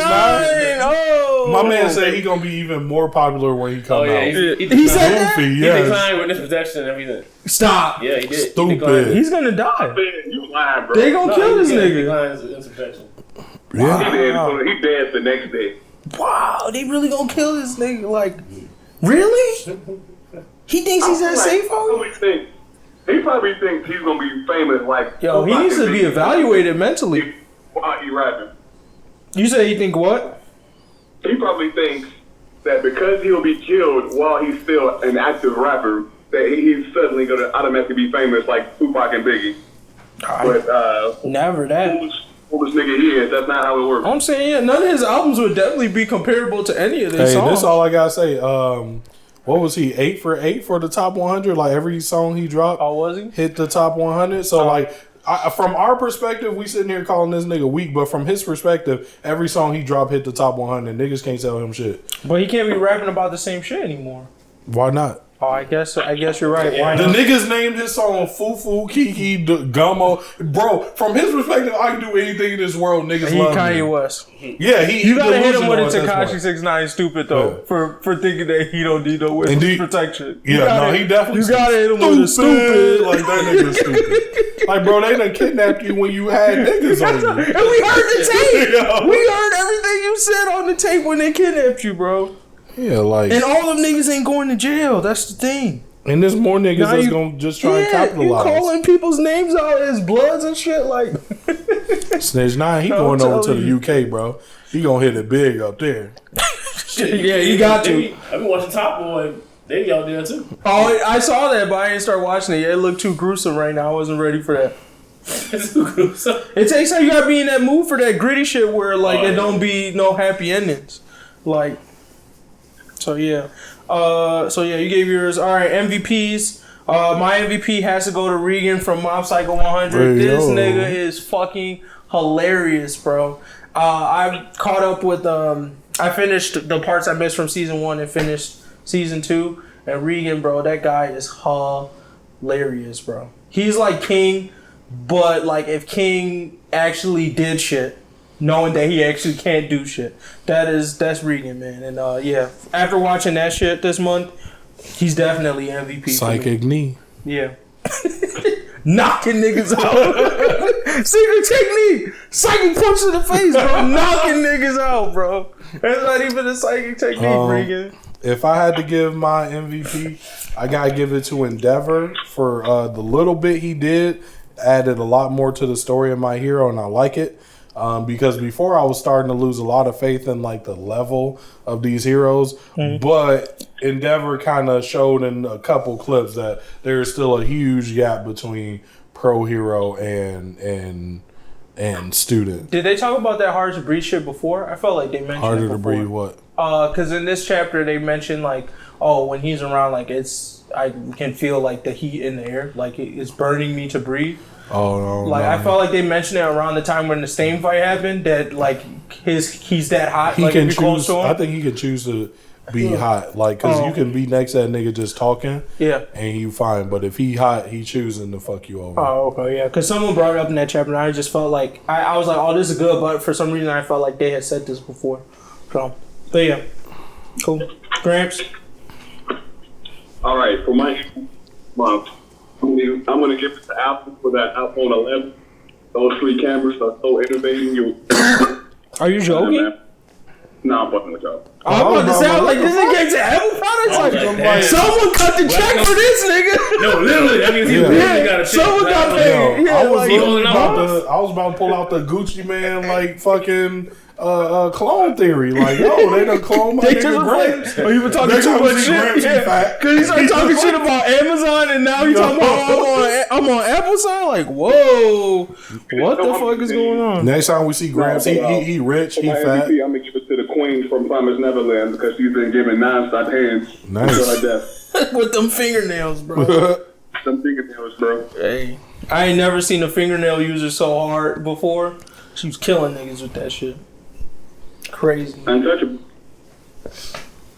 Oh,
my man said he gonna be even more popular when he come out.
He said that?
Goofy,
He
yes.
declined witness protection and everything.
Stop.
Yeah, he did.
Stupid.
He's gonna die.
You lying, bro.
They gonna kill this nigga.
He declines witness protection.
Yeah.
He dead the next day.
Wow, they really gonna kill this nigga? Like, really? He thinks he's that safe on?
He probably thinks he's gonna be famous. Like,
Yo, he needs to be evaluated mentally.
While he rapping.
You say he think what?
He probably thinks that because he'll be killed while he's still an active rapper, that he's suddenly gonna automatically be famous like Tupac and Biggie. But
never that.
Foolish nigga he is. That's not how it works.
I'm saying, yeah, none of his albums would definitely be comparable to any of these songs.
This all I gotta say. What was he? 8 for 8 for the top 100. Like every song he dropped,
Oh, was he?
hit the top 100. So like, from our perspective, we sitting here calling this nigga weak, but from his perspective, every song he dropped hit the top 100. Niggas can't tell him shit.
But he can't be rapping about the same shit anymore.
Why not?
Oh, I guess you're right. Why
The
not?
niggas named his song Fufu, Kiki, Gummo. Bro, from his perspective, I can do anything in this world. Niggas
He
love
Kanye
me.
West.
Yeah,
You gotta hit him with a
delusional at
Tekashi
this
6ix9ine stupid though for thinking that he don't need no witness
Indeed.
protection.
He definitely.
You gotta hit him with a stupid.
Like that nigga stupid. Like bro, they done kidnapped you when you had niggas on you.
And we heard the tape.
Yo.
We heard everything you said on the tape when they kidnapped you, bro.
Yeah, like.
And all them niggas ain't going to jail. That's the thing.
And there's more niggas
Now
that's
you-
gonna just try and
You
capitalize.
calling people's names out as Bloods and shit like.
Snitch 9, he
I'm
going over to
telling
the
you.
UK, bro. He gonna hit it big up there.
Yeah, you got to.
I've been watching Top Boy. They be out there too.
Oh, I saw that, but I didn't start watching it yet. It looked too gruesome right now. I wasn't ready for that.
It's too gruesome.
It takes time. You gotta be in that mood for that gritty shit where like it don't be no happy endings. Like, so yeah. You gave yours. All right, MVPs. My MVP has to go to Regan from Mob Psycho 100.
Hey,
this
yo.
nigga is fucking hilarious, bro. I caught up with I finished the parts I missed from season 1 and finished season 2. And Regan, bro, that guy is hilarious, bro. He's like King, but like if King actually did shit, knowing that he actually can't do shit. That's Regan, man. And yeah, after watching that shit this month, he's definitely MVP. for me.
Psychic knee.
Yeah. Knocking niggas out. Secret technique. Psychic punch to the face, bro. Knocking niggas out, bro. That's not even a psychic technique, Regan.
If I had to give my MVP, I gotta give it to Endeavor for the little bit he did. Added a lot more to the story of my hero, and I like it. Because before I was starting to lose a lot of faith in like the level of these heroes, but Endeavor kind of showed in a couple clips that there's still a huge gap between pro hero and student.
Did they talk about that hard to breathe shit before? I felt like they mentioned
Harder
it
to
before.
breathe. What?
Because in this chapter they mentioned like, oh, when he's around, like I can feel like the heat in the air, like it's burning me to breathe.
Oh no!
Like
no.
I felt like they mentioned it around the time when the Stain fight happened. That like he's that hot.
He
like
can
if you're close
choose.
to him.
I think he can choose to be hot, like because you can be next to that nigga just talking,
Yeah.
and you fine. But if he hot, he choosing to fuck you over.
Oh, okay, yeah. Because someone brought it up in that chapter, and I just felt like I was like, "Oh, this is good," but for some reason, I felt like they had said this before. So, but yeah, cool. Gramps.
All right, for my month, I'm gonna give it to Apple for that iPhone 11. Those 3 cameras are so innovative.
Are you joking?
Nah, I'm fucking with y'all.
I'm about to say, I was like, this nigga came to Apple products. Like, someone cut the check for this nigga.
No, literally, that means he really got a check.
Someone got paid.
I was
literally
I was about to pull out the Gucci Man like fucking clone theory. Like, yo, they done clone my nigga Gramps.
Oh, you been talking too much shit? Because he started talking shit about Amazon, and now he talking about I'm on Apple side. Like, whoa, what the fuck is going on?
Next time we see Gramps, he rich, he fat.
I'm gonna give it to the queen from Promised Neverland because she's been given non-stop hands until her death.
With them fingernails, bro.
Them fingernails, bro.
Hey, I ain't never seen a fingernail user so hard before. She was killing niggas with that shit. Crazy.
Untouchable.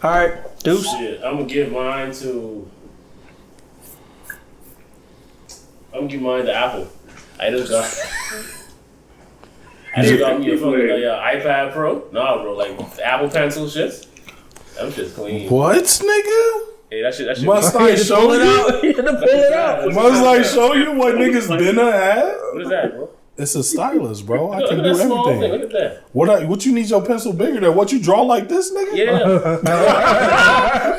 Alright, Deuce.
Shit, I'm gonna give mine to Apple. I just got me a fucking iPad Pro. Nah, bro, like Apple Pencil shits. Them shit's clean.
What, nigga?
Hey, that shit.
Must I show you?
You had to pull it out.
Must I show you what niggas been had?
What is that, bro?
It's a stylus, bro. I can
Look
do
at that small thing.
everything.
Look at that.
What you need your pencil bigger than? What you draw like this, nigga?
Yeah.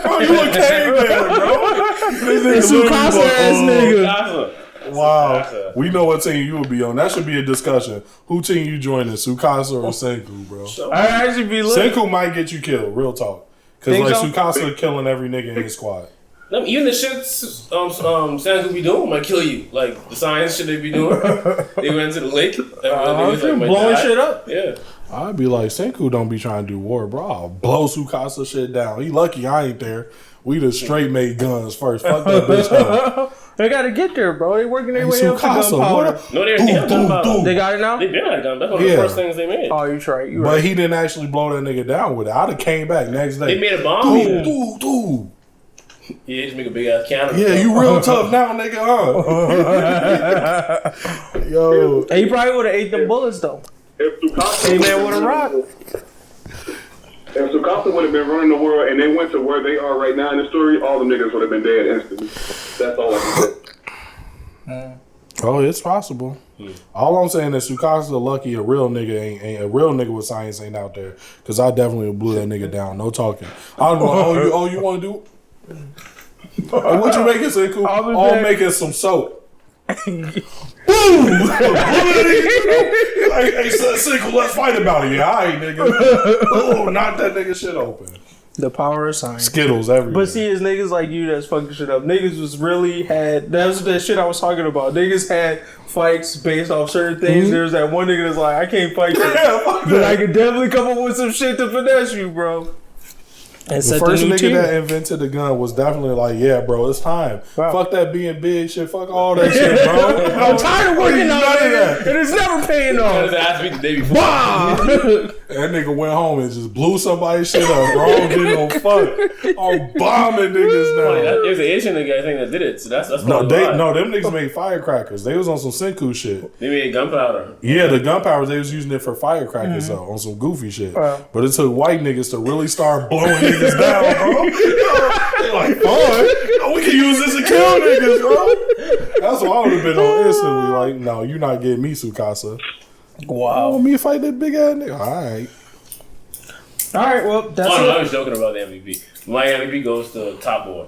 Bro, you a caveman, bro.
It's Sukasa ass nigga.
Wow. We know what team you will be on. That should be a discussion. Who team you joining, Sukasa or Senku, bro?
I actually be looking.
Senku might get you killed, real talk. Because like Sukasa killing every nigga in his squad.
Even the shit Shanks be doing might kill you. Like the science shit they be doing. They went to the lake.
Blowing shit up.
Yeah.
I'd be like, Senku don't be trying to do war, bro. I'll blow Sukasa shit down. He lucky I ain't there. We the straight made guns first. Fuck that bitch up.
They gotta get there, bro. They working their way up to gunpowder.
No, they have gunpowder.
They got it now?
They been out of gun. That's one of the first things they made.
Oh, you right.
But he didn't actually blow that nigga down with it. I'd have came back next day.
They made a bomb.
Dude.
Yeah, just make a big ass counter.
Yeah, you real tough now, nigga, huh? Yo.
He probably would have ate them bullets, though.
If Sukasa
Hey, man, with a rock.
If Sukasa would have been running the world and they went to where they are right now in the story, all the niggas would have been dead instantly. That's all I can say.
Oh, it's possible. All I'm saying is Sukasa lucky a real nigga ain't a real nigga with science ain't out there. Cause I definitely blew that nigga down. No talking. I don't know. You want to do? What you making, Senku? I'm making some soap. Boom! Like, hey, Senku, let's fight about it. Yeah, all right, nigga. Oh, knock that nigga shit open.
The power of science.
Skittles everywhere.
But see, it's niggas like you that's fucking shit up. Niggas was really had. That was that shit I was talking about. Niggas had fights based off certain things. There's that one nigga that's like, I can't fight you. But I could definitely come up with some shit to finesse you, bro. And
the first nigga that invented the gun was definitely like, yeah, bro, it's time. Wow. Fuck that being big shit. Fuck all that shit, bro.
I'm tired of working on that. And it's never paying off.
The day before.
That nigga went home and just blew somebody's shit up, bro. I don't give no fuck. I'm bombing niggas now.
There's an Asian nigga, I think, that did it. So that's
no, them niggas made firecrackers. They was on some Senku shit.
They made gunpowder.
Yeah, the gunpowder, they was using it for firecrackers, though, on some goofy shit. But it took white niggas to really start blowing niggas down, bro. They like, fun. We can use this to kill niggas, bro. That's what I would have been on instantly. Like, no, you're not getting me, Sukasa.
Wow.
Want me to fight that big ass nigga? Alright,
well, that's it.
I was joking about the MVP. My MVP goes to Top Boy.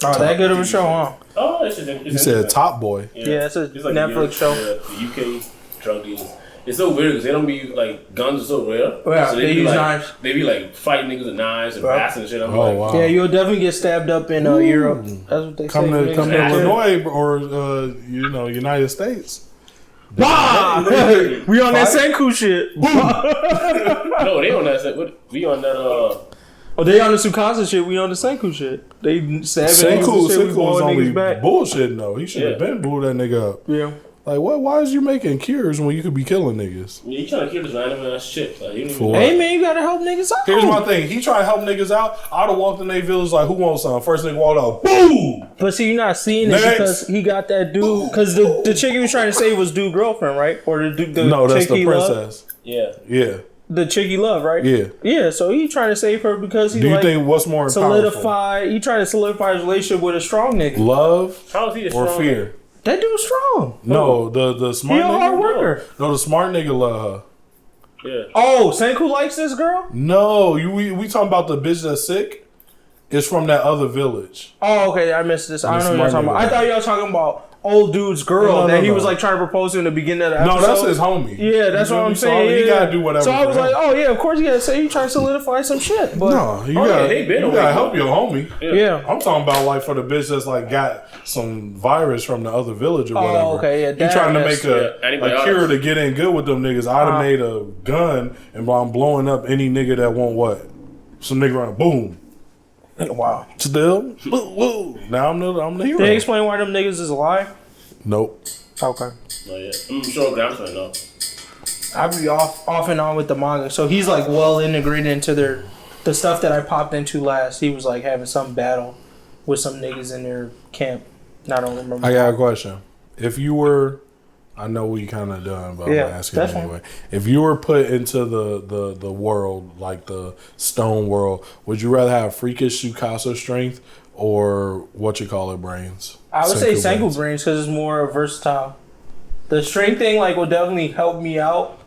Oh, that good of a show, huh?
Oh, it's just
you said Top Boy.
Yeah, it's a Netflix show.
The UK drug dealers. It's so weird because they don't be like guns are so rare.
Yeah,
so
they use knives.
They be like fighting niggas with knives and bats and shit. I'm like,
wow.
Yeah, you'll definitely get stabbed up in Europe. That's what they say.
Come to Illinois or United States.
Bah! We on that Senku shit.
No, they on that. We on that.
Oh, they on the Sukasa shit. We on the Senku shit. They stabbing
Senku was only
back.
bullshit though. He should have been blew that nigga up.
Yeah.
Like what? Why is you making cures when you could be killing niggas?
Yeah, you trying to kill this random ass shit? Like,
hey man, you gotta help niggas out.
Here's my thing. He trying to help niggas out. I'd have walked in their village like, who wants some? First nigga walked out, boom.
But see, you're not seeing it because he got that dude. Because the chick he was trying to save was dude girlfriend, right? Or the
no, that's
chick
the princess.
Yeah.
The
chick he loved, right?
Yeah.
So he trying to save her because he.
Do you think what's more
solidify? He trying to solidify his relationship with a strong nigga.
Love.
How is he the
or
strong
fear?
Nigga?
That dude's strong.
No, the smart nigga.
He a hard worker.
No, the smart nigga love her.
Yeah.
Oh, Senku likes this girl?
No, we talking about the bitch that's sick? It's from that other village.
Oh, okay. I missed this. I don't know what you're talking about.
nigga.
I thought y'all was talking about old dude's girl that he was like trying to propose to in the beginning of the episode.
No, that's his homie.
Yeah, that's what I'm
So
saying.
he
Yeah.
gotta do whatever.
So I was
for him.
like, oh yeah, of course you gotta say you trying to solidify some shit. But
no, you
they been
gotta
away
help
from
your homie.
yeah.
I'm talking about like for the bitch that's like got some virus from the other village or whatever.
Oh, okay, yeah.
You trying to make a
antibiotics.
cure to get in good with them niggas. I'd have made a gun and I'm blowing up any nigga that want what? Some nigga run boom.
Wow.
Still, woo. Now I'm the hero.
Did they explain why them niggas is alive?
Nope.
Okay.
No, yeah. I'm sure Gramps might know.
I be off and on with the manga, so he's like well integrated into the stuff that I popped into last. He was like having some battle with some niggas in their camp. I don't remember.
I got a question. If you were, I know we kind of done, but I'm gonna ask you anyway. If you were put into the world, like the stone world, would you rather have freakish Tsukasa strength or brains?
I would say Senku brains because it's more versatile. The strength thing like will definitely help me out.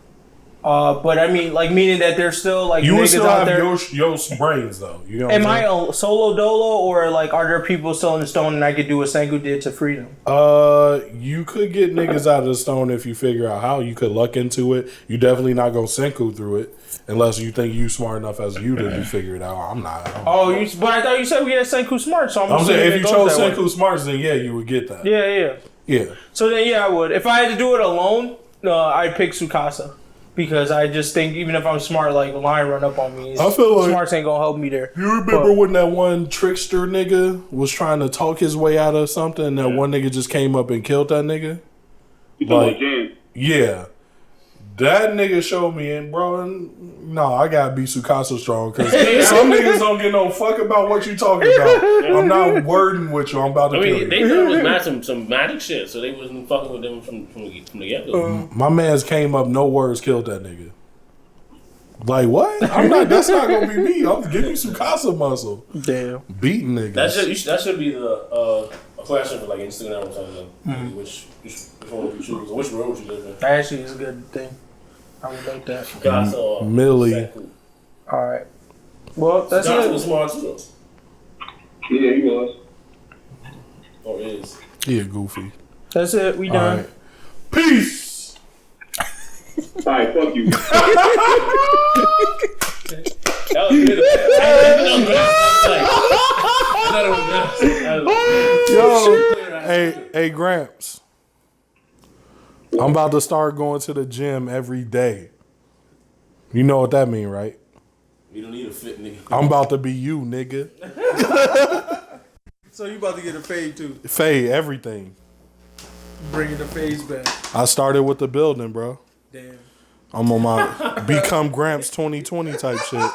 But I mean, like meaning that there's still like
you would
niggas
still
out
have
there.
your brains though. You know what
Am
I'm
I
saying?
a solo dolo or like are there people still in the stone and I could do what Senku did to freedom?
You could get niggas out of the stone if you figure out how. You could luck into it. You definitely not gonna Senku through it unless you think you smart enough as you to figure it out. I'm not.
But I thought you said we had Senku smart, so
I'm saying if you chose
that
Senku smarts, then yeah, you would get that.
Yeah. So then I would. If I had to do it alone, I'd pick Tsukasa. Because I just think even if I'm smart, like line run up on me,
I feel like
smarts ain't gonna help me there.
You remember when that one trickster nigga was trying to talk his way out of something, and that one nigga just came up and killed that nigga?
You talking about James?
Yeah. That nigga showed me, and bro, no, I gotta be Tsukasa strong because some niggas don't get no fuck about what you talking about. I'm not wording with you. I'm about to kill you.
They thought it was some magic shit, so they wasn't fucking with them from the get-go.
My man's came up, no words, killed that nigga. Like what? I'm not. That's not gonna be me. I'm give me Tsukasa muscle.
Damn.
Beating niggas.
That should be the a question for like Instagram or something. Which one would you choose, or which road would you live in?
That actually is a good thing. I would like that.
Millie.
All right. Well, that's
Johnson
it.
was smart too.
Yeah, he was.
Or is.
He a goofy.
That's it. We done.
Right. Peace.
All right, fuck you.
That was good.
Yo, hey, Gramps. I'm about to start going to the gym every day. You know what that mean, right?
You don't need a fit nigga.
I'm about to be you, nigga.
So you about to get a fade too?
Fade everything.
Bringing the fades back.
I started with the building, bro.
Damn.
I'm on my Become Gramps 2020 type shit.